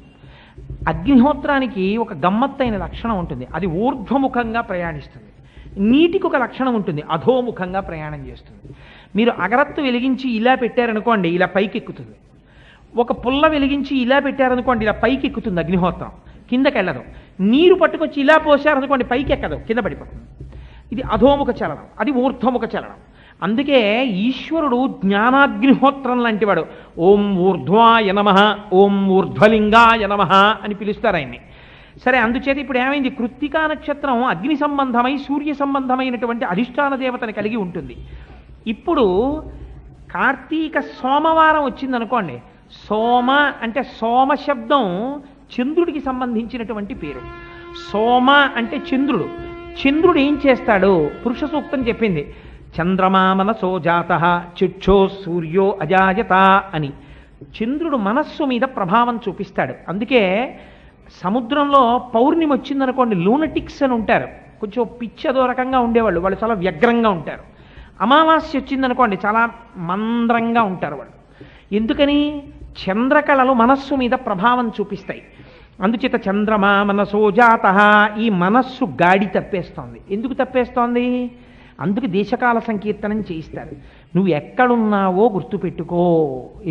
అగ్నిహోత్రానికి ఒక గమ్మత్తైన లక్షణం ఉంటుంది, అది ఊర్ధ్వముఖంగా ప్రయాణిస్తుంది. నీటికి ఒక లక్షణం ఉంటుంది, అధోముఖంగా ప్రయాణం చేస్తుంది. మీరు అగరత్తు వెలిగించి ఇలా పెట్టారనుకోండి, ఇలా పైకి ఎక్కుతుంది. ఒక పుల్ల వెలిగించి ఇలా పెట్టారనుకోండి, ఇలా పైకి ఎక్కుతుంది అగ్నిహోత్రం, కిందకి వెళ్ళదు. నీరు పట్టుకొచ్చి ఇలా పోసారనుకోండి, పైకి ఎక్కదు, కింద పడిపోతుంది. ఇది అధోముఖ చలనం, అది ఊర్ధ్వముఖ చలనం. అందుకే ఈశ్వరుడు జ్ఞానాగ్నిహోత్రం లాంటివాడు. ఓం ఊర్ధ్వాయ నమః, ఓం ఊర్ధ్వలింగాయ నమః అని పిలుస్తారు ఆయన్ని. సరే, అందుచేత ఇప్పుడు ఏమైంది? కృత్తికా నక్షత్రం అగ్ని సంబంధమై సూర్య సంబంధమైనటువంటి అధిష్టాన దేవతని కలిగి ఉంటుంది. ఇప్పుడు కార్తీక సోమవారం వచ్చిందనుకోండి, సోమ అంటే సోమ శబ్దం చంద్రుడికి సంబంధించినటువంటి పేరు. సోమ అంటే చంద్రుడు. చంద్రుడు ఏం చేస్తాడు? పురుష సూక్తం చెప్పింది, చంద్రమా మనసో జాతః చిక్షో సూర్యో అజాయత అని. చంద్రుడు మనస్సు మీద ప్రభావం చూపిస్తాడు. అందుకే సముద్రంలో పౌర్ణమి వచ్చిందనుకోండి, లూనటిక్స్ అని ఉంటారు, కొంచెం పిచ్చదో రకంగా ఉండేవాళ్ళు, వాళ్ళు చాలా వ్యగ్రంగా ఉంటారు. అమావాస్య వచ్చిందనుకోండి, చాలా మంద్రంగా ఉంటారు వాళ్ళు. ఎందుకని? చంద్రకళలు మనస్సు మీద ప్రభావం చూపిస్తాయి. అందుచేత చంద్రమా మనసో జాతః, ఈ మనస్సు గాడి తప్పేస్తోంది. ఎందుకు తప్పేస్తోంది? అందుకు దేశకాల సంకీర్తనం చేయిస్తారు. నువ్వు ఎక్కడున్నావో గుర్తుపెట్టుకో.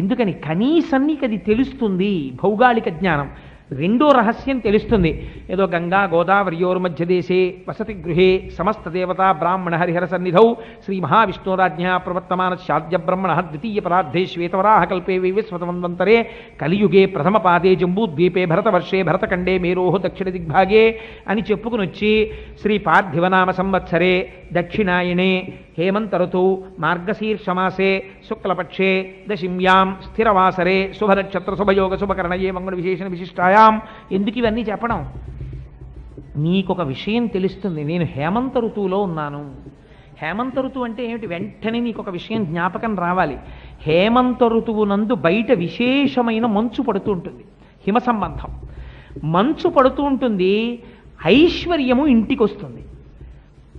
ఎందుకని? కనీసం నీకు అది తెలుస్తుంది, భౌగోళిక జ్ఞానం. రెండో రహస్యం తెలుస్తుంది. ఏదో గంగా గోదావరియోర్ మధ్యదేశే వసతి గృహే సమస్త దేవతా బ్రాహ్మణ హరిహర సన్నిధౌ శ్రీ మహావిష్ణురాజ్ఞ ప్రవర్తమాన శాద్య బ్రహ్మణ ద్వితీయ పరార్ధే శ్వేతవరాహ కల్పే వైవస్వతమంతరే కలియుగే ప్రథమ పాదే జంబూద్వీపే భరతవర్షే భరతఖండే మేరోహ దక్షిణ దిగ్భాగే అని చెప్పుకుని వచ్చి శ్రీ పార్థివనామ సంవత్సరే దక్షిణాయనే హేమంత ఋతువు మార్గశీర్షమాసే శుక్లపక్షే దశిమ్యాం స్థిరవాసరే శుభనక్షత్ర శుభయోగ శుభకరణయే మంగళ విశేషణ విశిష్టాయాం. ఎందుకు ఇవన్నీ చెప్పడం? నీకొక విషయం తెలుస్తుంది, నేను హేమంత ఋతువులో ఉన్నాను. హేమంత ఋతువు అంటే ఏమిటి? వెంటనే నీకు ఒక విషయం జ్ఞాపకం రావాలి. హేమంత ఋతువునందు బయట విశేషమైన మంచు పడుతూ ఉంటుంది, హిమ సంబంధం. మంచు పడుతూ ఉంటుంది, ఐశ్వర్యము ఇంటికి వస్తుంది.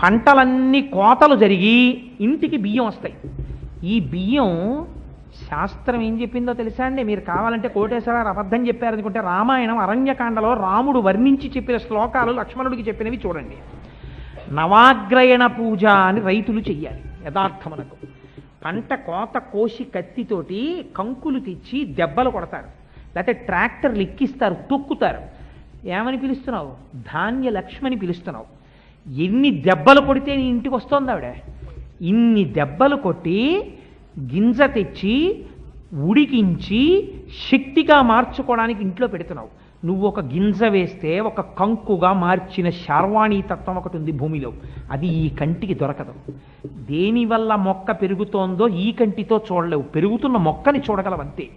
పంటలన్నీ కోతలు జరిగి ఇంటికి బియ్యం వస్తాయి. ఈ బియ్యం శాస్త్రం ఏం చెప్పిందో తెలుసా అండి? మీరు కావాలంటే కోటేశ్వరరావు అబద్ధం చెప్పారనుకుంటే రామాయణం అరణ్యకాండలో రాముడు వర్ణించి చెప్పిన శ్లోకాలు లక్ష్మణుడికి చెప్పినవి చూడండి. నవాగ్రయణ పూజ అని రైతులు చెయ్యాలి. యథార్థమునకు పంట కోత కోసి కత్తితోటి కంకులు తెచ్చి దెబ్బలు కొడతారు, లేకపోతే ట్రాక్టర్లు ఎక్కిస్తారు, తొక్కుతారు. ఏమని పిలుస్తున్నావు? ధాన్య లక్ష్మని పిలుస్తున్నావు. ఎన్ని దెబ్బలు కొడితే నీ ఇంటికి వస్తుంది ఆవిడ? ఇన్ని దెబ్బలు కొట్టి గింజ తెచ్చి ఉడికించి శక్తిగా మార్చుకోవడానికి ఇంట్లో పెడుతున్నావు. నువ్వు ఒక గింజ వేస్తే ఒక కంకుగా మార్చిన శార్వాణీ తత్వం ఒకటి ఉంది భూమిలో, అది ఈ కంటికి దొరకదు. దేనివల్ల మొక్క పెరుగుతోందో ఈ కంటితో చూడలేవు, పెరుగుతున్న మొక్కని చూడగలవంతే.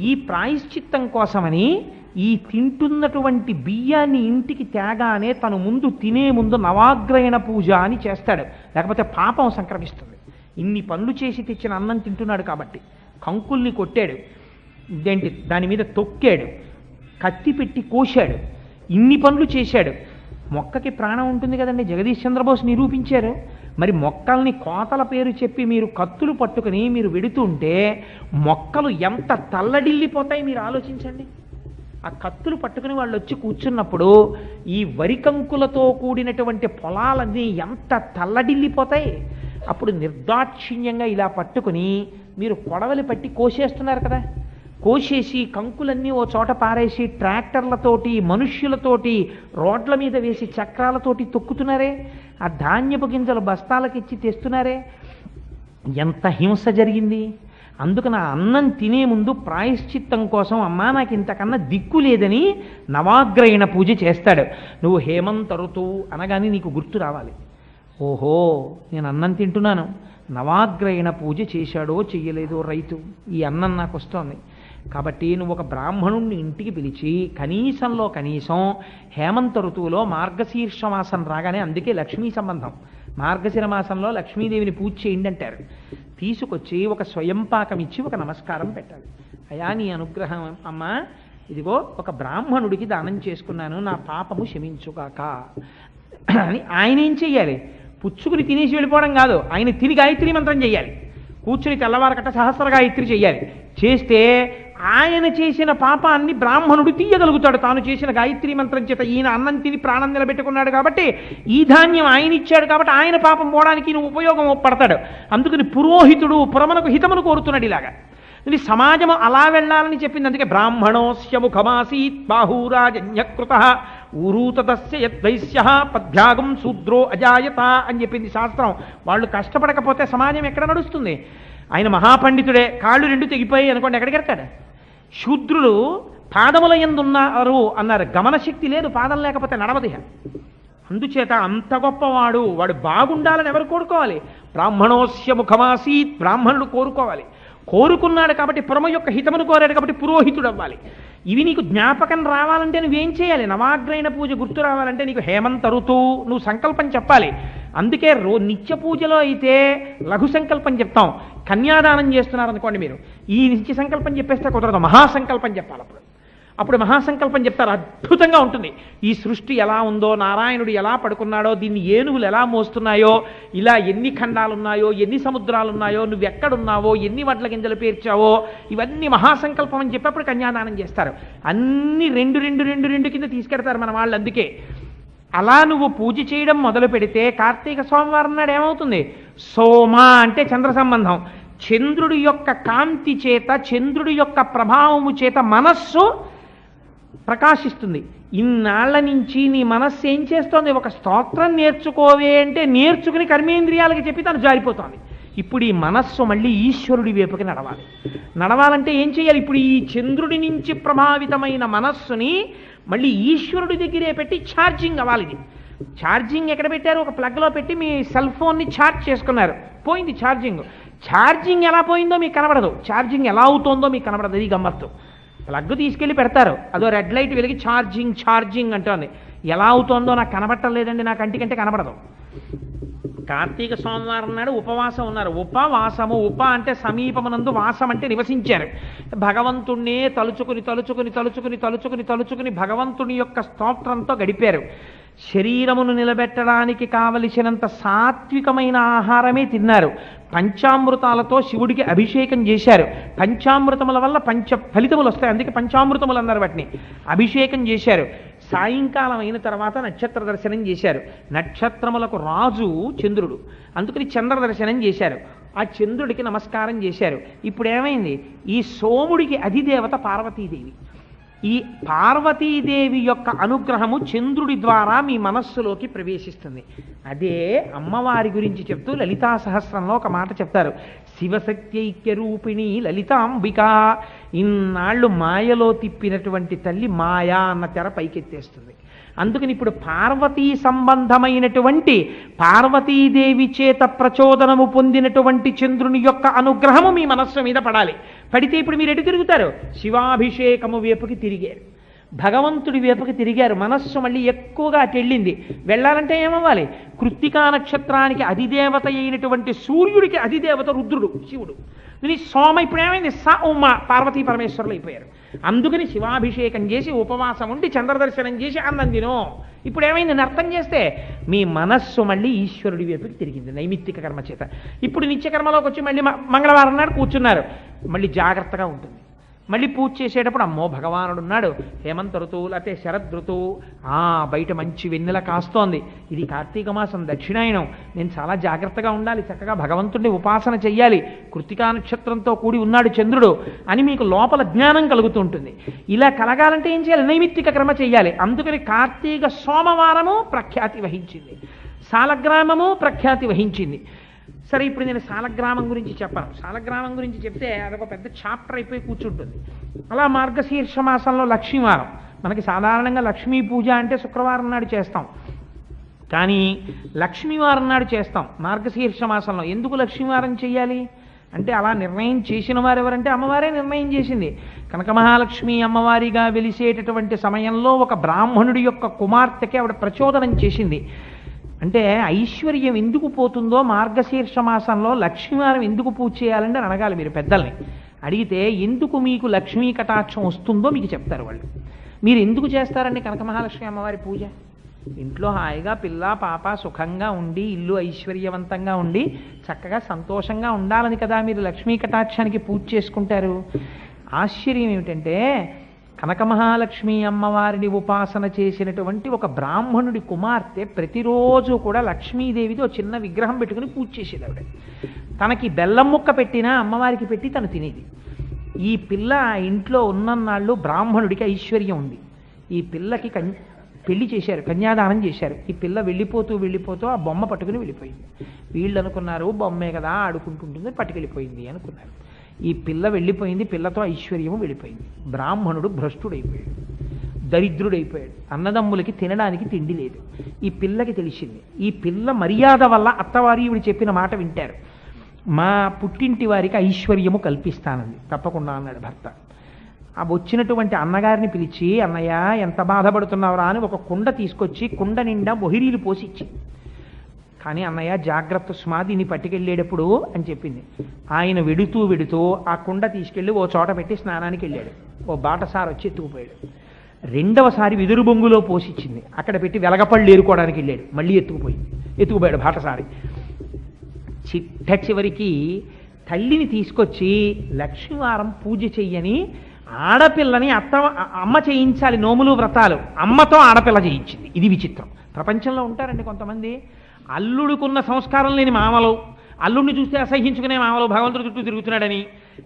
ఈ ప్రాయశ్చిత్తం కోసమని ఈ తింటున్నటువంటి బియ్యాన్ని ఇంటికి తేగానే తను ముందు తినే ముందు నవాగ్రయణ పూజ అని చేస్తాడు, లేకపోతే పాపం సంక్రమిస్తుంది. ఇన్ని పనులు చేసి తెచ్చిన అన్నం తింటున్నాడు కాబట్టి కంకుల్ని కొట్టాడు, ఇదేంటి దాని మీద తొక్కాడు, కత్తి పెట్టి కోశాడు, ఇన్ని పనులు చేశాడు. మొక్కకి ప్రాణం ఉంటుంది కదండి, జగదీష్ చంద్రబోస్ నిరూపించారు. మరి మొక్కల్ని కోతల పేరు చెప్పి మీరు కత్తులు పట్టుకుని మీరు వెడుతుంటే మొక్కలు ఎంత తల్లడిల్లిపోతాయి మీరు ఆలోచించండి. ఆ కత్తులు పట్టుకుని వాళ్ళు వచ్చి కూర్చున్నప్పుడు ఈ వరి కంకులతో కూడినటువంటి పొలాలన్నీ ఎంత తల్లడిల్లిపోతాయి. అప్పుడు నిర్దాక్షిణ్యంగా ఇలా పట్టుకుని మీరు కొడవలి పట్టి కోసేస్తున్నారు కదా, కోసేసి కంకులన్నీ ఓ చోట పారేసి ట్రాక్టర్లతోటి మనుష్యులతోటి రోడ్ల మీద వేసి చక్రాలతోటి తొక్కుతున్నారే, ఆ ధాన్యపు గింజలు బస్తాలకిచ్చి తెస్తున్నారే, ఎంత హింస జరిగింది. అందుకని ఆ అన్నం తినే ముందు ప్రాయశ్చిత్తం కోసం అమ్మా నాకు ఇంతకన్నా దిక్కు లేదని నవాగ్రయణ పూజ చేస్తాడు. నువ్వు హేమంత ఋతువు అనగానే నీకు గుర్తు రావాలి, ఓహో నేను అన్నం తింటున్నాను, నవాగ్రయణ పూజ చేశాడో చెయ్యలేదో రైతు, ఈ అన్నం నాకు వస్తోంది. కాబట్టి నువ్వు ఒక బ్రాహ్మణుణ్ణి ఇంటికి పిలిచి కనీసంలో కనీసం హేమంత ఋతువులో మార్గశీర్ష మాసం రాగానే, అందుకే లక్ష్మీ సంబంధం, మార్గశిర మాసంలో లక్ష్మీదేవిని పూజ చేయండి అంటారు. తీసుకొచ్చి ఒక స్వయంపాకం ఇచ్చి ఒక నమస్కారం పెట్టాలి. అయా నీ అనుగ్రహం అమ్మా, ఇదిగో ఒక బ్రాహ్మణుడికి దానం చేసుకున్నాను, నా పాపము క్షమించుగాక అని ఆయన ఏం చెయ్యాలి? పుచ్చుకుని తినేసి వెళ్ళిపోవడం కాదు, ఆయన తిని గాయత్రి మంత్రం చెయ్యాలి. కూర్చుని తెల్లవారకట్ట సహస్ర గాయత్రి చెయ్యాలి. చేస్తే ఆయన చేసిన పాపాన్ని బ్రాహ్మణుడు తీయగలుగుతాడు తాను చేసిన గాయత్రి మంత్రం చేత. ఈయన అన్నం తిని ప్రాణం నిలబెట్టుకున్నాడు కాబట్టి, ఈ ధాన్యం ఆయన ఇచ్చాడు కాబట్టి ఆయన పాపం పోవడానికి నువ్వు ఉపయోగం పడతాడు. అందుకని పురోహితుడు పురమునకు హితమును కోరుతున్నాడు. ఇలాగా ఇది సమాజము అలా వెళ్ళాలని చెప్పింది. అందుకే బ్రాహ్మణోస్య ముఖమాసీత్ బాహూరాజన్యకృత ఊరూతదస్య యద్వైశ్య పద్భ్యాగం శూద్రో అజాయత అని చెప్పింది శాస్త్రం. వాళ్ళు కష్టపడకపోతే సమాజం ఎక్కడ నడుస్తుంది? ఆయన మహాపండితుడే, కాళ్ళు రెండు తెగిపోయి అనుకోండి, ఎక్కడికి వెళ్తాడు? శూద్రులు పాదముల యందున్నారు అన్నారు, గమనశక్తి లేదు, పాదం లేకపోతే నడవదిహ. అందుచేత అంత గొప్పవాడు, వాడు బాగుండాలని ఎవరు కోరుకోవాలి? బ్రాహ్మణోస్య ముఖమాసీత్, బ్రాహ్మణుడు కోరుకోవాలి. కోరుకున్నాడు కాబట్టి పురమ యొక్క హితమును కోరాడు కాబట్టి పురోహితుడు అవ్వాలి. ఇవి నీకు జ్ఞాపకం రావాలంటే నువ్వేం చేయాలి? నవాగ్రయణ పూజ గుర్తు రావాలంటే నీకు హేమంత ఋతువు నువ్వు సంకల్పం చెప్పాలి. అందుకే నిత్య పూజలో అయితే లఘు సంకల్పం చెప్తాం. కన్యాదానం చేస్తున్నారనుకోండి, మీరు ఈ నిత్య సంకల్పం చెప్పేస్తే కుదరదు, మహాసంకల్పం చెప్పాలి. అప్పుడు మహాసంకల్పం చెప్తారు, అద్భుతంగా ఉంటుంది. ఈ సృష్టి ఎలా ఉందో, నారాయణుడు ఎలా పడుకున్నాడో, దీన్ని ఏనుగులు ఎలా మోస్తున్నాయో, ఇలా ఎన్ని ఖండాలు ఉన్నాయో, ఎన్ని సముద్రాలు ఉన్నాయో, నువ్వు ఎక్కడున్నావో, ఎన్ని వడ్ల గింజలు పేర్చావో, ఇవన్నీ మహాసంకల్పం అని చెప్పేప్పుడు కన్యాదానం చేస్తారు. అన్ని రెండు రెండు రెండు రెండు కింద తీసుకెడతారు మన వాళ్ళు. అందుకే అలా నువ్వు పూజ చేయడం మొదలు పెడితే కార్తీక సోమవారం నాడు ఏమవుతుంది? సోమ అంటే చంద్ర సంబంధం. చంద్రుడి యొక్క కాంతి చేత, చంద్రుడి యొక్క ప్రభావము చేత మనస్సు ప్రకాశిస్తుంది. ఇన్నాళ్ల నుంచి నీ మనస్సు ఏం చేస్తోంది? ఒక స్తోత్రం నేర్చుకోవే అంటే నేర్చుకుని కర్మేంద్రియాలకి చెప్పి తను జారిపోతోంది. ఇప్పుడు ఈ మనస్సు మళ్ళీ ఈశ్వరుడి వైపుకి నడవాలి. నడవాలంటే ఏం చేయాలి? ఇప్పుడు ఈ చంద్రుడి నుంచి ప్రభావితమైన మనస్సుని మళ్ళీ ఈశ్వరుడి దగ్గరే పెట్టి ఛార్జింగ్ అవ్వాలి. ఇది ఛార్జింగ్ ఎక్కడ పెట్టారు? ఒక ప్లగ్లో పెట్టి మీ సెల్ ఫోన్ని ఛార్జ్ చేసుకున్నారు, పోయింది ఛార్జింగ్. ఛార్జింగ్ ఎలా పోయిందో మీకు కనబడదు, ఛార్జింగ్ ఎలా అవుతోందో మీకు కనబడదు. ఇది గమ్మత్తు. ప్లగ్ తీసుకెళ్ళి పెడతారు, అదో రెడ్ లైట్ వెలిగి ఛార్జింగ్ ఛార్జింగ్ అంటోంది. ఎలా అవుతోందో నాకు కనబట్టలేదండి, నా కంటికంటే కనబడదు. కార్తీక సోమవారం నాడు ఉపవాసం ఉన్నారు. ఉపవాసము, అంటే సమీపమునందు, వాసం అంటే నివసించారు. భగవంతుణ్ణే తలుచుకుని తలుచుకుని తలుచుకుని తలుచుకుని తలుచుకుని భగవంతుని యొక్క స్తోత్రంతో గడిపారు. శరీరమును నిలబెట్టడానికి కావలసినంత సాత్వికమైన ఆహారమే తిన్నారు. పంచామృతాలతో శివుడికి అభిషేకం చేశారు. పంచామృతముల వల్ల ఫలితములు వస్తాయి, అందుకే పంచామృతములు అన్నారు వాటిని. అభిషేకం చేశారు. సాయంకాలం అయిన తర్వాత నక్షత్ర దర్శనం చేశారు. నక్షత్రములకు రాజు చంద్రుడు, అందుకని చంద్ర దర్శనం చేశారు. ఆ చంద్రుడికి నమస్కారం చేశారు. ఇప్పుడు ఏమైంది? ఈ సోముడికి అధిదేవత పార్వతీదేవి. ఈ పార్వతీదేవి యొక్క అనుగ్రహము చంద్రుడి ద్వారా మీ మనస్సులోకి ప్రవేశిస్తుంది. అదే అమ్మవారి గురించి చెప్తూ లలితా సహస్రంలో ఒక మాట చెప్తారు. శివశక్త్యైక్య రూపిణి లలితాంబిక. ఇన్నాళ్ళు మాయలో తిప్పినటువంటి తల్లి మాయా అన్న తెర పైకెత్తేస్తుంది. అందుకని ఇప్పుడు పార్వతీ సంబంధమైనటువంటి పార్వతీదేవి చేత ప్రచోదనము పొందినటువంటి చంద్రుని యొక్క అనుగ్రహము మీ మనస్సు మీద పడాలి. పడితే ఇప్పుడు మీరు ఎటు తిరుగుతారు? శివాభిషేకము వైపుకి తిరిగారు, భగవంతుడి వైపుకి తిరిగారు. మనస్సు మళ్ళీ ఎక్కువగా అటు వెళ్ళింది. వెళ్ళాలంటే ఏమవ్వాలి? కృత్తికా నక్షత్రానికి అధిదేవత అయినటువంటి సూర్యుడికి అధిదేవత రుద్రుడు శివుడు. సోమ ఇప్పుడు ఏమైంది? స ఉమ పార్వతీ పరమేశ్వరులు అయిపోయారు. అందుకని శివాభిషేకం చేసి ఉపవాసం ఉండి చంద్రదర్శనం చేసి అన్నందినో. ఇప్పుడు ఏమైంది? అర్థం చేస్తే మీ మనస్సు మళ్ళీ ఈశ్వరుడి వైపుకి తిరిగింది నైమిత్తిక కర్మ చేత. ఇప్పుడు నిత్యకర్మలోకి వచ్చి మళ్ళీ మంగళవారం నాడు కూర్చున్నారు. మళ్ళీ జాగ్రత్తగా ఉంటుంది. మళ్ళీ పూజ చేసేటప్పుడు అమ్మో భగవానుడు ఉన్నాడు, హేమంత ఋతువు లేకపోతే శరద్ ఋతువు, బయట మంచి వెన్నెల కాస్తోంది, ఇది కార్తీక మాసం దక్షిణాయనం, నేను చాలా జాగ్రత్తగా ఉండాలి, చక్కగా భగవంతుడిని ఉపాసన చెయ్యాలి, కృత్తికా నక్షత్రంతో కూడి ఉన్నాడు చంద్రుడు అని మీకు లోపల జ్ఞానం కలుగుతూ ఉంటుంది. ఇలా కలగాలంటే ఏం చేయాలి? నైమిత్తిక క్రమ చెయ్యాలి. అందుకని కార్తీక సోమవారము ప్రఖ్యాతి వహించింది, సాలగ్రామము ప్రఖ్యాతి వహించింది. సరే, ఇప్పుడు నేను సాలగ్రామం గురించి చెప్పను. సాలగ్రామం గురించి చెప్తే అదొక పెద్ద చాప్టర్ అయిపోయి కూర్చుంటుంది. అలా మార్గశీర్ష మాసంలో లక్ష్మీవారం, మనకి సాధారణంగా లక్ష్మీ పూజ అంటే శుక్రవారం నాడు చేస్తాం, కానీ లక్ష్మీవారం నాడు చేస్తాం మార్గశీర్ష మాసంలో. ఎందుకు లక్ష్మీవారం చెయ్యాలి అంటే, అలా నిర్ణయం చేసిన వారు ఎవరంటే అమ్మవారే నిర్ణయం చేసింది. కనక మహాలక్ష్మి అమ్మవారిగా వెలిసేటటువంటి సమయంలో ఒక బ్రాహ్మణుడి యొక్క కుమార్తెకి ఆవిడ ప్రచోదనం చేసింది. అంటే ఐశ్వర్యం ఎందుకు పోతుందో మార్గశీర్ష మాసంలో లక్ష్మీవారం ఎందుకు పూజ చేయాలంటే అడగాలి మీరు పెద్దల్ని. అడిగితే ఎందుకు మీకు లక్ష్మీ కటాక్షం వస్తుందో మీకు చెప్తారు వాళ్ళు. మీరు ఎందుకు చేస్తారండి కనక మహాలక్ష్మి అమ్మవారి పూజ? ఇంట్లో హాయిగా పిల్ల పాప సుఖంగా ఉండి, ఇల్లు ఐశ్వర్యవంతంగా ఉండి, చక్కగా సంతోషంగా ఉండాలని కదా మీరు లక్ష్మీ కటాక్షానికి పూజ చేసుకుంటారు. ఆశ్చర్యం ఏమిటంటే, కనక మహాలక్ష్మి అమ్మవారిని ఉపాసన చేసినటువంటి ఒక బ్రాహ్మణుడి కుమార్తె ప్రతిరోజు కూడా లక్ష్మీదేవితో చిన్న విగ్రహం పెట్టుకుని పూజ చేసేది. ఆవిడ తనకి బెల్లం ముక్క పెట్టినా అమ్మవారికి పెట్టి తను తినేది. ఈ పిల్ల ఇంట్లో ఉన్నన్నాళ్ళు బ్రాహ్మణుడికి ఐశ్వర్యం ఉంది. ఈ పిల్లకి పెళ్లి చేశారు, కన్యాదానం చేశారు. ఈ పిల్ల వెళ్ళిపోతూ వెళ్ళిపోతూ ఆ బొమ్మ పట్టుకుని వెళ్ళిపోయింది. వీళ్ళు అనుకున్నారు బొమ్మే కదా ఆడుకుంటుంటుంది, పట్టుకెళ్ళిపోయింది అనుకున్నారు. ఈ పిల్ల వెళ్ళిపోయింది, పిల్లతో ఐశ్వర్యము వెళ్ళిపోయింది. బ్రాహ్మణుడు భ్రష్టుడైపోయాడు, దరిద్రుడైపోయాడు, అన్నదమ్ములకి తినడానికి తిండి లేదు. ఈ పిల్లకి తెలిసింది, ఈ పిల్ల మర్యాద వల్ల అత్తవారి ఇవిడు చెప్పిన మాట వింటారు. మా పుట్టింటి వారికి ఐశ్వర్యము కల్పిస్తానంది. తప్పకుండా అన్నాడు భర్త. ఆ వచ్చినటువంటి అన్నగారిని పిలిచి, అన్నయ్య ఎంత బాధపడుతున్నావురా అని ఒక కుండ తీసుకొచ్చి కుండ నిండా మొహిరీలు పోసిచ్చి, కానీ అన్నయ్య జాగ్రత్త సుమా దీన్ని పట్టుకెళ్ళేటప్పుడు అని చెప్పింది. ఆయన వెడుతూ వెడుతూ ఆ కుండ తీసుకెళ్ళి ఓ చోట పెట్టి స్నానానికి వెళ్ళాడు. ఓ బాటసారి వచ్చి ఎత్తుకుపోయాడు. రెండవసారి వెదురు బొంగులో పోసిచ్చింది, అక్కడ పెట్టి వెలగపళ్ళు ఏరుకోవడానికి వెళ్ళాడు. మళ్ళీ ఎత్తుకుపోయాడు బాటసారి. చిట్ట చివరికి తల్లిని తీసుకొచ్చి లక్ష్మీవారం పూజ చెయ్యని ఆడపిల్లని అమ్మ చేయించాలి, నోములు వ్రతాలు, అమ్మతో ఆడపిల్ల చేయించింది. ఇది విచిత్రం. ప్రపంచంలో ఉంటారండి కొంతమంది అల్లుడుకున్న సంస్కారం లేని మామలు, అల్లుడిని చూస్తే అసహించుకునే మామలు భగవంతుడి చుట్టూ తిరుగుతున్నాడని,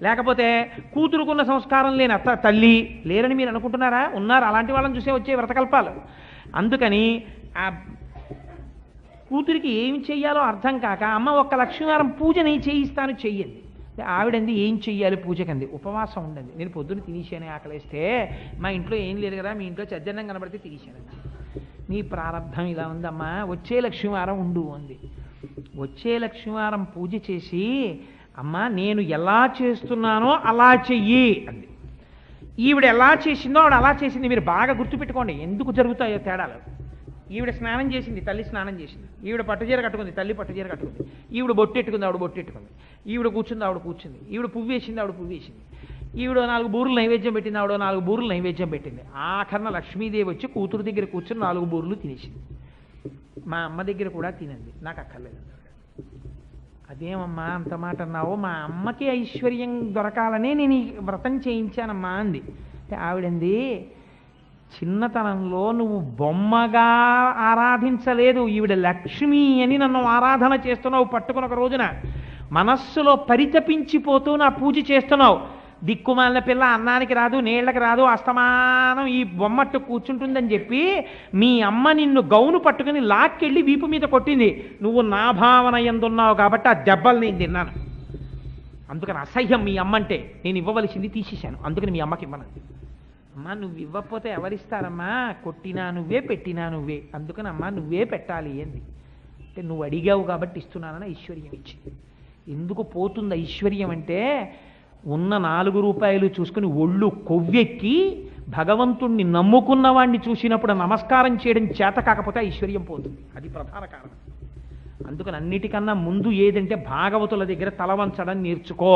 లేకపోతే కూతురుకున్న సంస్కారం లేని తల్లి లేరని మీరు అనుకుంటున్నారా? ఉన్నారు, అలాంటి వాళ్ళని చూసే వచ్చే వ్రతకల్పాలు. అందుకని ఆ కూతురికి ఏం చెయ్యాలో అర్థం కాక అమ్మ ఒక్క లక్ష్మీవారం పూజని చేయిస్తాను చెయ్యండి. ఆవిడంది ఏం చెయ్యాలి పూజకంది? ఉపవాసం ఉండండి. నేను పొద్దున్న తినేసానే, ఆకలిస్తే మా ఇంట్లో ఏం లేదు కదా, మీ ఇంట్లో చద్దన్నం కనబడితే తినేసానండి. నీ ప్రారంభం ఇలా ఉందమ్మా, వచ్చే లక్ష్మీవారం ఉండు అంది. వచ్చే లక్ష్మీవారం పూజ చేసి, అమ్మా నేను ఎలా చేస్తున్నానో అలా చెయ్యి అంది. ఈవిడ ఎలా చేసిందో ఆవిడ అలా చేసింది. మీరు బాగా గుర్తుపెట్టుకోండి ఎందుకు జరుగుతాయో తేడాలు. ఈవిడ స్నానం చేసింది, తల్లి స్నానం చేసింది. ఈవిడ పట్టుచీర కట్టుకుంది, తల్లి పట్టుచీర కట్టుకుంది. ఈవిడ బొట్టెట్టుకుంది, ఆవిడ బొట్టెట్టుకుంది. ఈవిడ కూర్చుంది, ఆవిడ కూర్చుంది. ఈవిడ పువ్వు వేసింది, ఆవిడ పువ్వు వేసింది. ఈవిడ 4 బూరులు నైవేద్యం పెట్టింది, ఆవిడ 4 బూరులు నైవేద్యం పెట్టింది. ఆఖరణ లక్ష్మీదేవి వచ్చి కూతురు దగ్గర కూర్చొని 4 బూరులు తినేసింది. మా అమ్మ దగ్గర కూడా తినండి, నాకు అక్కర్లేదు. అదేమమ్మా అంత మాట అన్నావు? మా అమ్మకి ఐశ్వర్యం దొరకాలనే నేను ఈ వ్రతం చేయించానమ్మా అంది. అంటే ఆవిడంది, చిన్నతనంలో నువ్వు బొమ్మగా ఆరాధించలేదు, ఈవిడ లక్ష్మి అని నన్ను ఆరాధన చేస్తున్నావు. పట్టుకుని ఒక రోజున మనస్సులో పరితపించిపోతూ నా పూజ చేస్తున్నావు. దిక్కుమాలిన పిల్ల అన్నానికి రాదు, నీళ్ళకి రాదు, అస్తమానం ఈ బొమ్మట్టు కూర్చుంటుందని చెప్పి మీ అమ్మ నిన్ను గౌను పట్టుకుని లాక్కెళ్ళి వీపు మీద కొట్టింది. నువ్వు నా భావన ఎందున్నావు కాబట్టి ఆ దెబ్బలు నేను తిన్నాను. అందుకని అసహ్యం మీ అమ్మంటే, నేను ఇవ్వవలసింది తీసేశాను, అందుకని మీ అమ్మకి ఇవ్వనంది. అమ్మా నువ్వు ఇవ్వకపోతే ఎవరిస్తారమ్మా? కొట్టినా నువ్వే, పెట్టినా నువ్వే, అందుకని అమ్మా నువ్వే పెట్టాలి ఏంది అంటే, నువ్వు అడిగావు కాబట్టి ఇస్తున్నానని ఐశ్వర్యం ఇచ్చింది. ఎందుకు పోతుంది ఐశ్వర్యం అంటే, ఉన్న 4 రూపాయలు చూసుకుని ఒళ్ళు కొవ్వెక్కి భగవంతుణ్ణి నమ్ముకున్న వాడిని చూసినప్పుడు నమస్కారం చేయడం చేత కాకపోతే ఐశ్వర్యం పోతుంది. అది ప్రధాన కారణం. అందుకని అన్నిటికన్నా ముందు ఏదంటే భాగవతుల దగ్గర తల వంచడం నేర్చుకో.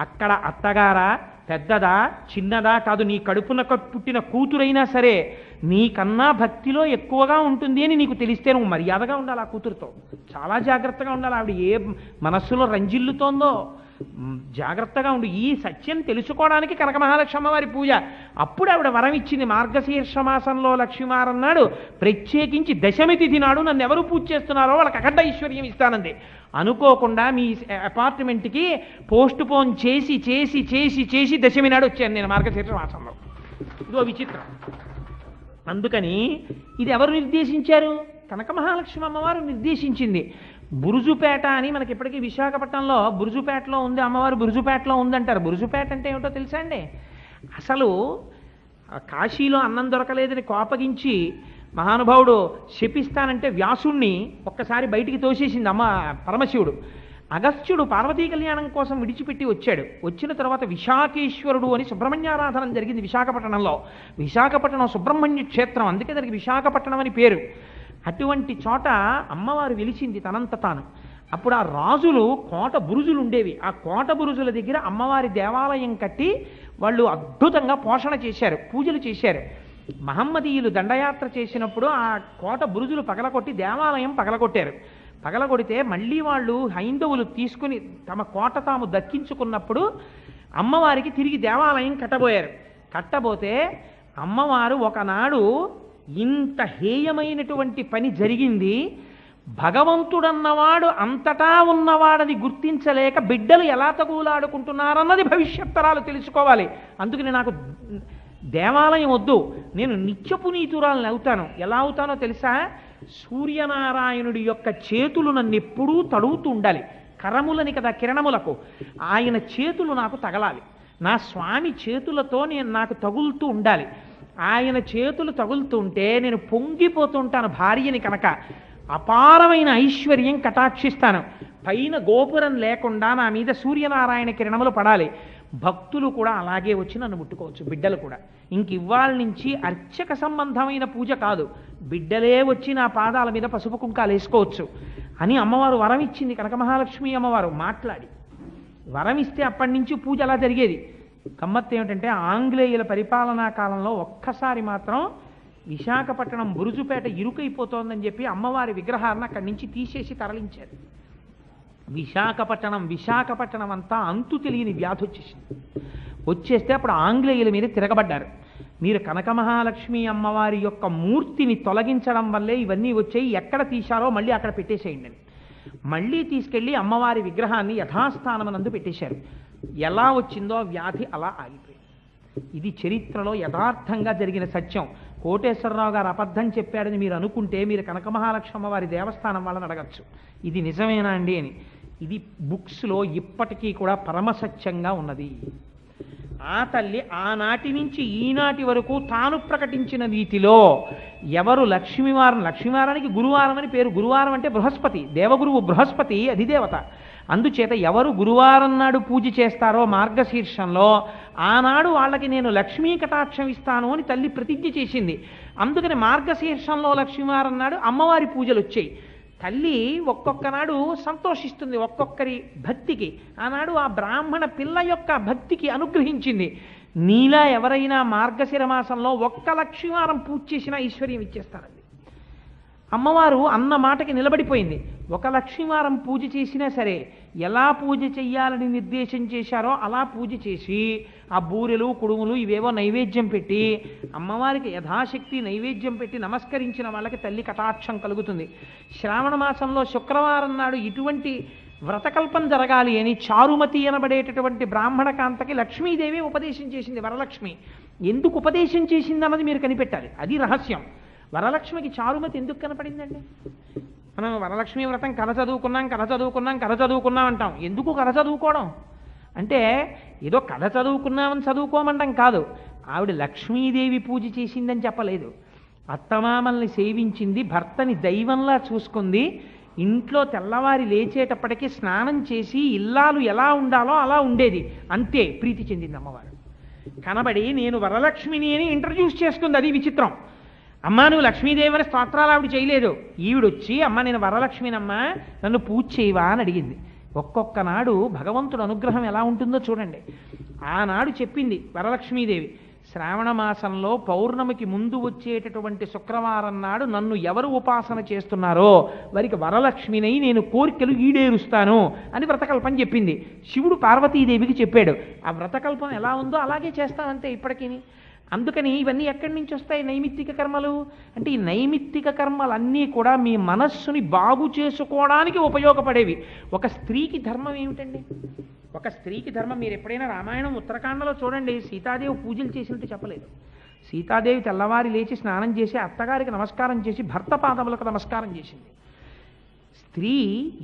అక్కడ అత్తగారా, పెద్దదా, చిన్నదా కాదు, నీ కడుపున పుట్టిన కూతురైనా సరే నీకన్నా భక్తిలో ఎక్కువగా ఉంటుంది అని నీకు తెలిస్తే నువ్వు మర్యాదగా ఉండాలి ఆ కూతురుతో. చాలా జాగ్రత్తగా ఉండాలి. ఆవిడ ఏ మనస్సులో రంజిల్లుతోందో జాగ్రత్తగా ఉండు. ఈ సత్యం తెలుసుకోవడానికి కనక మహాలక్ష్మి వారి పూజ. అప్పుడు ఆవిడ వరం ఇచ్చింది. మార్గశీర్ష మాసంలో లక్ష్మీవారన్నాడు ప్రత్యేకించి దశమి తిథి నాడు నన్ను ఎవరు పూజ చేస్తున్నారో వాళ్ళకి అఖండ ఐశ్వర్యం ఇస్తానంది. అనుకోకుండా మీ అపార్ట్మెంట్కి పోస్ట్ పోన్ చేసి చేసి చేసి చేసి దశమి నాడు వచ్చాను నేను మార్గశీర్ష మాసంలో. ఇదో విచిత్రం. అందుకని ఇది ఎవరు నిర్దేశించారు? కనక మహాలక్ష్మి అమ్మవారు నిర్దేశించింది. బురుజుపేట అని మనకి ఇప్పటికీ విశాఖపట్నంలో బురుజుపేటలో ఉంది అమ్మవారు, బురుజుపేటలో ఉందంటారు. బురుజుపేట అంటే ఏమిటో తెలుసా అండి? అసలు కాశీలో అన్నం దొరకలేదని కోపగించి మహానుభావుడు శపిస్తానంటే వ్యాసుణ్ణి ఒక్కసారి బయటికి తోసేసింది అమ్మ పరమశివుడు. అగస్త్యుడు పార్వతీ కళ్యాణం కోసం విడిచిపెట్టి వచ్చాడు. వచ్చిన తర్వాత విశాఖేశ్వరుడు అని సుబ్రహ్మణ్యారాధన జరిగింది విశాఖపట్నంలో. విశాఖపట్నం సుబ్రహ్మణ్య క్షేత్రం, అందుకే దానికి విశాఖపట్నం అని పేరు. అటువంటి చోట అమ్మవారు వెలిచింది తనంత తాను. అప్పుడు ఆ రాజులు కోట బురుజులు ఉండేవి. ఆ కోట బురుజుల దగ్గర అమ్మవారి దేవాలయం కట్టి వాళ్ళు అద్భుతంగా పోషణ చేశారు, పూజలు చేశారు. మహమ్మదీయులు దండయాత్ర చేసినప్పుడు ఆ కోట బురుజులు పగలగొట్టి దేవాలయం పగలగొట్టారు. పగలగొడితే మళ్ళీ వాళ్ళు హైందవులు తీసుకుని తమ కోట తాము దక్కించుకున్నప్పుడు అమ్మవారికి తిరిగి దేవాలయం కట్టబోయారు. కట్టబోతే అమ్మవారు ఒకనాడు ఇంత హేయమైనటువంటి పని జరిగింది, భగవంతుడన్నవాడు అంతటా ఉన్నవాడని గుర్తించలేక బిడ్డలు ఎలా తగులాడుకుంటున్నారన్నది భవిష్యత్తరాలు తెలుసుకోవాలి. అందుకని నాకు దేవాలయం వద్దు, నేను నిత్యపునీతురాలను అవుతాను. ఎలా అవుతానో తెలుసా? సూర్యనారాయణుడి యొక్క చేతులు నన్ను ఎప్పుడూ తడుగుతూ ఉండాలి. కరములని కదా కిరణములకు, ఆయన చేతులు నాకు తగలాలి. నా స్వామి చేతులతో నాకు తగులుతూ ఉండాలి. ఆయన చేతులు తగులుతుంటే నేను పొంగిపోతుంటాను భార్యని కనుక. అపారమైన ఐశ్వర్యం కటాక్షిస్తాను. పైన గోపురం లేకుండా నా మీద సూర్యనారాయణ కిరణములు పడాలి. భక్తులు కూడా అలాగే వచ్చి నన్ను ముట్టుకోవచ్చు, బిడ్డలు కూడా. ఇంక ఇవాళ నుంచి అర్చక సంబంధమైన పూజ కాదు, బిడ్డలే వచ్చి నా పాదాల మీద పసుపు కుంకాలు వేసుకోవచ్చు అని అమ్మవారు వరం ఇచ్చింది. కనక మహాలక్ష్మి అమ్మవారు మాట్లాడి వరం ఇస్తే అప్పటి నుంచి పూజ అలా జరిగేది. గమ్మత్తు ఏమిటంటే ఆంగ్లేయుల పరిపాలనా కాలంలో ఒక్కసారి మాత్రం విశాఖపట్నం బురుజుపేట ఇరుకైపోతోందని చెప్పి అమ్మవారి విగ్రహాలను అక్కడి నుంచి తీసేసి తరలించారు. విశాఖపట్నం అంతా అంతు తెలియని వ్యాధి వచ్చేసింది. వచ్చేస్తే అప్పుడు ఆంగ్లేయుల మీద తిరగబడ్డారు. మీరు కనక మహాలక్ష్మి అమ్మవారి యొక్క మూర్తిని తొలగించడం వల్లే ఇవన్నీ వచ్చాయి, ఎక్కడ తీశారో మళ్ళీ అక్కడ పెట్టేసేయండి అని మళ్ళీ తీసుకెళ్ళి అమ్మవారి విగ్రహాన్ని యథాస్థానమనందు పెట్టేశారు. ఎలా వచ్చిందో వ్యాధి అలా ఆగిపోయింది. ఇది చరిత్రలో యథార్థంగా జరిగిన సత్యం. కోటేశ్వరరావు గారు అబద్ధం చెప్పాడని మీరు అనుకుంటే మీరు కనక మహాలక్ష్మి అమ్మవారి దేవస్థానం వాళ్ళని అడగచ్చు, ఇది నిజమేనా అండి అని. ఇది బుక్స్లో ఇప్పటికీ కూడా పరమసత్యంగా ఉన్నది. ఆ తల్లి ఆనాటి నుంచి ఈనాటి వరకు తాను ప్రకటించిన రీతిలో ఎవరు లక్ష్మీవారానికి గురువారం అని పేరు. గురువారం అంటే బృహస్పతి, దేవగురువు బృహస్పతి అధిదేవత. అందుచేత ఎవరు గురువారం నాడు పూజ చేస్తారో మార్గశీర్షంలో ఆనాడు వాళ్ళకి నేను లక్ష్మీ కటాక్షం ఇస్తాను అని తల్లి ప్రతిజ్ఞ చేసింది. అందుకని మార్గశీర్షంలో లక్ష్మీవారం నాడు అమ్మవారి పూజలు వచ్చాయి. తల్లి ఒక్కొక్క నాడు సంతోషిస్తుంది ఒక్కొక్కరి భక్తికి. ఆనాడు ఆ బ్రాహ్మణ పిల్ల యొక్క భక్తికి అనుగ్రహించింది. నీలా ఎవరైనా మార్గశిర మాసంలో ఒక్క లక్ష్మీవారం పూజ చేసినా ఐశ్వర్యం ఇచ్చేస్తారండి. అమ్మవారు అన్న మాటకి నిలబడిపోయింది. ఒక లక్ష్మీవారం పూజ చేసినా సరే ఎలా పూజ చెయ్యాలని నిర్దేశం చేశారో అలా పూజ చేసి ఆ బూరెలు కుడుములు ఇవేవో నైవేద్యం పెట్టి అమ్మవారికి యథాశక్తి నైవేద్యం పెట్టి నమస్కరించిన వాళ్ళకి తల్లి కటాక్షం కలుగుతుంది. శ్రావణ మాసంలో శుక్రవారం నాడు ఇటువంటి వ్రతకల్పం జరగాలి అని చారుమతి అనబడేటటువంటి బ్రాహ్మణ కాంతకి లక్ష్మీదేవి ఉపదేశం చేసింది. వరలక్ష్మి ఎందుకు ఉపదేశం చేసింది అన్నది మీరు కనిపెట్టాలి. అది రహస్యం. వరలక్ష్మికి చారుమతి ఎందుకు కనపడిందండి? మనం వరలక్ష్మి వ్రతం కథ చదువుకున్నాం అంటాం. ఎందుకు కథ చదువుకోవడం అంటే ఏదో కథ చదువుకున్నామని చదువుకోమంటాం కాదు. ఆవిడ లక్ష్మీదేవి పూజ చేసిందని చెప్పలేదు. అత్తమామల్ని సేవించింది, భర్తని దైవంలా చూసుకుంది. ఇంట్లో తెల్లవారి లేచేటప్పటికీ స్నానం చేసి ఇల్లాలు ఎలా ఉండాలో అలా ఉండేది. అంతే ప్రీతి చెందింది అమ్మవారు. కనబడి నేను వరలక్ష్మిని అని ఇంట్రడ్యూస్ చేసుకుంది. అది విచిత్రం. అమ్మ నువ్వు లక్ష్మీదేవి అని స్తోత్రాలు ఆవిడ చేయలేదు. ఈవిడొచ్చి అమ్మ నేను వరలక్ష్మినమ్మా నన్ను పూజ చేయవా అని అడిగింది. ఒక్కొక్క నాడు భగవంతుడు అనుగ్రహం ఎలా ఉంటుందో చూడండి. ఆనాడు చెప్పింది వరలక్ష్మీదేవి, శ్రావణ మాసంలో పౌర్ణమికి ముందు వచ్చేటటువంటి శుక్రవారం నాడు నన్ను ఎవరు ఉపాసన చేస్తున్నారో వారికి వరలక్ష్మినై నేను కోరికలు ఈడేరుస్తాను అని వ్రతకల్పం చెప్పింది. శివుడు పార్వతీదేవికి చెప్పాడు. ఆ వ్రతకల్పం ఎలా ఉందో అలాగే చేస్తానంతే ఇప్పటికీ. అందుకని ఇవన్నీ ఎక్కడి నుంచి వస్తాయి? నైమిత్తిక కర్మలు. అంటే ఈ నైమిత్తిక కర్మలన్నీ కూడా మీ మనస్సుని బాగు చేసుకోవడానికి ఉపయోగపడేవి. ఒక స్త్రీకి ధర్మం ఏమిటండి? ఒక స్త్రీకి ధర్మం మీరు ఎప్పుడైనా రామాయణం ఉత్తరాఖండలో చూడండి. సీతాదేవి పూజలు చేసినట్టు చెప్పలేదు. సీతాదేవి తెల్లవారి లేచి స్నానం చేసి అత్తగారికి నమస్కారం చేసి భర్త పాదములకు నమస్కారం చేసింది. స్త్రీ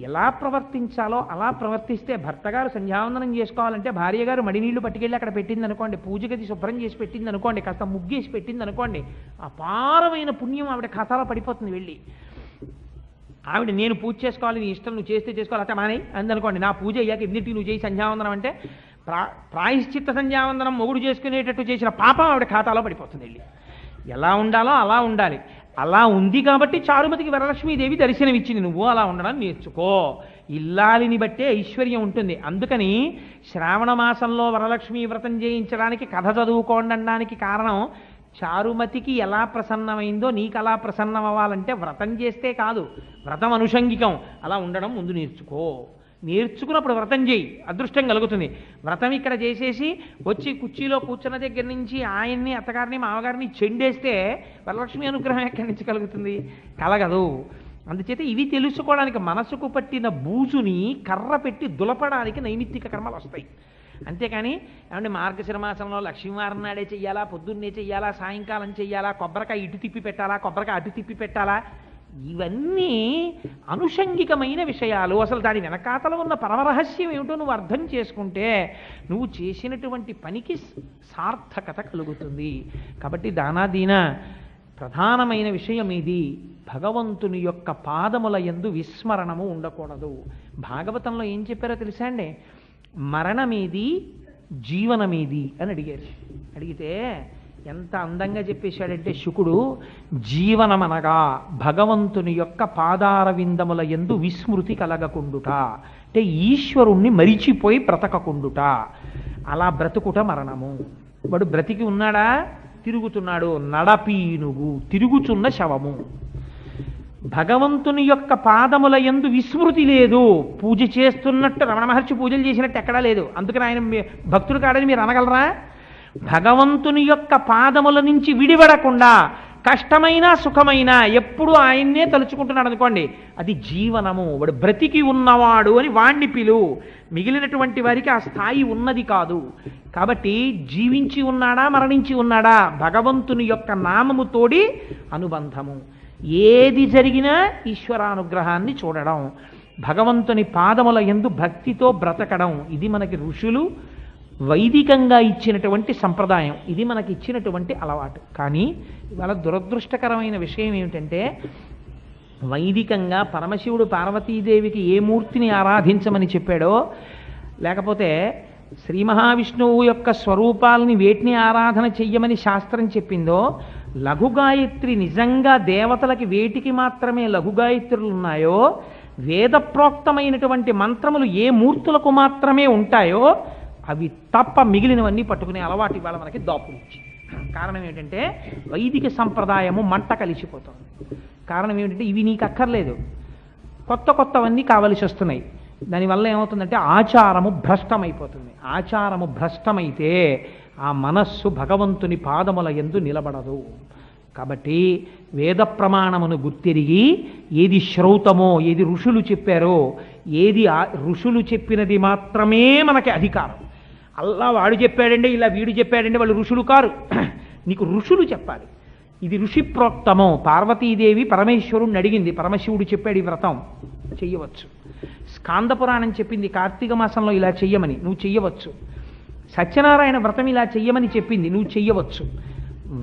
ఎలా ప్రవర్తించాలో అలా ప్రవర్తిస్తే భర్తగారు సంధ్యావందనం చేసుకోవాలంటే భార్య గారు మడినీళ్లు పట్టుకెళ్ళి అక్కడ పెట్టింది అనుకోండి, పూజ గది శుభ్రం చేసి పెట్టింది అనుకోండి, కాస్త ముగ్గేసి పెట్టింది అనుకోండి, అపారమైన పుణ్యం ఆవిడ ఖాతాలో పడిపోతుంది. వెళ్ళి ఆవిడ నేను పూజ చేసుకోవాలి, నీ ఇష్టం నువ్వు చేస్తే చేసుకోవాలి అట్లా మానే అందనుకోండి, నా పూజ అయ్యాక ఎన్నింటికి నువ్వు చేసి సంధ్యావందనం అంటే ప్రాయశ్చిత్త సంధ్యావందనం మొగుడు చేసుకునేటట్టు చేసిన పాపం ఆవిడ ఖాతాలో పడిపోతుంది. వెళ్ళి ఎలా ఉండాలో అలా ఉండాలి. అలా ఉంది కాబట్టి చారుమతికి వరలక్ష్మీదేవి దర్శనమిచ్చింది. నువ్వు అలా ఉండడం నేర్చుకో. ఇల్లాలిని బట్టే ఐశ్వర్యం ఉంటుంది. అందుకని శ్రావణ మాసంలో వరలక్ష్మీ వ్రతం చేయించడానికి కథ చదువుకోండి అనడానికి కారణం చారుమతికి ఎలా ప్రసన్నమైందో నీకు అలా ప్రసన్నం అవ్వాలంటే వ్రతం చేస్తే కాదు, వ్రతం అనుషంగికం. అలా ఉండడం ముందు నేర్చుకో. నేర్చుకున్నప్పుడు వ్రతం చేయి, అదృష్టం కలుగుతుంది. వ్రతం ఇక్కడ చేసేసి వచ్చి కుర్చీలో కూర్చున్న దగ్గర నుంచి ఆయన్ని అత్తగారిని మామగారిని చెండేస్తే వరలక్ష్మి అనుగ్రహం ఎక్కడి నుంచి కలుగుతుంది? కలగదు. అందుచేత ఇవి తెలుసుకోవడానికి మనసుకు పట్టిన బూజుని కర్ర పెట్టి దులపడానికి నైమిత్తిక కర్మలు వస్తాయి. అంతేకాని ఏమంటే మార్గశిర మాసంలో లక్ష్మీవారం నాడే చెయ్యాలా, పొద్దున్నే చెయ్యాలా, సాయంకాలం చెయ్యాలా, కొబ్బరికాయ ఇటు తిప్పి పెట్టాలా, కొబ్బరికాయ అటు తిప్పి పెట్టాలా, ఇవన్నీ అనుషంగికమైన విషయాలు. అసలు దాని వెనకాతలో ఉన్న పరమరహస్యం ఏమిటో నువ్వు అర్థం చేసుకుంటే నువ్వు చేసినటువంటి పనికి సార్థకత కలుగుతుంది. కాబట్టి దానాదీన ప్రధానమైన విషయం ఇది. భగవంతుని యొక్క పాదముల యందు విస్మరణము ఉండకూడదు. భాగవతంలో ఏం చెప్పారో తెలుసా అండి? మరణమేది జీవనమేది అని అడిగారు. అడిగితే ఎంత అందంగా చెప్పేశాడంటే శుకుడు, జీవనమనగా భగవంతుని యొక్క పాదార విందముల యందు విస్మృతి కలగకుండుట, అంటే ఈశ్వరుణ్ణి మరిచిపోయి బ్రతకకుండుట. అలా బ్రతుకుట మరణము. వాడు బ్రతికి ఉన్నాడా? తిరుగుతున్నాడు. నడపీనుగు తిరుగుచున్న శవము. భగవంతుని యొక్క పాదముల యందు విస్మృతి లేదు. పూజ చేస్తున్నట్టు రమణ మహర్షి పూజలు చేసినట్టు ఎక్కడా లేదు. అందుకని ఆయన భక్తుడు కాడని మీరు అనగలరా? భగవంతుని యొక్క పాదముల నుంచి విడిపడకుండా కష్టమైన సుఖమైన ఎప్పుడు ఆయన్నే తలుచుకుంటున్నాడు అనుకోండి, అది జీవనము. వాడు బ్రతికి ఉన్నవాడు అని వాణ్ణి పిలువు. మిగిలినటువంటి వారికి ఆ స్థాయి ఉన్నది కాదు. కాబట్టి జీవించి ఉన్నాడా మరణించి ఉన్నాడా భగవంతుని యొక్క నామముతోడి అనుబంధము. ఏది జరిగినా ఈశ్వరానుగ్రహాన్ని చూడడం, భగవంతుని పాదముల యందు భక్తితో బ్రతకడం, ఇది మనకి ఋషులు వైదికంగా ఇచ్చినటువంటి సంప్రదాయం. ఇది మనకి ఇచ్చినటువంటి అలవాటు. కానీ ఇవాళ దురదృష్టకరమైన విషయం ఏమిటంటే వైదికంగా పరమశివుడు పార్వతీదేవికి ఏ మూర్తిని ఆరాధించమని చెప్పాడో, లేకపోతే శ్రీ మహావిష్ణువు యొక్క స్వరూపాలని వేటిని ఆరాధన చెయ్యమని శాస్త్రం చెప్పిందో, లఘుగాయత్రి నిజంగా దేవతలకి వేటికి మాత్రమే లఘుగాయత్రులు ఉన్నాయో, వేదప్రోక్తమైనటువంటి మంత్రములు ఏ మూర్తులకు మాత్రమే ఉంటాయో అవి తప్ప మిగిలినవన్నీ పట్టుకునే అలవాటు ఇవాళ మనకి దాపురించి. కారణం ఏంటంటే వైదిక సంప్రదాయము మంట కలిసిపోతుంది. కారణం ఏమిటంటే ఇవి నీకు అక్కర్లేదు, కొత్త కొత్తవన్నీ కావలసి వస్తున్నాయి. దానివల్ల ఏమవుతుందంటే ఆచారము భ్రష్టమైపోతుంది. ఆచారము భ్రష్టమైతే ఆ మనస్సు భగవంతుని పాదముల యందు నిలబడదు. కాబట్టి వేద ప్రమాణమును గుర్తిరిగి ఏది శ్రౌతమో, ఏది ఋషులు చెప్పారో, ఏది ఋషులు చెప్పినది మాత్రమే మనకి అధికారం. అల్లా వాడు చెప్పాడండి, ఇలా వీడు చెప్పాడండి, వాళ్ళు ఋషులు కారు. నీకు ఋషులు చెప్పాలి. ఇది ఋషి ప్రోక్తమో. పార్వతీదేవి పరమేశ్వరుణ్ణి అడిగింది, పరమశివుడు చెప్పాడు ఈ వ్రతం చెయ్యవచ్చు. స్కాంద పురాణం చెప్పింది కార్తీక మాసంలో ఇలా చెయ్యమని, నువ్వు చెయ్యవచ్చు. సత్యనారాయణ వ్రతం ఇలా చెయ్యమని చెప్పింది, నువ్వు చెయ్యవచ్చు.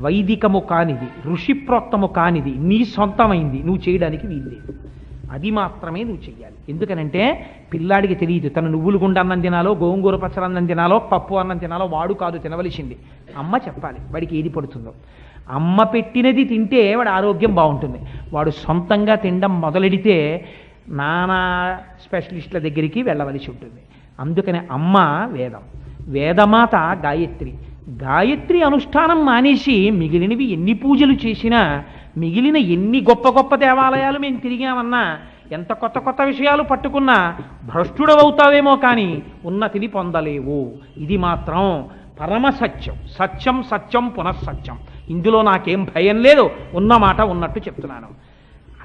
వైదికము కానిది, ఋషి ప్రోక్తము కానిది, నీ సొంతమైంది నువ్వు చేయడానికి వీల్లేదు. అది మాత్రమే నువ్వు చెయ్యాలి. ఎందుకనంటే పిల్లాడికి తెలియదు తను నువ్వులు గుండ అన్నం తినాలో, గోంగూర పచ్చడి అన్నం తినాలో, పప్పు అన్నం తినాలో వాడు కాదు తినవలసింది. అమ్మ చెప్పాలి వాడికి ఏది పడుతుందో. అమ్మ పెట్టినది తింటే వాడి ఆరోగ్యం బాగుంటుంది. వాడు సొంతంగా తినడం మొదలెడితే నానా స్పెషలిస్టుల దగ్గరికి వెళ్ళవలసి ఉంటుంది. అందుకని అమ్మ వేదం, వేదమాత గాయత్రి. గాయత్రి అనుష్ఠానం మానేసి మిగిలినవి ఎన్ని పూజలు చేసినా, మిగిలిన ఎన్ని గొప్ప గొప్ప దేవాలయాలు మేము తిరిగామన్నా, ఎంత కొత్త కొత్త విషయాలు పట్టుకున్నా భ్రష్టుడవవుతావేమో కానీ ఉన్నతిని పొందలేవు. ఇది మాత్రం పరమసత్యం. సత్యం సత్యం పునఃసత్యం. ఇందులో నాకేం భయం లేదు, ఉన్నమాట ఉన్నట్టు చెప్తున్నాను.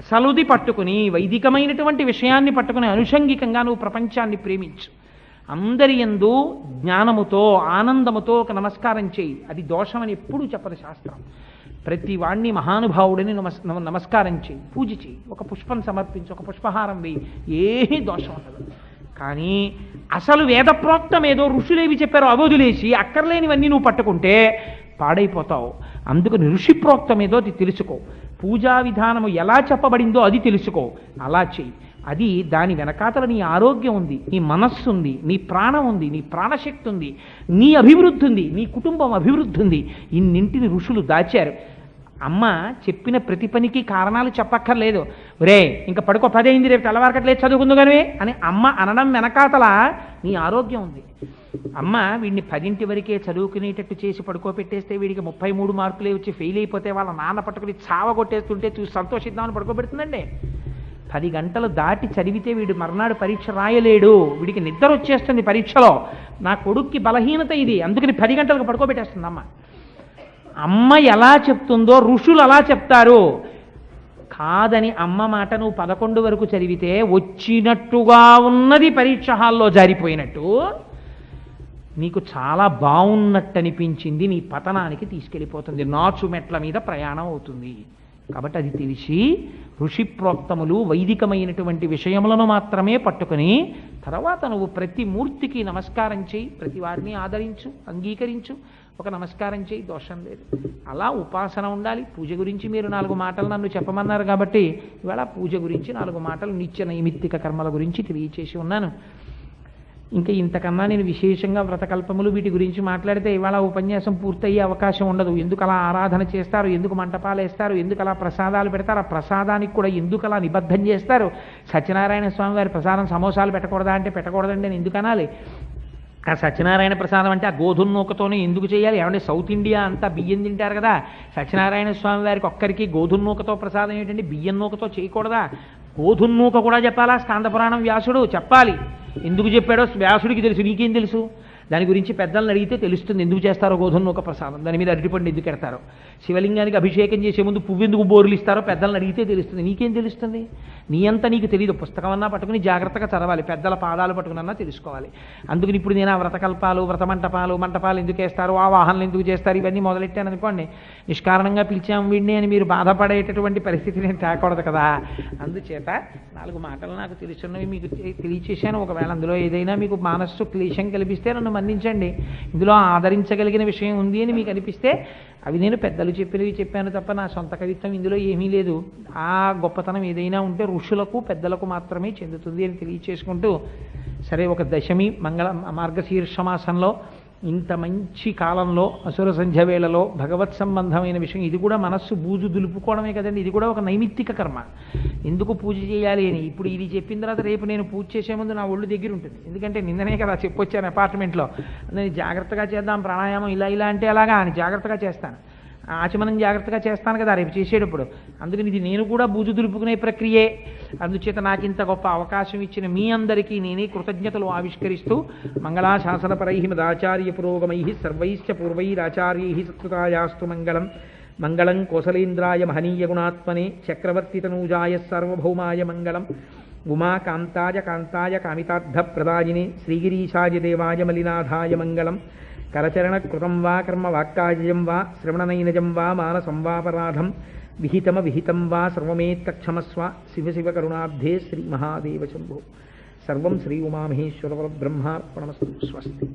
అసలుది పట్టుకుని వైదికమైనటువంటి విషయాన్ని పట్టుకుని అనుషంగికంగా నువ్వు ప్రపంచాన్ని ప్రేమించు. అందరి యందు జ్ఞానముతో ఆనందముతో ఒక నమస్కారం చేయి. అది దోషమని ఎప్పుడూ చెప్పదు శాస్త్రం. ప్రతి వాణ్ణి మహానుభావుడిని నమస్కారం చేయి, పూజ చేయి, ఒక పుష్పం సమర్పించు, ఒక పుష్పహారం వేయి, ఏమీ దోషం ఉండదు. కానీ అసలు వేదప్రోక్తం ఏదో ఋషులేవి చెప్పారో అవధులేసి అక్కర్లేనివన్నీ నువ్వు పట్టుకుంటే పాడైపోతావు. అందుకని ఋషి ప్రోక్తం ఏదో అది తెలుసుకో. పూజా విధానము ఎలా చెప్పబడిందో అది తెలుసుకో, అలా చెయ్యి. అది దాని వెనకాతల నీ ఆరోగ్యం ఉంది, నీ మనస్సు ఉంది, నీ ప్రాణం ఉంది, నీ ప్రాణశక్తి ఉంది, నీ అభివృద్ధి ఉంది, నీ కుటుంబం అభివృద్ధి ఉంది. ఇన్నింటిని ఋషులు దాచారు. అమ్మ చెప్పిన ప్రతి పనికి కారణాలు చెప్పక్కర్లేదు. ఒరే ఇంకా పడుకో, 10 అయింది, రేపు తెల్లవారకట్లేదు చదువుకుందు కానీ అని అమ్మ అనడం వెనకాతల నీ ఆరోగ్యం ఉంది. అమ్మ వీడిని 10 వరకే చదువుకునేటట్టు చేసి పడుకోబెట్టేస్తే వీడికి 33 మార్కులే వచ్చి ఫెయిల్ అయిపోతే వాళ్ళ నాన్న పట్టుకుని చావగొట్టేస్తుంటే చూసి సంతోషిద్దామని పడుకోబెడుతుందండి. 10 గంటలు దాటి చదివితే వీడు మర్నాడు పరీక్ష రాయలేడు, వీడికి నిద్ర వచ్చేస్తుంది పరీక్షలో. నా కొడుక్కి బలహీనత ఇది, అందుకని 10 గంటలకు పడుకోబెట్టేస్తుంది అమ్మ. అమ్మ ఎలా చెప్తుందో ఋషులు అలా చెప్తారు. కాదని అమ్మ మాట నువ్వు 11 వరకు చదివితే వచ్చినట్టుగా ఉన్నది పరీక్ష హాల్లో జారిపోయినట్టు నీకు చాలా బాగున్నట్టు అనిపించింది, నీ పతనానికి తీసుకెళ్ళిపోతుంది, నాచు మెట్ల మీద ప్రయాణం అవుతుంది. కాబట్టి అది తెలిసి ఋషి ప్రోక్తములు వైదికమైనటువంటి విషయములను మాత్రమే పట్టుకుని తర్వాత నువ్వు ప్రతి మూర్తికి నమస్కారం చేయి, ప్రతి వారిని ఆదరించు, అంగీకరించు, ఒక నమస్కారం చేయి, దోషం లేదు. అలా ఉపాసన ఉండాలి. పూజ గురించి మీరు 4 మాటలు నన్ను చెప్పమన్నారు కాబట్టి ఇవాళ పూజ గురించి 4 మాటలు నిత్య నైమిత్తిక కర్మల గురించి తెలియచేసి ఉన్నాను. ఇంకా ఇంతకన్నా నేను విశేషంగా వ్రతకల్పములు వీటి గురించి మాట్లాడితే ఇవాళ ఉపన్యాసం పూర్తయ్యే అవకాశం ఉండదు. ఎందుకు అలా ఆరాధన చేస్తారు, ఎందుకు మంటపాలు వేస్తారు, ఎందుకు అలా ప్రసాదాలు పెడతారు, ఆ ప్రసాదానికి కూడా ఎందుకు అలా నిబద్ధం చేస్తారు. సత్యనారాయణ స్వామి వారి ప్రసాదం సమోసాలు పెట్టకూడదా అంటే పెట్టకూడదండి అని ఎందుకు అనాలి. ఆ సత్యనారాయణ ప్రసాదం అంటే ఆ గోధుమ నూకతోనే ఎందుకు చేయాలి? ఏమంటే సౌత్ ఇండియా అంతా బియ్యం తింటారు కదా, సత్యనారాయణ స్వామి వారికి ఒక్కరికి గోధుమ నూకతో ప్రసాదం ఏంటంటే బియ్యం నూకతో చేయకూడదా? గోధుమ నూక కూడా చెప్పాలా? స్కాంద పురాణం వ్యాసుడు చెప్పాలి. ఎందుకు చెప్పాడో వ్యాసుడికి తెలుసు, నీకేం తెలుసు? దాని గురించి పెద్దలను అడిగితే తెలుస్తుంది ఎందుకు చేస్తారో గోధుమ నూక ప్రసాదం, దాని మీద అరటిపండు ఎందుకు పెడతారో, శివలింగానికి అభిషేకం చేసే ముందు పువ్వు ఎందుకు బోర్లు ఇస్తారో పెద్దలను అడిగితే తెలుస్తుంది, నీకేం తెలుస్తుంది? నీ అంతా నీకు తెలియదు, పుస్తకం అన్నా పట్టుకుని జాగ్రత్తగా చదవాలి, పెద్దల పాదాలు పట్టుకునన్నా తెలుసుకోవాలి. అందుకని ఇప్పుడు నేను ఆ వ్రతకల్పాలు, మంటపాలు ఎందుకు వేస్తారు, ఆ వాహనాలు ఎందుకు చేస్తారు, ఇవన్నీ మొదలెట్టాను అనుకోండి, నిష్కారణంగా పిలిచాము వీడిని అని మీరు బాధపడేటటువంటి పరిస్థితి నేను తేకూడదు కదా. అందుచేత 4 మాటలు నాకు తెలుసున్నవి మీకు తెలియచేశాను. ఒకవేళ అందులో ఏదైనా మీకు మనస్సు క్లేశం కల్పిస్తే నన్ను మన్నించండి. ఇందులో ఆదరించగలిగిన విషయం ఉంది అని మీకు అనిపిస్తే అవి నేను పెద్దలు చెప్పినవి చెప్పాను తప్ప నా సొంత కవిత్వం ఇందులో ఏమీ లేదు. ఆ గొప్పతనం ఏదైనా ఉంటే ఋషులకు పెద్దలకు మాత్రమే చెందుతుంది అని తెలియచేసుకుంటూ, సరే ఒక దశమి మార్గశీర్ష మాసంలో ఇంత మంచి కాలంలో అసుర సంధ్య వేళలో భగవత్ సంబంధమైన విషయం, ఇది కూడా మనస్సు బూజు దులుపుకోవడమే కదండి, ఇది కూడా ఒక నైమిత్తిక కర్మ. ఎందుకు పూజ చేయాలి అని ఇప్పుడు ఇది చెప్పిన తర్వాత రేపు నేను పూజ చేసే ముందు నా ఒళ్ళు దగ్గర ఉంటుంది. ఎందుకంటే నిన్ననే కదా చెప్పొచ్చాను అపార్ట్మెంట్లో, నేను జాగ్రత్తగా చేద్దాం ప్రాణాయామం ఇలా అంటే అలాగా అని జాగ్రత్తగా చేస్తాను, ఆచమనం జాగ్రత్తగా చేస్తాను కదా రేపు చేసేటప్పుడు. అందుకని ఇది నేను కూడా బూజు దులుపుకునే ప్రక్రియే. అందుచేత నాకు ఇంత గొప్ప అవకాశం ఇచ్చిన మీ అందరికీ నేనే కృతజ్ఞతలు ఆవిష్కరిస్తూ, మంగళాశాసనపరై మదాచార్య పురోగమై సర్వైశ్చ పూర్వైరాచార్యై సత్కృతాయాస్తు మంగళం. మంగళం కోసలేంద్రాయ మహనీయ గుణాత్మనే చక్రవర్తితనూజాయ సార్వభౌమాయ మంగళం. ఉమాకాంతాయ కాంతాయ కామితార్థప్రదాయినే శ్రీగిరీశాయ దేవాయ మలినాథాయ మంగళం. కరచరణకృతం వా కర్మ వాక్కాయజం వా శ్రవణనైనజం వా మానసం వాపరాధం విహితం వా సర్వమేత్తక్షమస్వ. శివ శివ కరుణాబ్ధే శ్రీ మహాదేవ శంభో. సర్వం శ్రీ ఉమామహేశ్వర పరబ్రహ్మార్పణమస్తు. స్వస్తి.